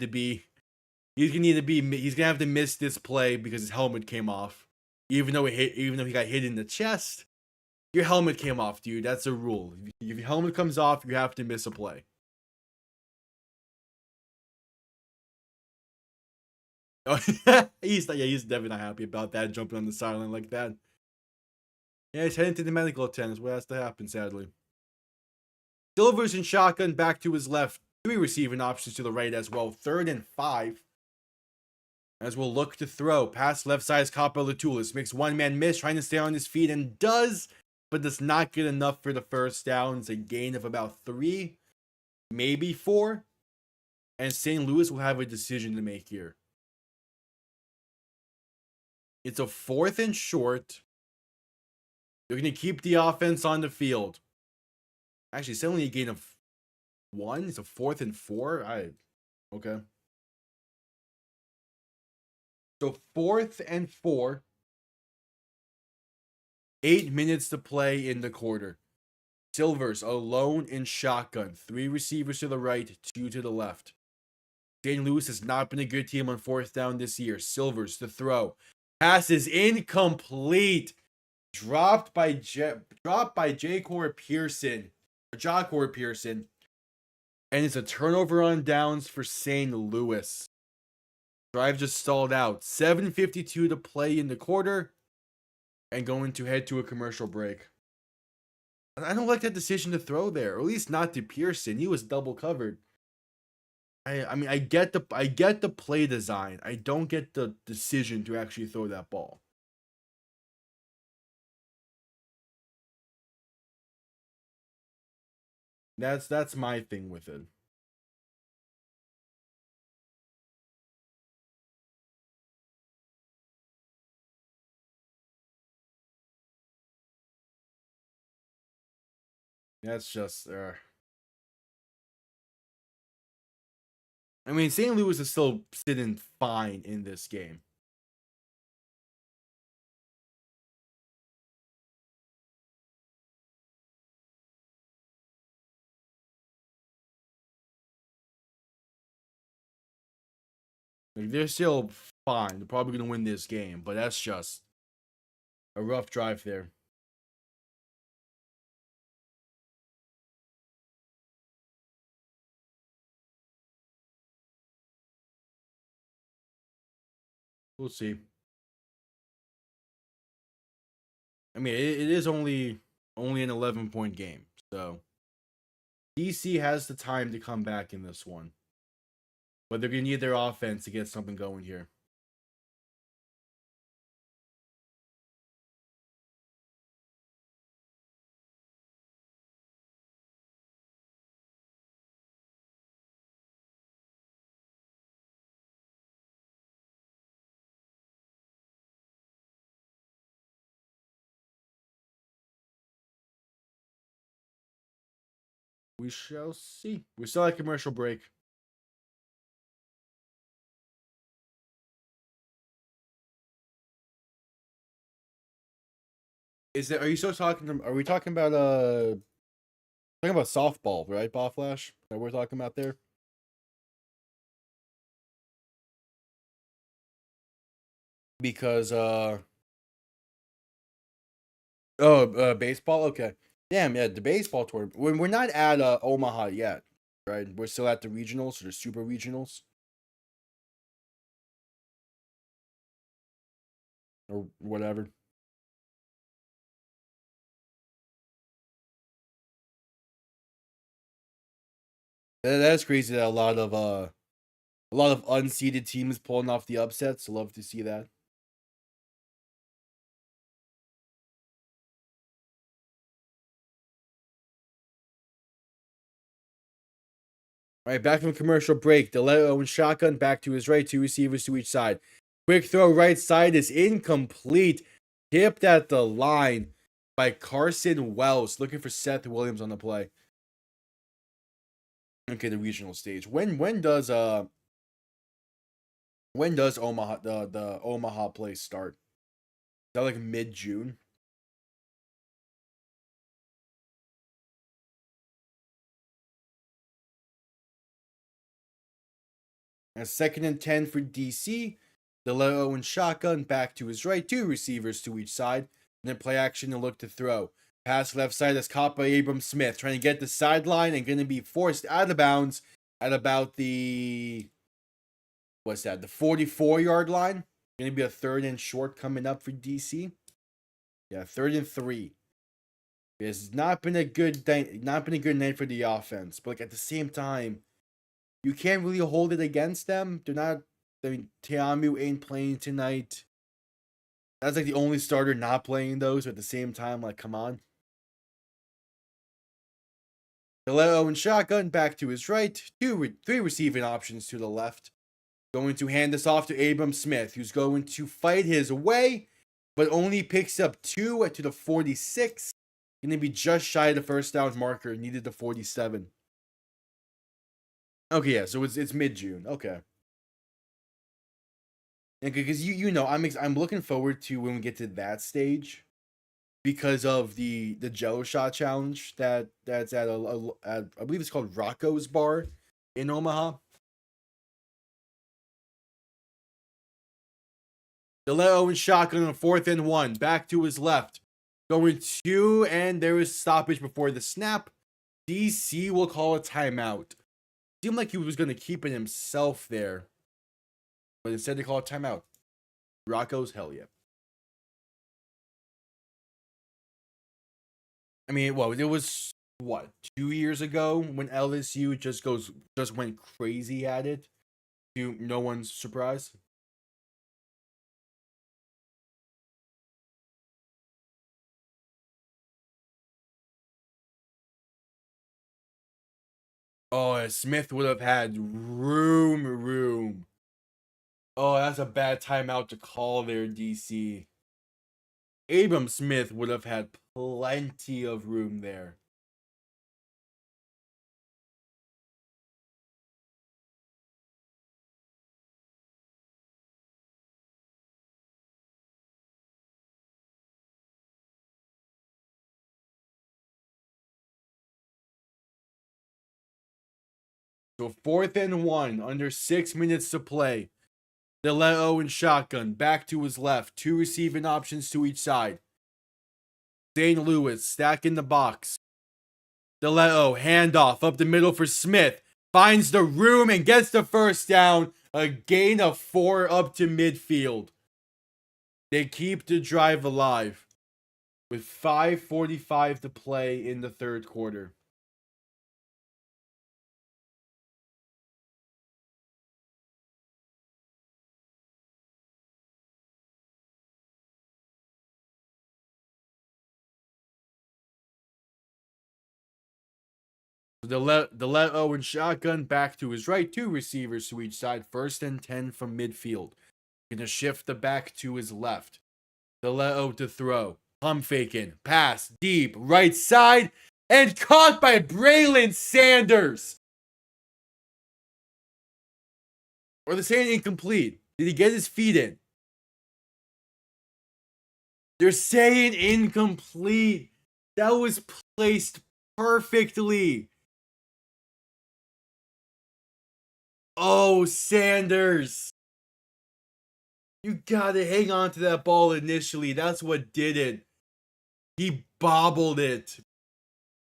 gonna have to miss this play because his helmet came off. Even though he got hit in the chest, your helmet came off, dude. That's a rule. If your helmet comes off, you have to miss a play. Oh, he's definitely not happy about that, jumping on the sideline like that. Yeah, he's heading to the medical attendance. What has to happen, sadly. Silvers and shotgun back to his left. 3 receiving options to the right as well. 3rd and 5. As we'll look to throw. Pass left side is caught by Latulis. Makes one man miss, trying to stay on his feet, and does, but does not get enough for the first down. It's a gain of about 3, maybe 4. And St. Louis will have a decision to make here. It's a 4th and short. They're going to keep the offense on the field. Actually, it's only a gain of 1. It's a 4th and 4. Okay. So 4th and 4. 8 minutes to play in the quarter. Silvers alone in shotgun. 3 receivers to the right, 2 to the left. St. Louis has not been a good team on 4th down this year. Silvers to throw. Pass is incomplete. Dropped by Jacor Pearson. And it's a turnover on downs for St. Louis. Drive just stalled out. 7:52 to play in the quarter. And going to head to a commercial break. I don't like that decision to throw there. Or at least not to Pearson. He was double covered. I mean, I get the play design. I don't get the decision to actually throw that ball. That's my thing with it. That's just I mean, St. Louis is still sitting fine in this game. Like, they're still fine. They're probably going to win this game, but that's just a rough drive there. We'll see. I mean, it is only Only an 11-point game. So DC has the time to come back in this one. But they're going to need their offense to get something going here. We shall see. We still have a commercial break. Are you still talking? Are we talking about softball, right? Ball Flash that we're talking about there. Because baseball. Okay, damn, yeah, the baseball tournament. We're not at Omaha yet, right? We're still at the regionals or the super regionals or whatever. That's crazy that a lot of unseeded teams pulling off the upsets. Love to see that. All right, back from commercial break. DeLeo and shotgun back to his right, 2 receivers to each side. Quick throw right side is incomplete. Tipped at the line by Carson Wells. Looking for Seth Williams on the play. Okay, the regional stage. When does Omaha the Omaha play start? Is that like mid-June? And 2nd and 10 for DC. DeLeo and shotgun back to his right, 2 receivers to each side. And then play action and look to throw. Pass left side is caught by Abram Smith, trying to get the sideline and going to be forced out of bounds at about the, the 44-yard line. Going to be a 3rd and short coming up for DC. Yeah, 3rd and 3. It's not been a good night for the offense, but like at the same time, you can't really hold it against them. They're not. I mean, Teamu ain't playing tonight. That's like the only starter not playing those. At the same time, like, come on. DeLeo and shotgun back to his right. 3 receiving options to the left. Going to hand this off to Abram Smith, who's going to fight his way, but only picks up 2 to the 46. Going to be just shy of the first down marker. Needed the 47. Okay, yeah, so it's mid-June. Okay. Because you know, I'm looking forward to when we get to that stage, because of the Jello Shot challenge that's at I believe it's called Rocco's Bar in Omaha. DeLeo and shotgun on 4th and 1, back to his left, going 2, and there is stoppage before the snap. DC will call a timeout. Seemed like he was going to keep it himself there, but instead they call a timeout. Rocco's, hell yeah. I mean, well, it was 2 years ago when LSU just went crazy at it, to no one's surprise. Oh, Smith would have had room. Oh, that's a bad timeout to call there, DC. Abram Smith would have had plenty of room there. So 4th and 1, under 6 minutes to play. DeLeo and shotgun, back to his left. 2 receiving options to each side. St. Louis, stack in the box. DeLeo, handoff up the middle for Smith. Finds the room and gets the first down. A gain of 4 up to midfield. They keep the drive alive. with 5:45 to play in the third quarter. The let Owen shotgun back to his right, two receivers to each side, 1st and 10 from midfield. Gonna shift the back to his left. The let to throw. Pump faking. Pass deep. Right side. And caught by Braylon Sanders. Or the saying incomplete. Did he get his feet in? They're saying incomplete. That was placed perfectly. Oh, Sanders. You gotta hang on to that ball initially. That's what did it. He bobbled it.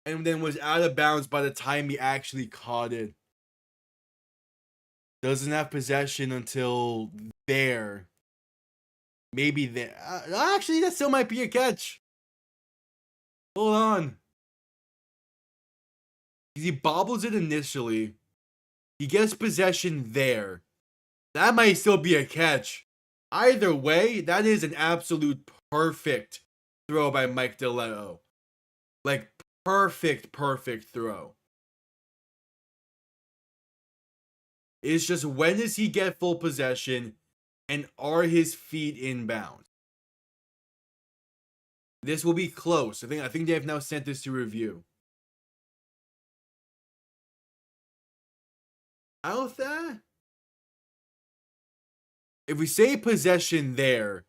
And then was out of bounds by the time he actually caught it. Doesn't have possession until there. Maybe there. Actually, that still might be a catch. Hold on. He bobbles it initially. He gets possession there. That might still be a catch. Either way, that is an absolute perfect throw by Mike DeLeo. Like, perfect throw. It's just, when does he get full possession and are his feet inbound? This will be close. I think they have now sent this to review. Out there? If we say possession there,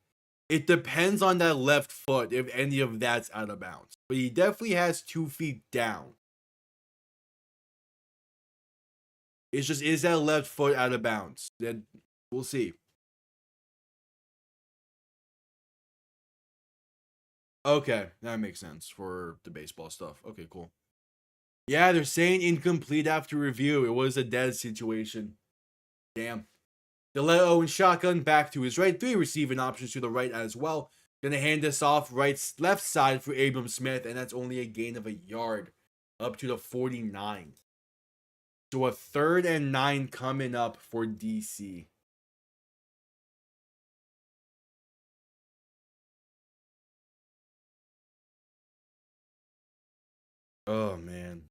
it depends on that left foot if any of that's out of bounds. But he definitely has 2 feet down. It's just, is that left foot out of bounds? Then we'll see. Okay, that makes sense for the baseball stuff. Okay, cool. Yeah, they're saying incomplete after review. It was a dead situation. Damn. DeLeo and shotgun back to his right. 3 receiving options to the right as well. Gonna hand this off left side for Abram Smith, and that's only a gain of a yard. Up to the 49. So a 3rd and 9 coming up for DC. Oh, man.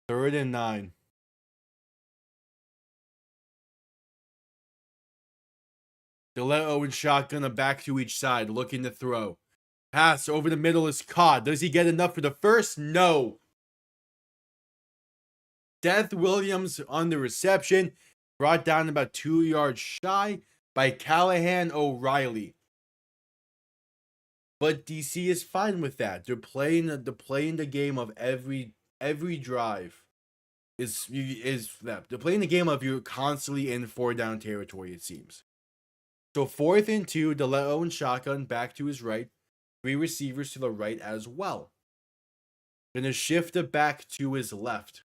Third and 9. DeLeo and shotgun back to each side, looking to throw. Pass over the middle is caught. Does he get enough for the first? No. Seth Williams on the reception, brought down about 2 yards shy by Callahan O'Reilly. But DC is fine with that. They're playing the game of every drive is that. They're playing the game of you're constantly in 4-down territory, it seems. So 4th and 2, DeLeo and shotgun back to his right. 3 receivers to the right as well. Gonna shift it back to his left.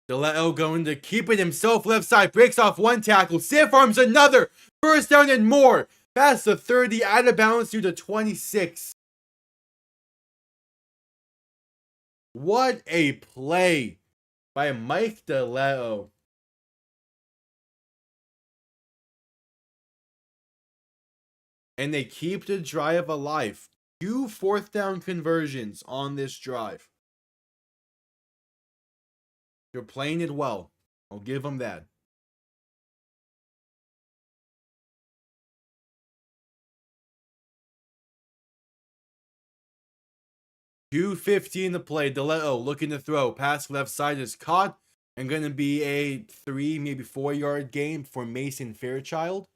DeLeo going to keep it himself left side. Breaks off 1 tackle. Stiff arms another. 1st down and more. Past the 30. Out of bounds to the 26. What a play by Mike DeLeo. And they keep the drive alive. 2 4th down conversions on this drive. They're playing it well. I'll give them that. $2:15 to play. DeLeo looking to throw. Pass left side is caught. And going to be a 3, maybe 4-yard gain for Mason Fairchild.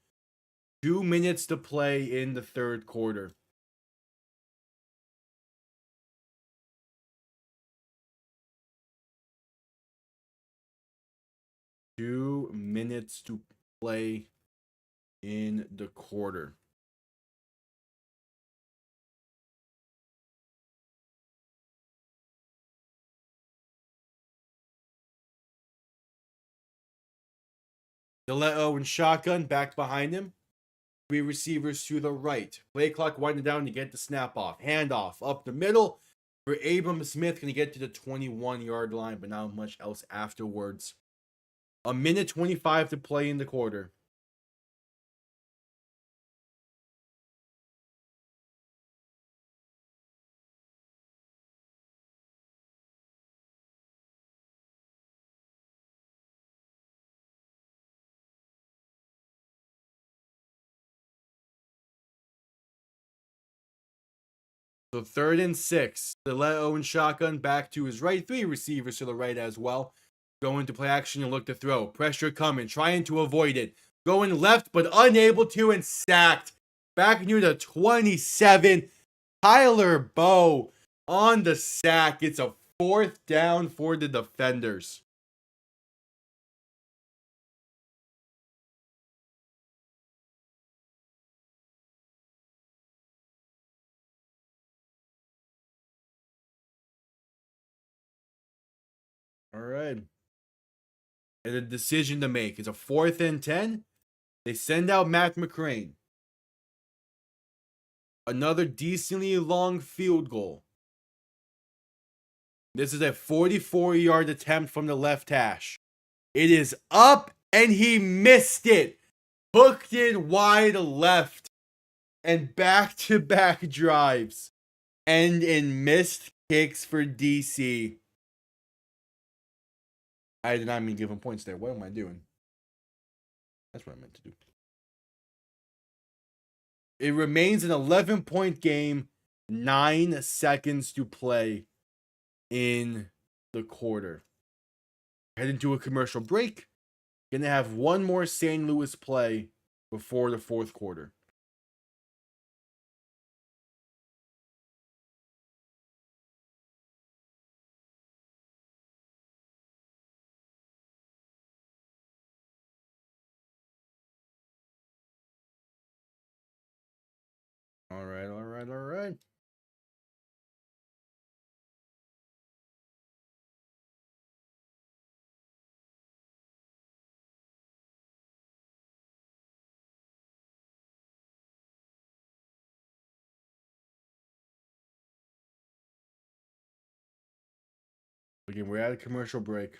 2 minutes to play in the third quarter. Two minutes to play in the quarter. DeLeo and shotgun back behind him. 3 receivers to the right. Play clock winding down to get the snap off. Handoff up the middle for Abram Smith. Going to get to the 21-yard line, but not much else afterwards. 1:25 to play in the quarter. So 3rd and 6. DeLeo and shotgun back to his right. 3 receivers to the right as well. Going to play action and look to throw. Pressure coming, trying to avoid it. Going left, but unable to, and sacked. Back near the 27. Tyler Bowe on the sack. It's a 4th down for the defenders. All right. And a decision to make. It's a 4th and 10. They send out Matt McCrane. Another decently long field goal. This is a 44-yard attempt from the left hash. It is up, and he missed it. Hooked it wide left. And back-to-back drives. End in missed kicks for DC. I did not mean to give him points there. What am I doing? That's what I meant to do. It remains an 11-point game. 9 seconds to play in the quarter. Heading to a commercial break. Gonna have one more St. Louis play before the 4th quarter. All right. Again, we're at a commercial break.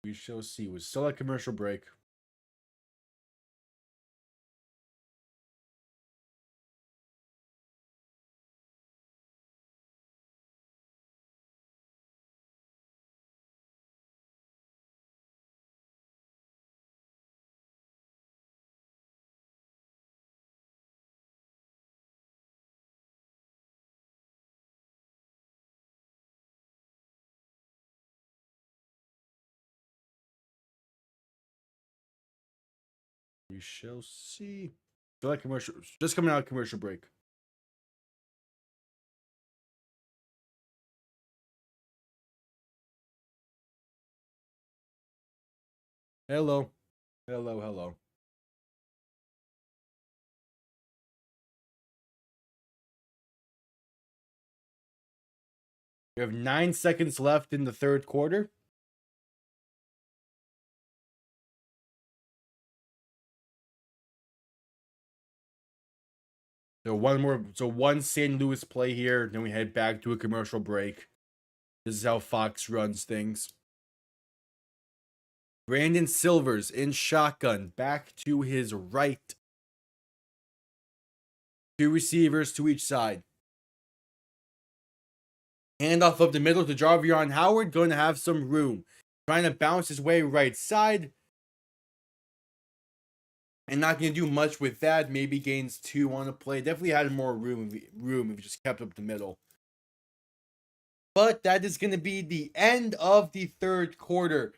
We shall see. We're still at commercial break. We shall see. Still at commercial. Just coming out of commercial break. Hello. Hello. We have 9 seconds left in the 3rd quarter. So one St. Louis play here, then we head back to a commercial break. This is how Fox runs things. Brandon Silvers in shotgun, back to his right. 2 receivers to each side. Handoff up the middle to Jarvion Howard, going to have some room. Trying to bounce his way right side. And not going to do much with that. Maybe gains 2 on the play. Definitely had more room if he just kept up the middle. But that is going to be the end of the third quarter.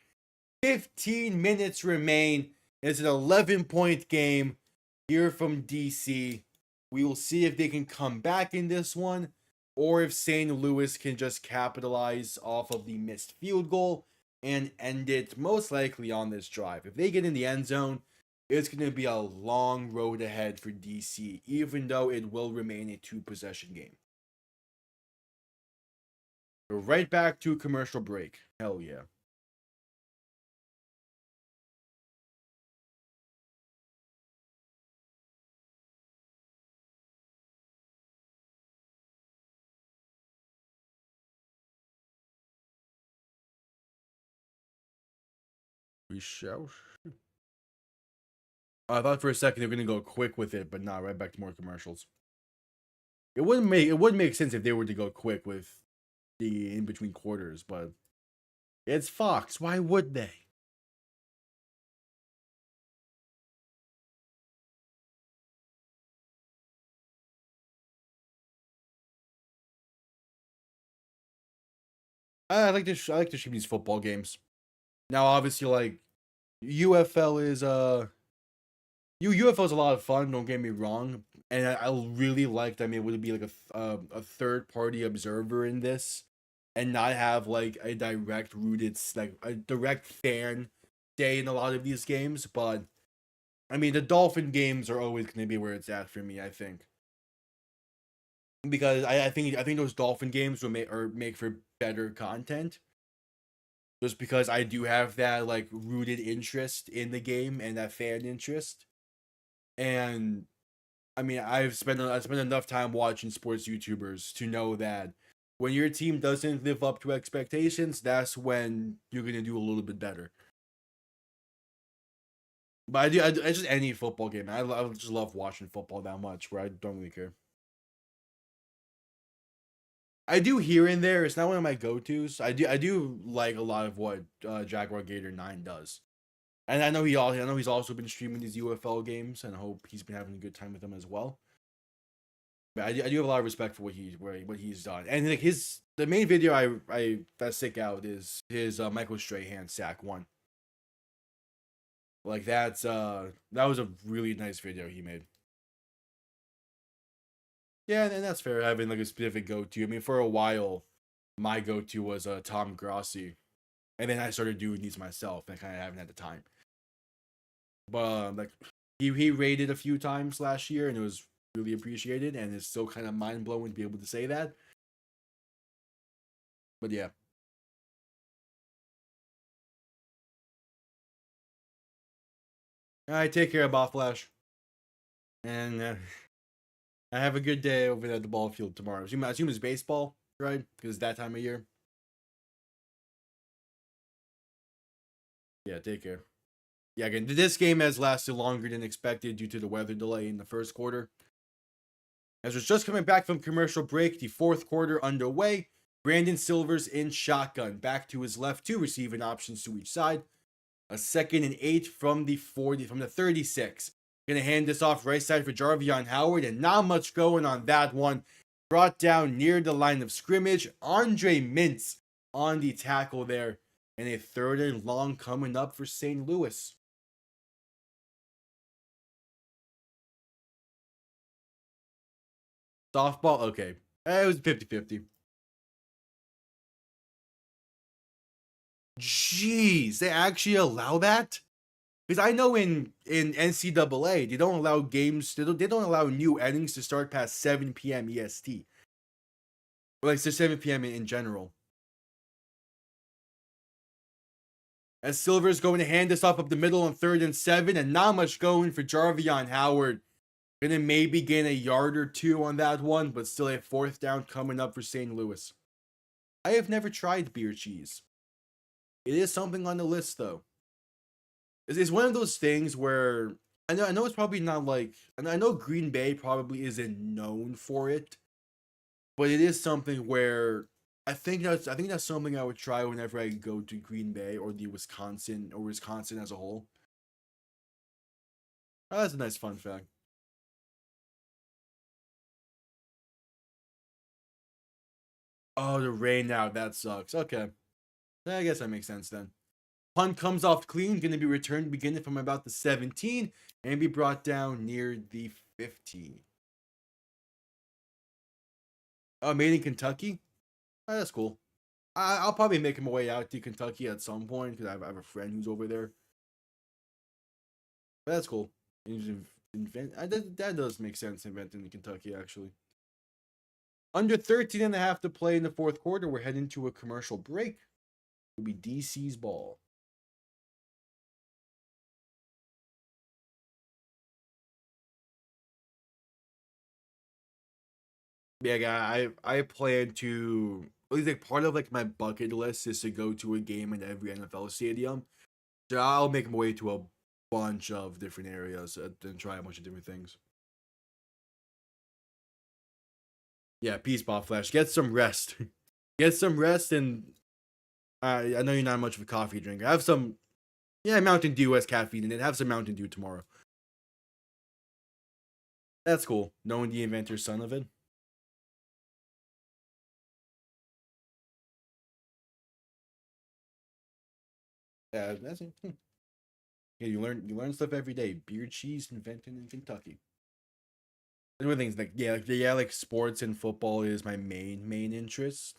15 minutes remain. It's an 11-point game here from DC. We will see if they can come back in this one, or if St. Louis can just capitalize off of the missed field goal and end it most likely on this drive. If they get in the end zone, it's going to be a long road ahead for DC, even though it will remain a 2-possession game. We're right back to a commercial break. Hell yeah. We shall. I thought for a second they were gonna go quick with it, but not right back to more commercials. It wouldn't make sense if they were to go quick with the in between quarters, but it's Fox. Why would they? I like to stream these football games. Now, obviously, like UFL is UFL is a lot of fun. Don't get me wrong, and I really liked. I mean, would it be like a third party observer in this, and not have like a direct rooted like a direct fan day in a lot of these games. But I mean, the Dolphin games are always going to be where it's at for me. I think because I think those Dolphin games will make for better content. Just because I do have that like rooted interest in the game and that fan interest. And I mean, I've spent enough time watching sports YouTubers to know that when your team doesn't live up to expectations, that's when you're gonna do a little bit better. But I just any football game. I just love watching football that much, where I don't really care. I do here and there. It's not one of my go-tos. I do like a lot of what Jaguar Gator 9 does. And I know he's also been streaming these UFL games, and I hope he's been having a good time with them as well. But I do have a lot of respect for what he's done. And like the main video I that stick out is his Michael Strahan sack one. Like that was a really nice video he made. Yeah, and that's fair having like a specific go-to. I mean, for a while, my go-to was Tom Grossi, and then I started doing these myself, and I kind of haven't had the time. But like he rated a few times last year, and it was really appreciated, and it's still kind of mind blowing to be able to say that. But yeah. All right, take care, Ball Flash, and I have a good day over at the ball field tomorrow. I assume it's baseball, right? Because it's that time of year. Yeah, take care. Yeah, again, this game has lasted longer than expected due to the weather delay in the first quarter. As we're just coming back from commercial break, the fourth quarter underway. Brandon Silver's in shotgun, back to his left, two receiving options to each side. A 2nd and 8 from the 36. Gonna hand this off right side for Jarvion Howard, and not much going on that one. Brought down near the line of scrimmage. Andre Mintz on the tackle there, and a 3rd and long coming up for St. Louis. Softball, okay. It was 50-50. Jeez, they actually allow that? Because I know in NCAA they don't allow games. They don't allow new innings to start past 7 p.m. EST. Or like 7 p.m. in general. As Silver's going to hand this off up the middle on 3rd and 7, and not much going for Jarvion Howard. Gonna maybe gain a yard or two on that one, but still a 4th down coming up for St. Louis. I have never tried beer cheese. It is something on the list though. It's one of those things where I know it's probably not like, and I know Green Bay probably isn't known for it, but it is something where I think that's something I would try whenever I go to Green Bay or Wisconsin as a whole. Oh, that's a nice fun fact. Oh, the rain now. That sucks. Okay. I guess that makes sense then. Punt comes off clean, going to be returned beginning from about the 17 and be brought down near the 15. Oh, made in Kentucky? Oh, that's cool. I'll probably make my way out to Kentucky at some point because I have a friend who's over there. But that's cool. That does make sense, inventing in Kentucky, actually. Under 13 and a half to play in the fourth quarter. We're heading to a commercial break. It'll be DC's ball. Yeah, I plan to, at least like part of like my bucket list is to go to a game in every NFL stadium. So I'll make my way to a bunch of different areas and try a bunch of different things. Yeah, peace, Bob Flash. Get some rest. Get some rest, and I know you're not much of a coffee drinker. Have some, yeah, Mountain Dew has caffeine in it. Have some Mountain Dew tomorrow. That's cool. Knowing the inventor's son of it. Yeah, that's it. Yeah, you learn stuff every day. Beer cheese invented in Kentucky. Another things like like sports and football is my main interest.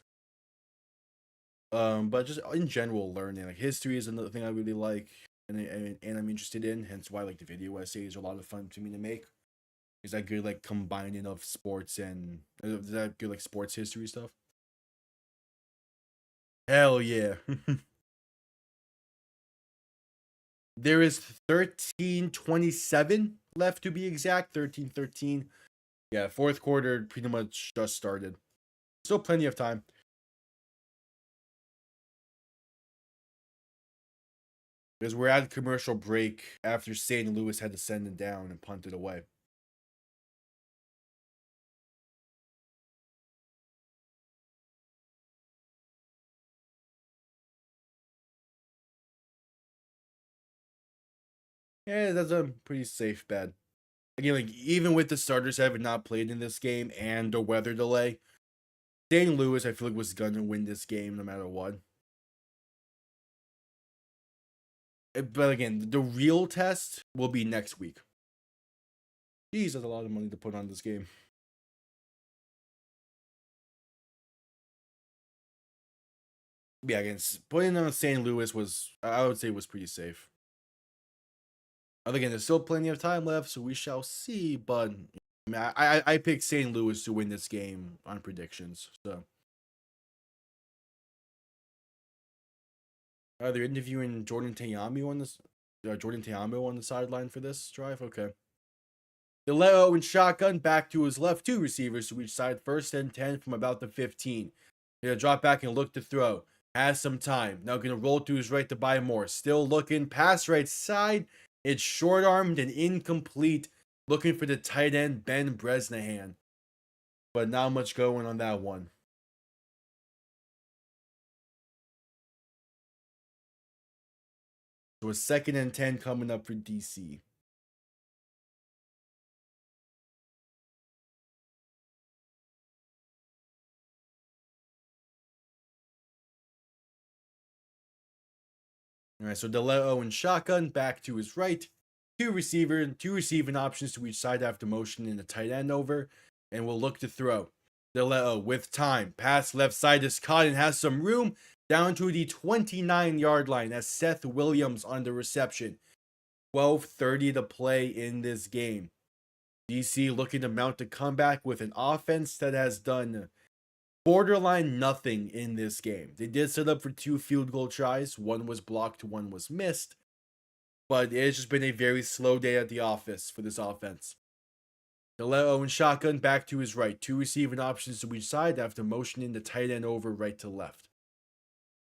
But just in general, learning like history is another thing I really like, and I'm interested in. Hence why like the video essays are a lot of fun to me to make. Is that good like combining of sports and is that good like sports history stuff? Hell yeah. There is 13:27 left to be exact. 13:13. Yeah, fourth quarter pretty much just started. Still plenty of time. Because we're at commercial break after St. Louis had to send it down and punt it away. Yeah, that's a pretty safe bet. Again, like even with the starters having not played in this game and the weather delay, St. Louis I feel like was gonna win this game no matter what. But again, the real test will be next week. Jeez, that's a lot of money to put on this game. Yeah, against putting on St. Louis was I would say was pretty safe. Again, there's still plenty of time left, so we shall see. But I picked St. Louis to win this game on predictions. So they're interviewing Jordan Teamu on this. Jordan Teamu on the sideline for this drive. Okay. DeLeo and shotgun back to his left, two receivers to each side. First and 10 from about the 15. Gonna drop back and look to throw. Has some time. Now gonna roll to his right to buy more. Still looking. Pass right side. It's short armed and incomplete. Looking for the tight end, Ben Bresnahan. But not much going on that one. So a second and 10 coming up for DC. All right, so DeLeo and shotgun back to his right. Two receiving options to each side after motion in the tight end over. And we'll look to throw. DeLeo with time. Pass left side is caught and has some room down to the 29-yard line as Seth Williams on the reception. 12:30 to play in this game. DC looking to mount a comeback with an offense that has done borderline nothing in this game. They did set up for two field goal tries. One was blocked, one was missed. But it's just been a very slow day at the office for this offense. DeLeo and shotgun back to his right. Two receiving options to each side after motioning the tight end over right to left.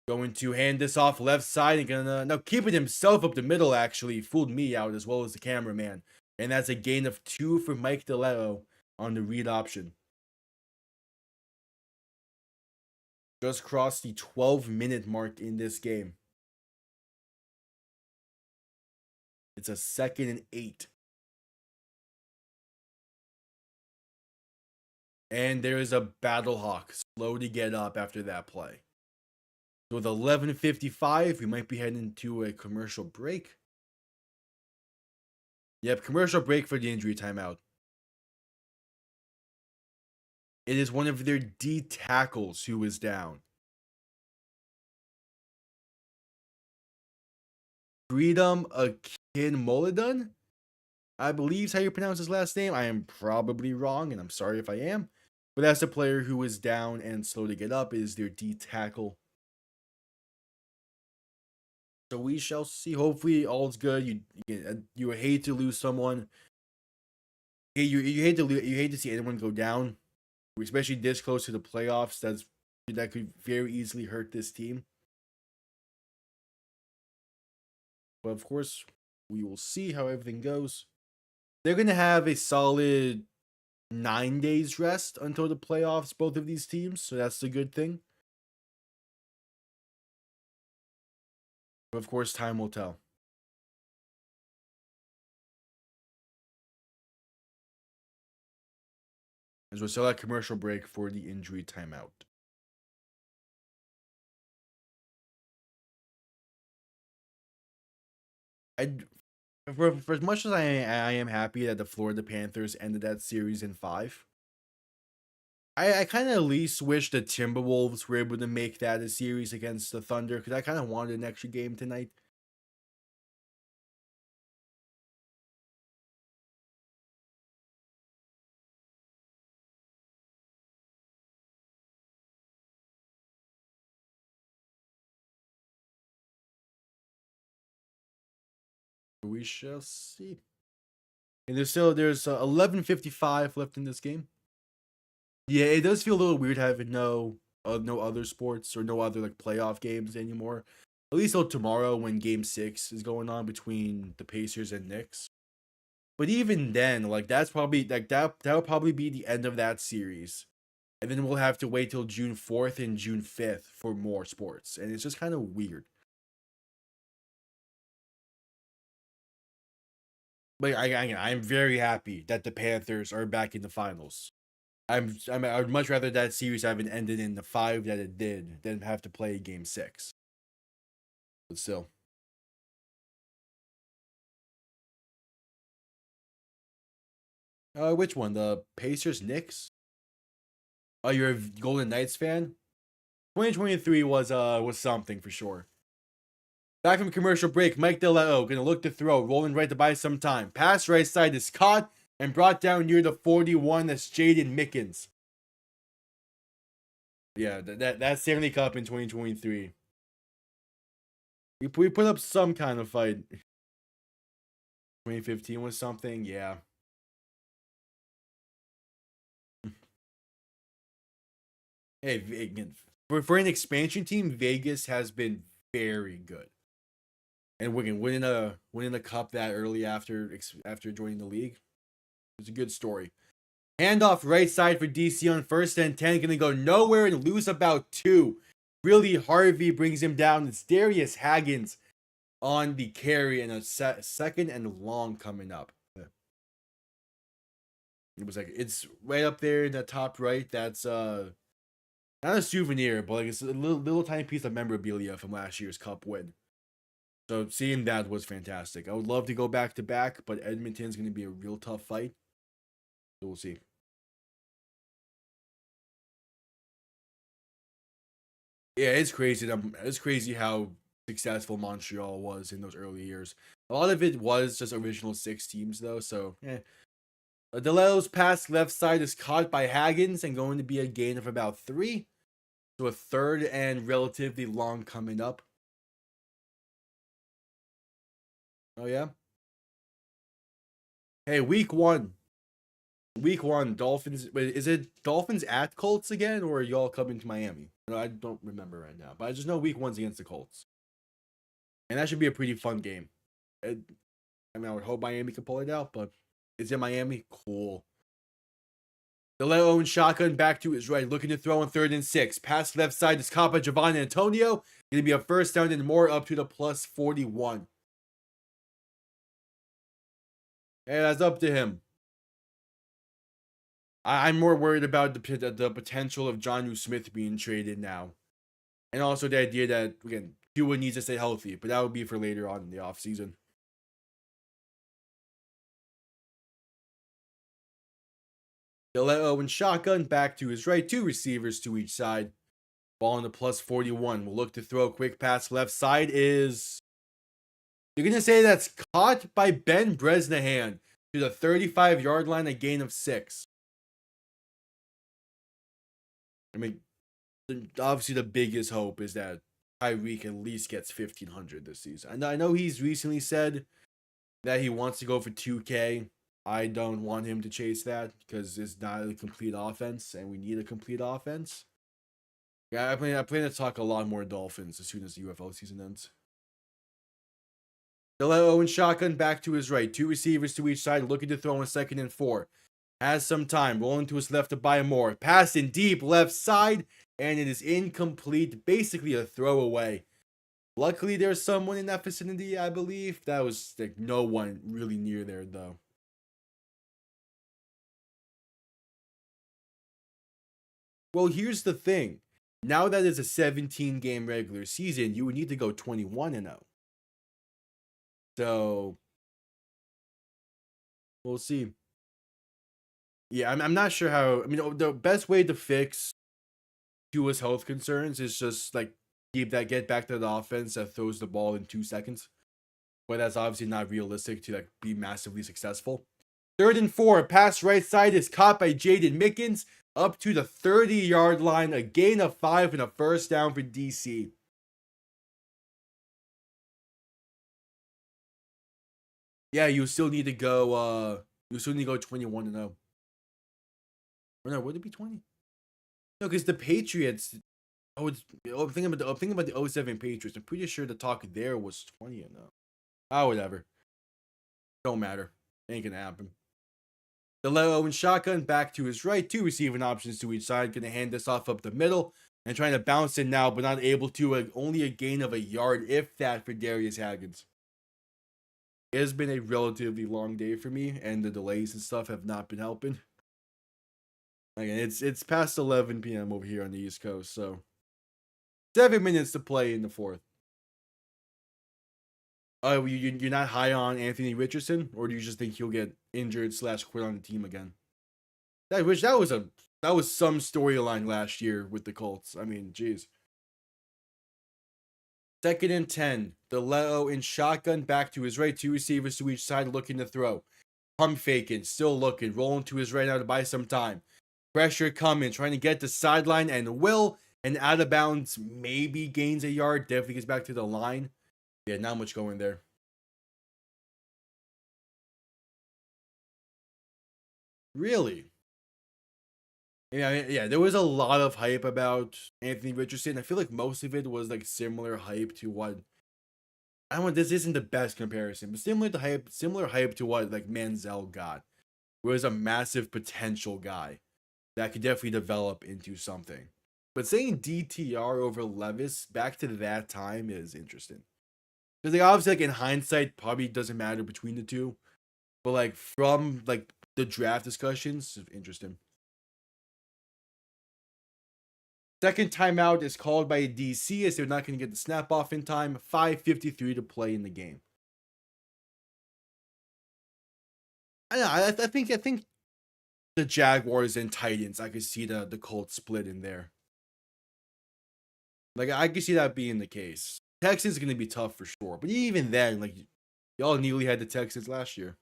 Going to hand this off left side and gonna now keeping himself up the middle actually fooled me out as well as the cameraman. And that's a gain of 2 for Mike DeLeo on the read option. Just crossed the 12-minute mark in this game. It's a 2nd and 8. And there is a Battlehawks slow to get up after that play. So with 11:55, we might be heading into a commercial break. Yep, commercial break for the injury timeout. It is one of their D tackles who is down. Freedom Akinmoladun, I believe is how you pronounce his last name. I am probably wrong, and I'm sorry if I am. But that's the player who is down and slow to get up. It is their D tackle. So we shall see. Hopefully, all's good. You hate to lose someone. You hate to see anyone go down, especially this close to the playoffs. That could very easily hurt this team. But of course, we will see how everything goes. They're gonna have a solid 9 days rest until the playoffs, both of these teams. So that's the good thing. But of course, time will tell. As we'll sell that commercial break for the injury timeout. For as much as I am happy that the Florida Panthers ended that series in 5, I kind of at least wish the Timberwolves were able to make that a series against the Thunder, because I kind of wanted an extra game tonight. We shall see. And there's 11:55 left in this game. Yeah, it does feel a little weird having no other sports or no other like playoff games anymore. At least till tomorrow when Game 6 is going on between the Pacers and Knicks. But even then, like that'll probably be the end of that series. And then we'll have to wait till June 4th and June 5th for more sports. And it's just kind of weird. But I'm very happy that the Panthers are back in the finals. I would much rather that series haven't ended in the 5 that it did than have to play Game 6. But still. Which one? The Pacers Knicks? Oh, you're a Golden Knights fan? 2023 was something for sure. Back from commercial break, Mike DeLeo gonna look to throw, rolling right to buy some time. Pass right side is caught and brought down near the 41. That's Jaden Mickens. Yeah, that's Stanley Cup in 2023. We put up some kind of fight. 2015 was something, yeah. Hey, again, for an expansion team, Vegas has been very good. And winning a cup that early after joining the league, it's a good story. Handoff right side for DC on 1st and 10, gonna go nowhere and lose about 2. Really, Harvey brings him down. It's Darius Haggins on the carry and a second and long coming up. It was like it's right up there in the top right. That's not a souvenir, but like it's a little tiny piece of memorabilia from last year's cup win. So seeing that was fantastic. I would love to go back to back, but Edmonton's going to be a real tough fight. So we'll see. Yeah, it's crazy. It's crazy how successful Montreal was in those early years. A lot of it was just original 6 teams, though. So, yeah. DeLeo's pass left side is caught by Haggins and going to be a gain of about 3. So a 3rd and relatively long coming up. Oh, yeah? Hey, week 1. Week 1, Dolphins. Wait, is it Dolphins at Colts again, or are y'all coming to Miami? No, I don't remember right now, but I just know week 1's against the Colts. And that should be a pretty fun game. I would hope Miami can pull it out, but it's in Miami. Cool. DeLeo and shotgun back to his right, looking to throw on 3rd and 6. Pass left side is caught by Javon Antonio. Going to be a first down and more up to the plus 41. Hey, that's up to him. I'm more worried about the potential of Jonnu Smith being traded now. And also the idea that, again, Tua needs to stay healthy, but that would be for later on in the offseason. They'll let Owen shotgun back to his right, 2 receivers to each side. Ball in the plus 41. We'll look to throw a quick pass. Left side is... You're going to say that's caught by Ben Bresnahan to the 35-yard line, a gain of 6. I mean, obviously the biggest hope is that Tyreek at least gets 1,500 this season. And I know he's recently said that he wants to go for 2K. I don't want him to chase that because it's not a complete offense, and we need a complete offense. Yeah, I plan to talk a lot more Dolphins as soon as the UFL season ends. They'll let Owen shotgun back to his right. 2 receivers to each side, looking to throw on 2nd and 4. Has some time, rolling to his left to buy more. Pass in deep, left side, and it is incomplete. Basically a throwaway. Luckily, there's someone in that vicinity, I believe. That was like no one really near there, though. Well, here's the thing. Now that it's a 17-game regular season, you would need to go 21-0. So, we'll see. Yeah, I'm not sure how... I mean, the best way to fix Tua's health concerns is just, like, get back to the offense that throws the ball in 2 seconds. But that's obviously not realistic to, like, be massively successful. 3rd and 4, pass right side is caught by Jaden Mickens up to the 30-yard line, a gain of 5 and a first down for DC. Yeah, you still need to go 21-0. Or no, would it be 20? No, because the Patriots. I'm thinking about the 07 Patriots. I'm pretty sure the talk there was 20-0. Ah, whatever. Don't matter. Ain't gonna happen. The let Owen shotgun back to his right. 2 receiving options to each side. Gonna hand this off up the middle. And trying to bounce it now, but not able to. Only a gain of a yard, if that, for Darius Haggins. It has been a relatively long day for me, and the delays and stuff have not been helping. Again, it's past 11 p.m. over here on the East Coast, so 7 minutes to play in the 4th. Oh, you're not high on Anthony Richardson, or do you just think he'll get injured / quit on the team again? That was some storyline last year with the Colts. I mean, jeez. 2nd and 10. DeLeo in shotgun back to his right. 2 receivers to each side looking to throw. Pump faking, still looking, rolling to his right now to buy some time. Pressure coming, trying to get the sideline, and will, and out of bounds, maybe gains a yard, definitely gets back to the line. Yeah, not much going there. Really? Yeah, there was a lot of hype about Anthony Richardson. I feel like most of it was like similar hype to what... I don't know, this isn't the best comparison, but similar hype to what like Manziel got. Where it was a massive potential guy that could definitely develop into something. But saying DTR over Levis back to that time is interesting. Because like obviously like in hindsight probably doesn't matter between the two. But like from like the draft discussions, interesting. 2nd timeout is called by DC as they're not going to get the snap off in time. 5:53 to play in the game. I think the Jaguars and Titans, I could see the Colts split in there. Like I could see that being the case. Texans is going to be tough for sure, but even then, like y'all nearly had the Texans last year.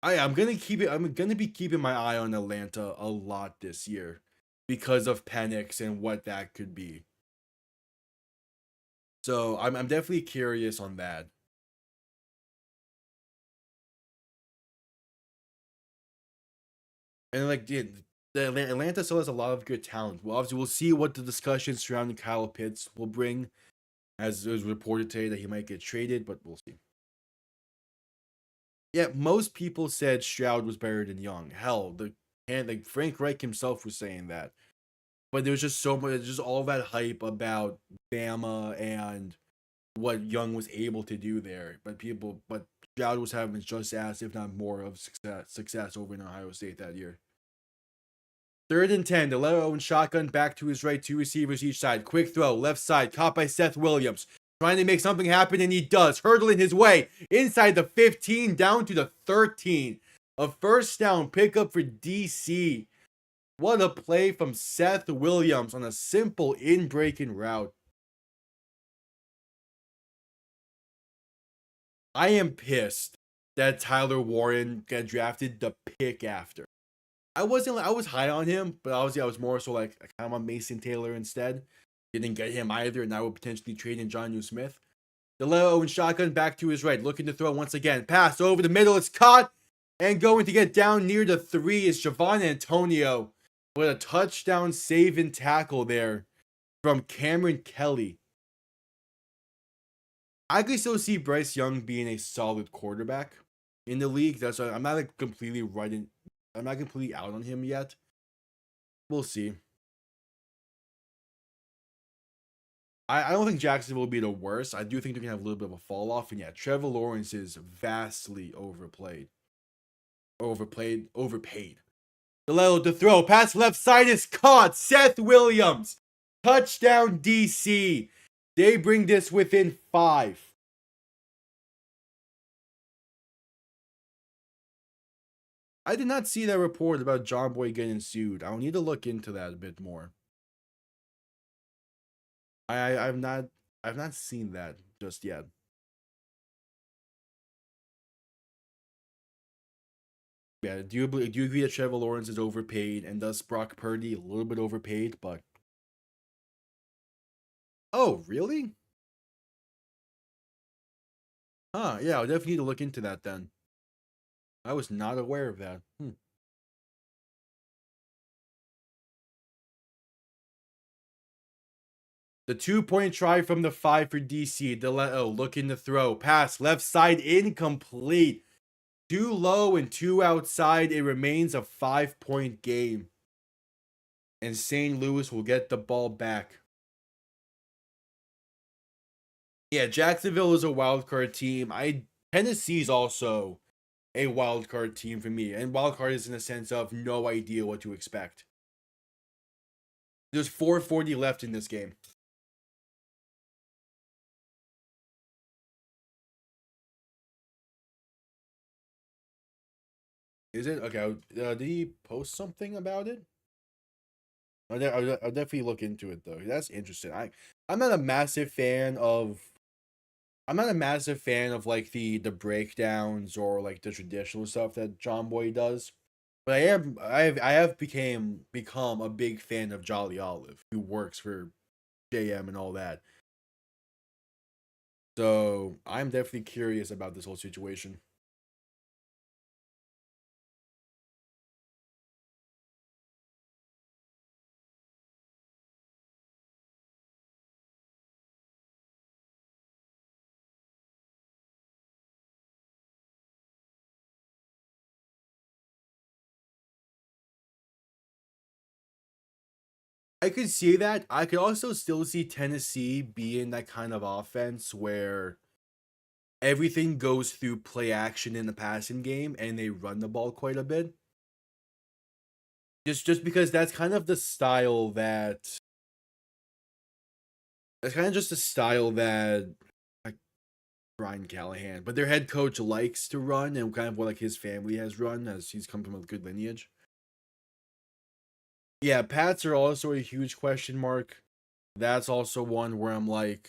I'm gonna be keeping my eye on Atlanta a lot this year because of Penix and what that could be. So I'm definitely curious on that. And like the Atlanta still has a lot of good talent. Well, obviously we'll see what the discussions surrounding Kyle Pitts will bring, as it was reported today that he might get traded, but we'll see. Yeah, most people said Stroud was better than Young. Hell, like Frank Reich himself was saying that. But there was just so much, just all that hype about Bama and what Young was able to do there. But Stroud was having just as, if not more, of success over in Ohio State that year. 3rd and 10. DeLeo and shotgun back to his right, 2 receivers each side. Quick throw, left side, caught by Seth Williams. Trying to make something happen, and he does. Hurdling his way inside the 15, down to the 13. A first down pickup for DC. What a play from Seth Williams on a simple in-breaking route. I am pissed that Tyler Warren got drafted the pick after. I was high on him, but obviously I was more so like kind of on Mason Taylor instead. Didn't get him either, and I would potentially trade in Jonnu Smith. DeLeo and shotgun back to his right, looking to throw once again. Pass over the middle, it's caught, and going to get down near the 3 is Javon Antonio with a touchdown save and tackle there from Cameron Kelly. I could still see Bryce Young being a solid quarterback in the league. That's why I'm not like completely out on him yet. We'll see. I don't think Jacksonville will be the worst. I do think they're going to have a little bit of a fall off. And yeah, Trevor Lawrence is vastly overpaid. DeLeo to throw. Pass left side is caught. Seth Williams. Touchdown DC. They bring this within 5. I did not see that report about John Boy getting sued. I'll need to look into that a bit more. I've not seen that just yet. Yeah, do you agree that Trevor Lawrence is overpaid, and thus Brock Purdy a little bit overpaid? But oh, really? Huh? Yeah, I'll definitely need to look into that then. I was not aware of that. The 2-point try from the 5 for DC. DeLeo looking to throw. Pass left side incomplete. 2 low and 2 outside. It remains a 5-point game. And St. Louis will get the ball back. Yeah, Jacksonville is a wildcard team. Tennessee's also a wildcard team for me. And wildcard is in the sense of no idea what to expect. There's 4:40 left in this game. Is it? Okay, did he post something about it? I'll definitely look into it, though. That's interesting. I'm not a massive fan of... like the breakdowns or like the traditional stuff that John Boy does. But I have become a big fan of Jolly Olive, who works for JM and all that. So I'm definitely curious about this whole situation. I could see that. I could also still see Tennessee being that kind of offense where everything goes through play action in the passing game and they run the ball quite a bit. Just because that's kind of the style that... That's kind of just the style that like Brian Callahan, but their head coach likes to run, and kind of what like his family has run, as he's come from a good lineage. Yeah, Pats are also a huge question mark. That's also one where I'm like,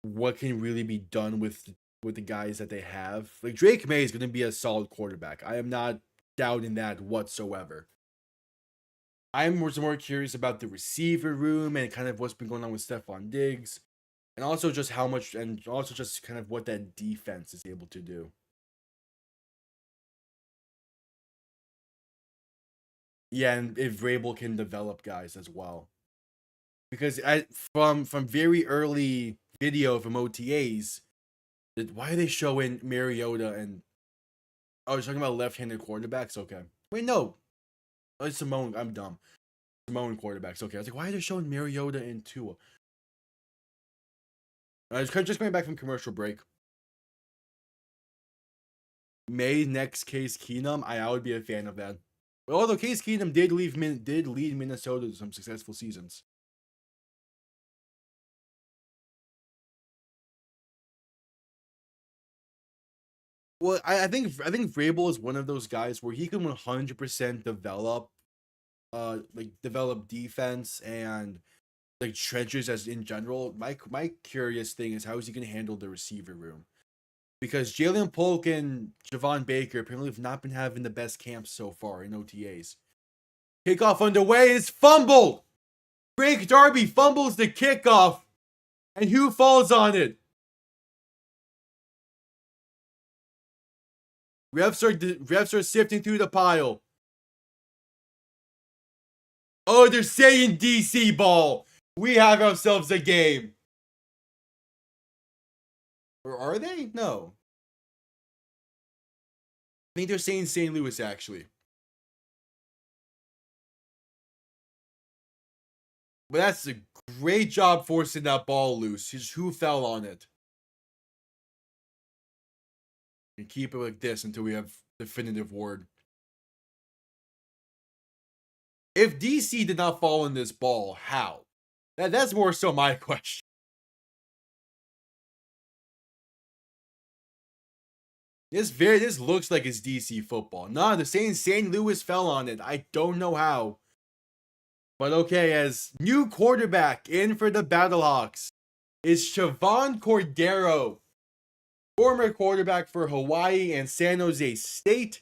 what can really be done with the guys that they have? Like Drake May is going to be a solid quarterback. I am not doubting that whatsoever. I'm more curious about the receiver room and kind of what's been going on with Stephon Diggs, and also just how much, and also just kind of what that defense is able to do. Yeah, and if Vrabel can develop guys as well, because from very early video from OTAs, why are they showing Mariota and... Oh, you're talking about left-handed quarterbacks? Okay. Wait, no. Oh, it's Simone. I'm dumb. Simone quarterbacks. Okay. I was like, why are they showing Mariota and Tua? Just coming back from commercial break. May next Case Keenum, I would be a fan of that. Although Case Keenum did lead Minnesota to some successful seasons. Well, I think Vrabel is one of those guys where he can 100% develop defense and like trenches as in general. My curious thing is how is he going to handle the receiver room? Because Jalen Polk and Javon Baker apparently have not been having the best camps so far in OTAs. Kickoff underway is fumbled. Drake Darby fumbles the kickoff. And who falls on it? Refs are sifting through the pile. Oh, they're saying DC ball. We have ourselves a game. Or are they? No. I think they're saying St. Louis, actually. But that's a great job forcing that ball loose. Just who fell on it? And keep it like this until we have definitive word. If DC did not fall on this ball, how? That's more so my question. This looks like it's DC football. Nah, they're saying St. Louis fell on it. I don't know how. But okay, as new quarterback in for the Battlehawks is Siobhan Cordero, former quarterback for Hawaii and San Jose State.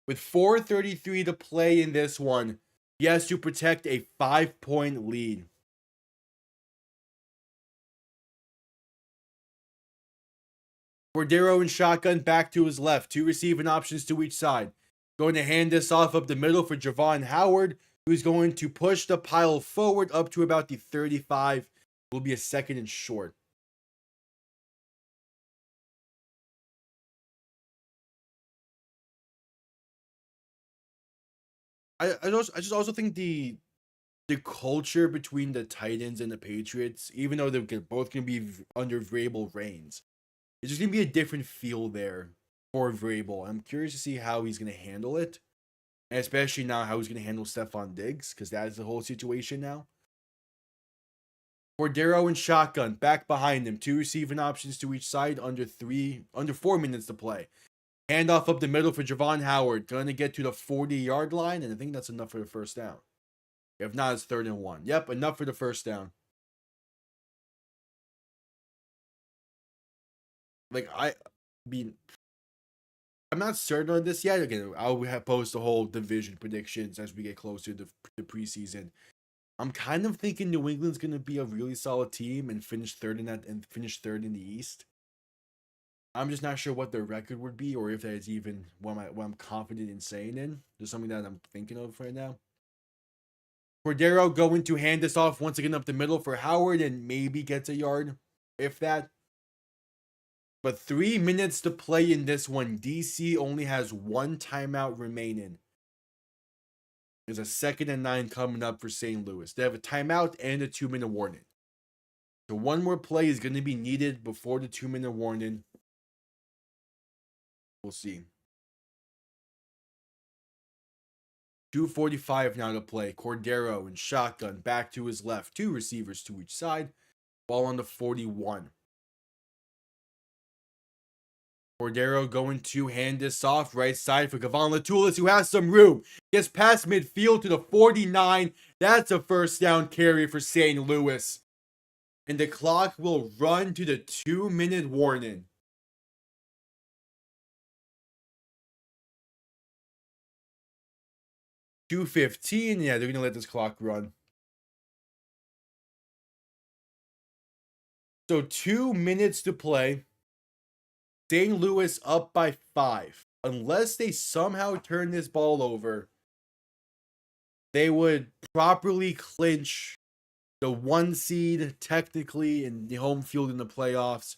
With 4:33 to play in this one, he has to protect a 5-point lead. Cordero and shotgun back to his left. 2 receiving options to each side. Going to hand this off up the middle for Javon Howard, who's going to push the pile forward up to about the 35. Will be a second and short. I just also think the culture between the Titans and the Patriots, even though they're both going to be under Vrabel reigns, it's just going to be a different feel there for Vrabel. I'm curious to see how he's going to handle it, and especially now how he's going to handle Stephon Diggs, because that is the whole situation now. Cordero and shotgun back behind him, 2 receiving options to each side, under 4 minutes to play. Handoff up the middle for Javon Howard, going to get to the 40-yard line, and I think that's enough for the first down. If not, it's 3rd and 1. Yep, enough for the first down. Like, I mean, I'm not certain on this yet. Again, I'll post the whole division predictions as we get closer to the preseason. I'm kind of thinking New England's going to be a really solid team and finish third in the East. I'm just not sure what their record would be, or if that is even what I'm confident in saying in. There's something that I'm thinking of right now. Cordero going to hand this off once again up the middle for Howard and maybe gets a yard, if that. But 3 minutes to play in this one. DC only has 1 timeout remaining. There's a 2nd and 9 coming up for St. Louis. They have a timeout and a 2-minute warning. So 1 more play is going to be needed before the 2-minute warning. We'll see. 2:45 now to play. Cordero and shotgun back to his left. 2 receivers to each side. Ball on the 41. Cordero going to hand this off right side for Gavon Latulis, who has some room. Gets past midfield to the 49. That's a first down carry for St. Louis. And the clock will run to the 2-minute warning. $2:15. Yeah, they're going to let this clock run. So 2 minutes to play. St. Louis up by 5. Unless they somehow turn this ball over, they would properly clinch the 1 seed technically in the home field in the playoffs,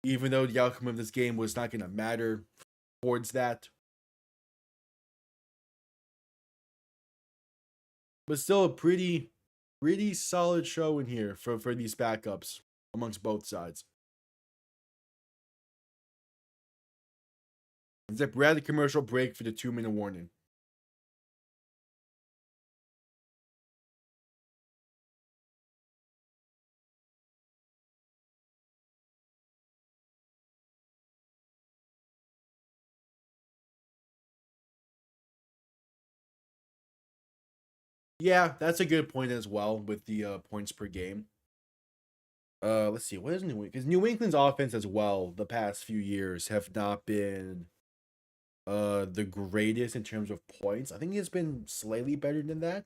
even though the outcome of this game was not going to matter towards that. But still a pretty solid show in here for these backups amongst both sides. Except we're at the commercial break for the 2-minute warning. Yeah, that's a good point as well with the points per game. Let's see. What is New England? Because New England's offense as well, the past few years have not been the greatest in terms of points. I think it's been slightly better than that.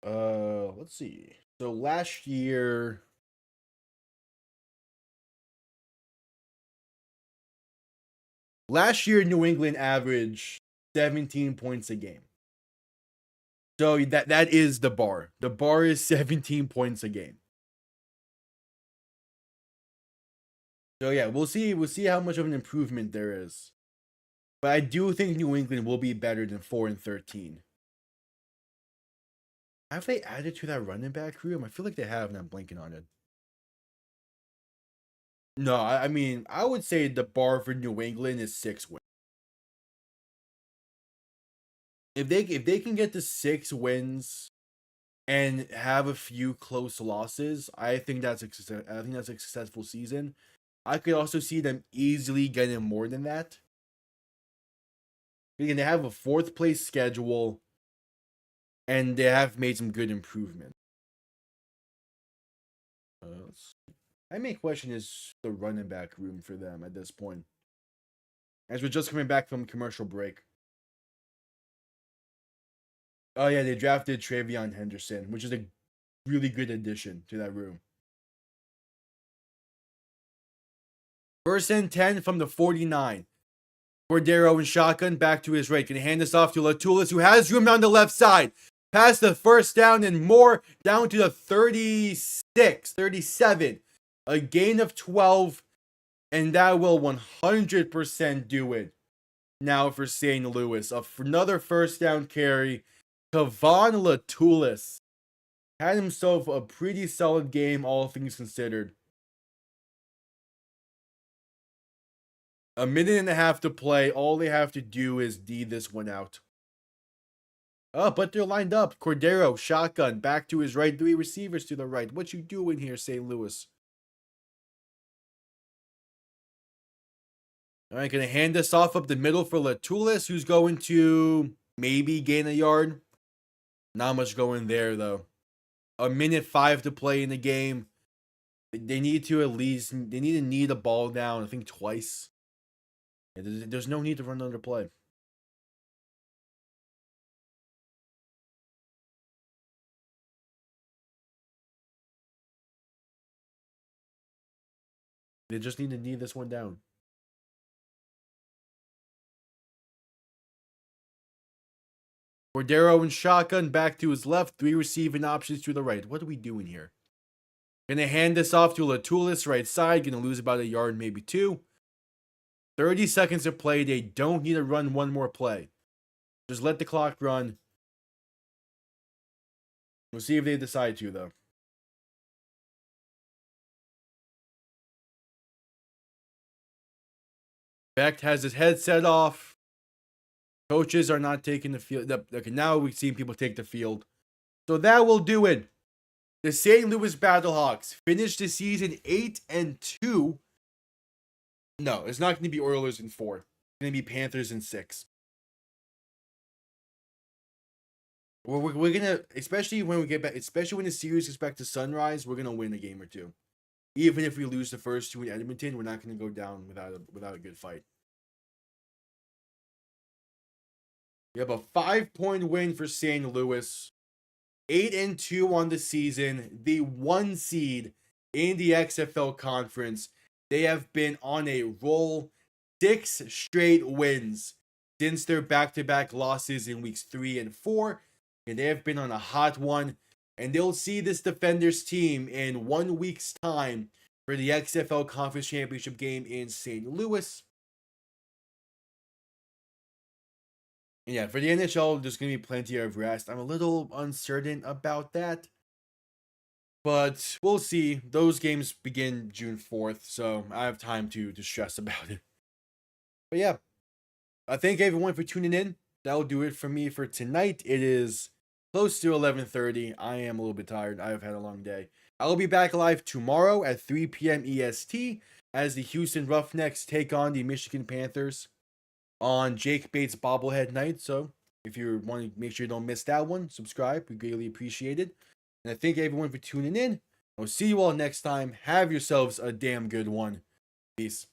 Let's see. So last year, New England averaged 17 points a game. So that is the bar. The bar is 17 points a game. So yeah, we'll see how much of an improvement there is. But I do think New England will be better than 4-13. Have they added to that running back room? I feel like they have, and I'm blanking on it. No, I mean, I would say the bar for New England is 6 wins. If they can get to 6 wins and have a few close losses, I think that's a successful season. I could also see them easily getting more than that. Again, they have a 4th place schedule, and they have made some good improvement. My main question is the running back room for them at this point, as we're just coming back from commercial break. Oh yeah, they drafted Travion Henderson, which is a really good addition to that room. 1st and 10 from the 49. Cordero and shotgun back to his right. Can hand this off to Latulis, who has room on the left side. Past the 1st down and more, down to the 36, 37. A gain of 12, and that will 100% do it. Now for St. Louis, another 1st down carry. Kavon Latulis had himself a pretty solid game, all things considered. A minute and a half to play. All they have to do is D this one out. Oh, but they're lined up. Cordero, shotgun, back to his right. 3 receivers to the right. What you doing here, St. Louis? All right, gonna hand this off up the middle for Latulis, who's going to maybe gain a yard. Not much going there, though. A minute 5 to play in the game. They need to need a ball down, I think, twice. There's no need to run another play. They just need to knee this one down. Cordero and shotgun back to his left. 3 receiving options to the right. What are we doing here? Gonna hand this off to Latulis, right side. Gonna lose about a yard, maybe 2. 30 seconds to play. They don't need to run one more play. Just let the clock run. We'll see if they decide to, though. Becht has his headset off. Coaches are not taking the field. Okay, now we've seen people take the field. So that will do it. The St. Louis Battlehawks finished the season 8-2. No, it's not going to be Oilers in 4. It's going to be Panthers in 6. We're going to, especially when we get back, especially when the series gets back to Sunrise, we're going to win a game or 2. Even if we lose the first 2 in Edmonton, we're not going to go down without a good fight. We have a 5-point win for St. Louis. 8-2 on the season. The 1 seed in the XFL conference. They have been on a roll. 6 straight wins since their back-to-back losses in weeks 3 and 4. And they have been on a hot one. And they'll see this Defenders team in 1 week's time for the XFL Conference Championship game in St. Louis. And yeah, for the NHL, there's going to be plenty of rest. I'm a little uncertain about that. But we'll see. Those games begin June 4th, so I have time to stress about it. But yeah, I thank everyone for tuning in. That'll do it for me for tonight. It is close to 11:30. I am a little bit tired. I have had a long day. I'll be back live tomorrow at 3 p.m. EST as the Houston Roughnecks take on the Michigan Panthers on Jake Bates bobblehead night. So if you want to make sure you don't miss that one, subscribe. We greatly appreciate it. And I thank everyone for tuning in. I'll see you all next time. Have yourselves a damn good one. Peace.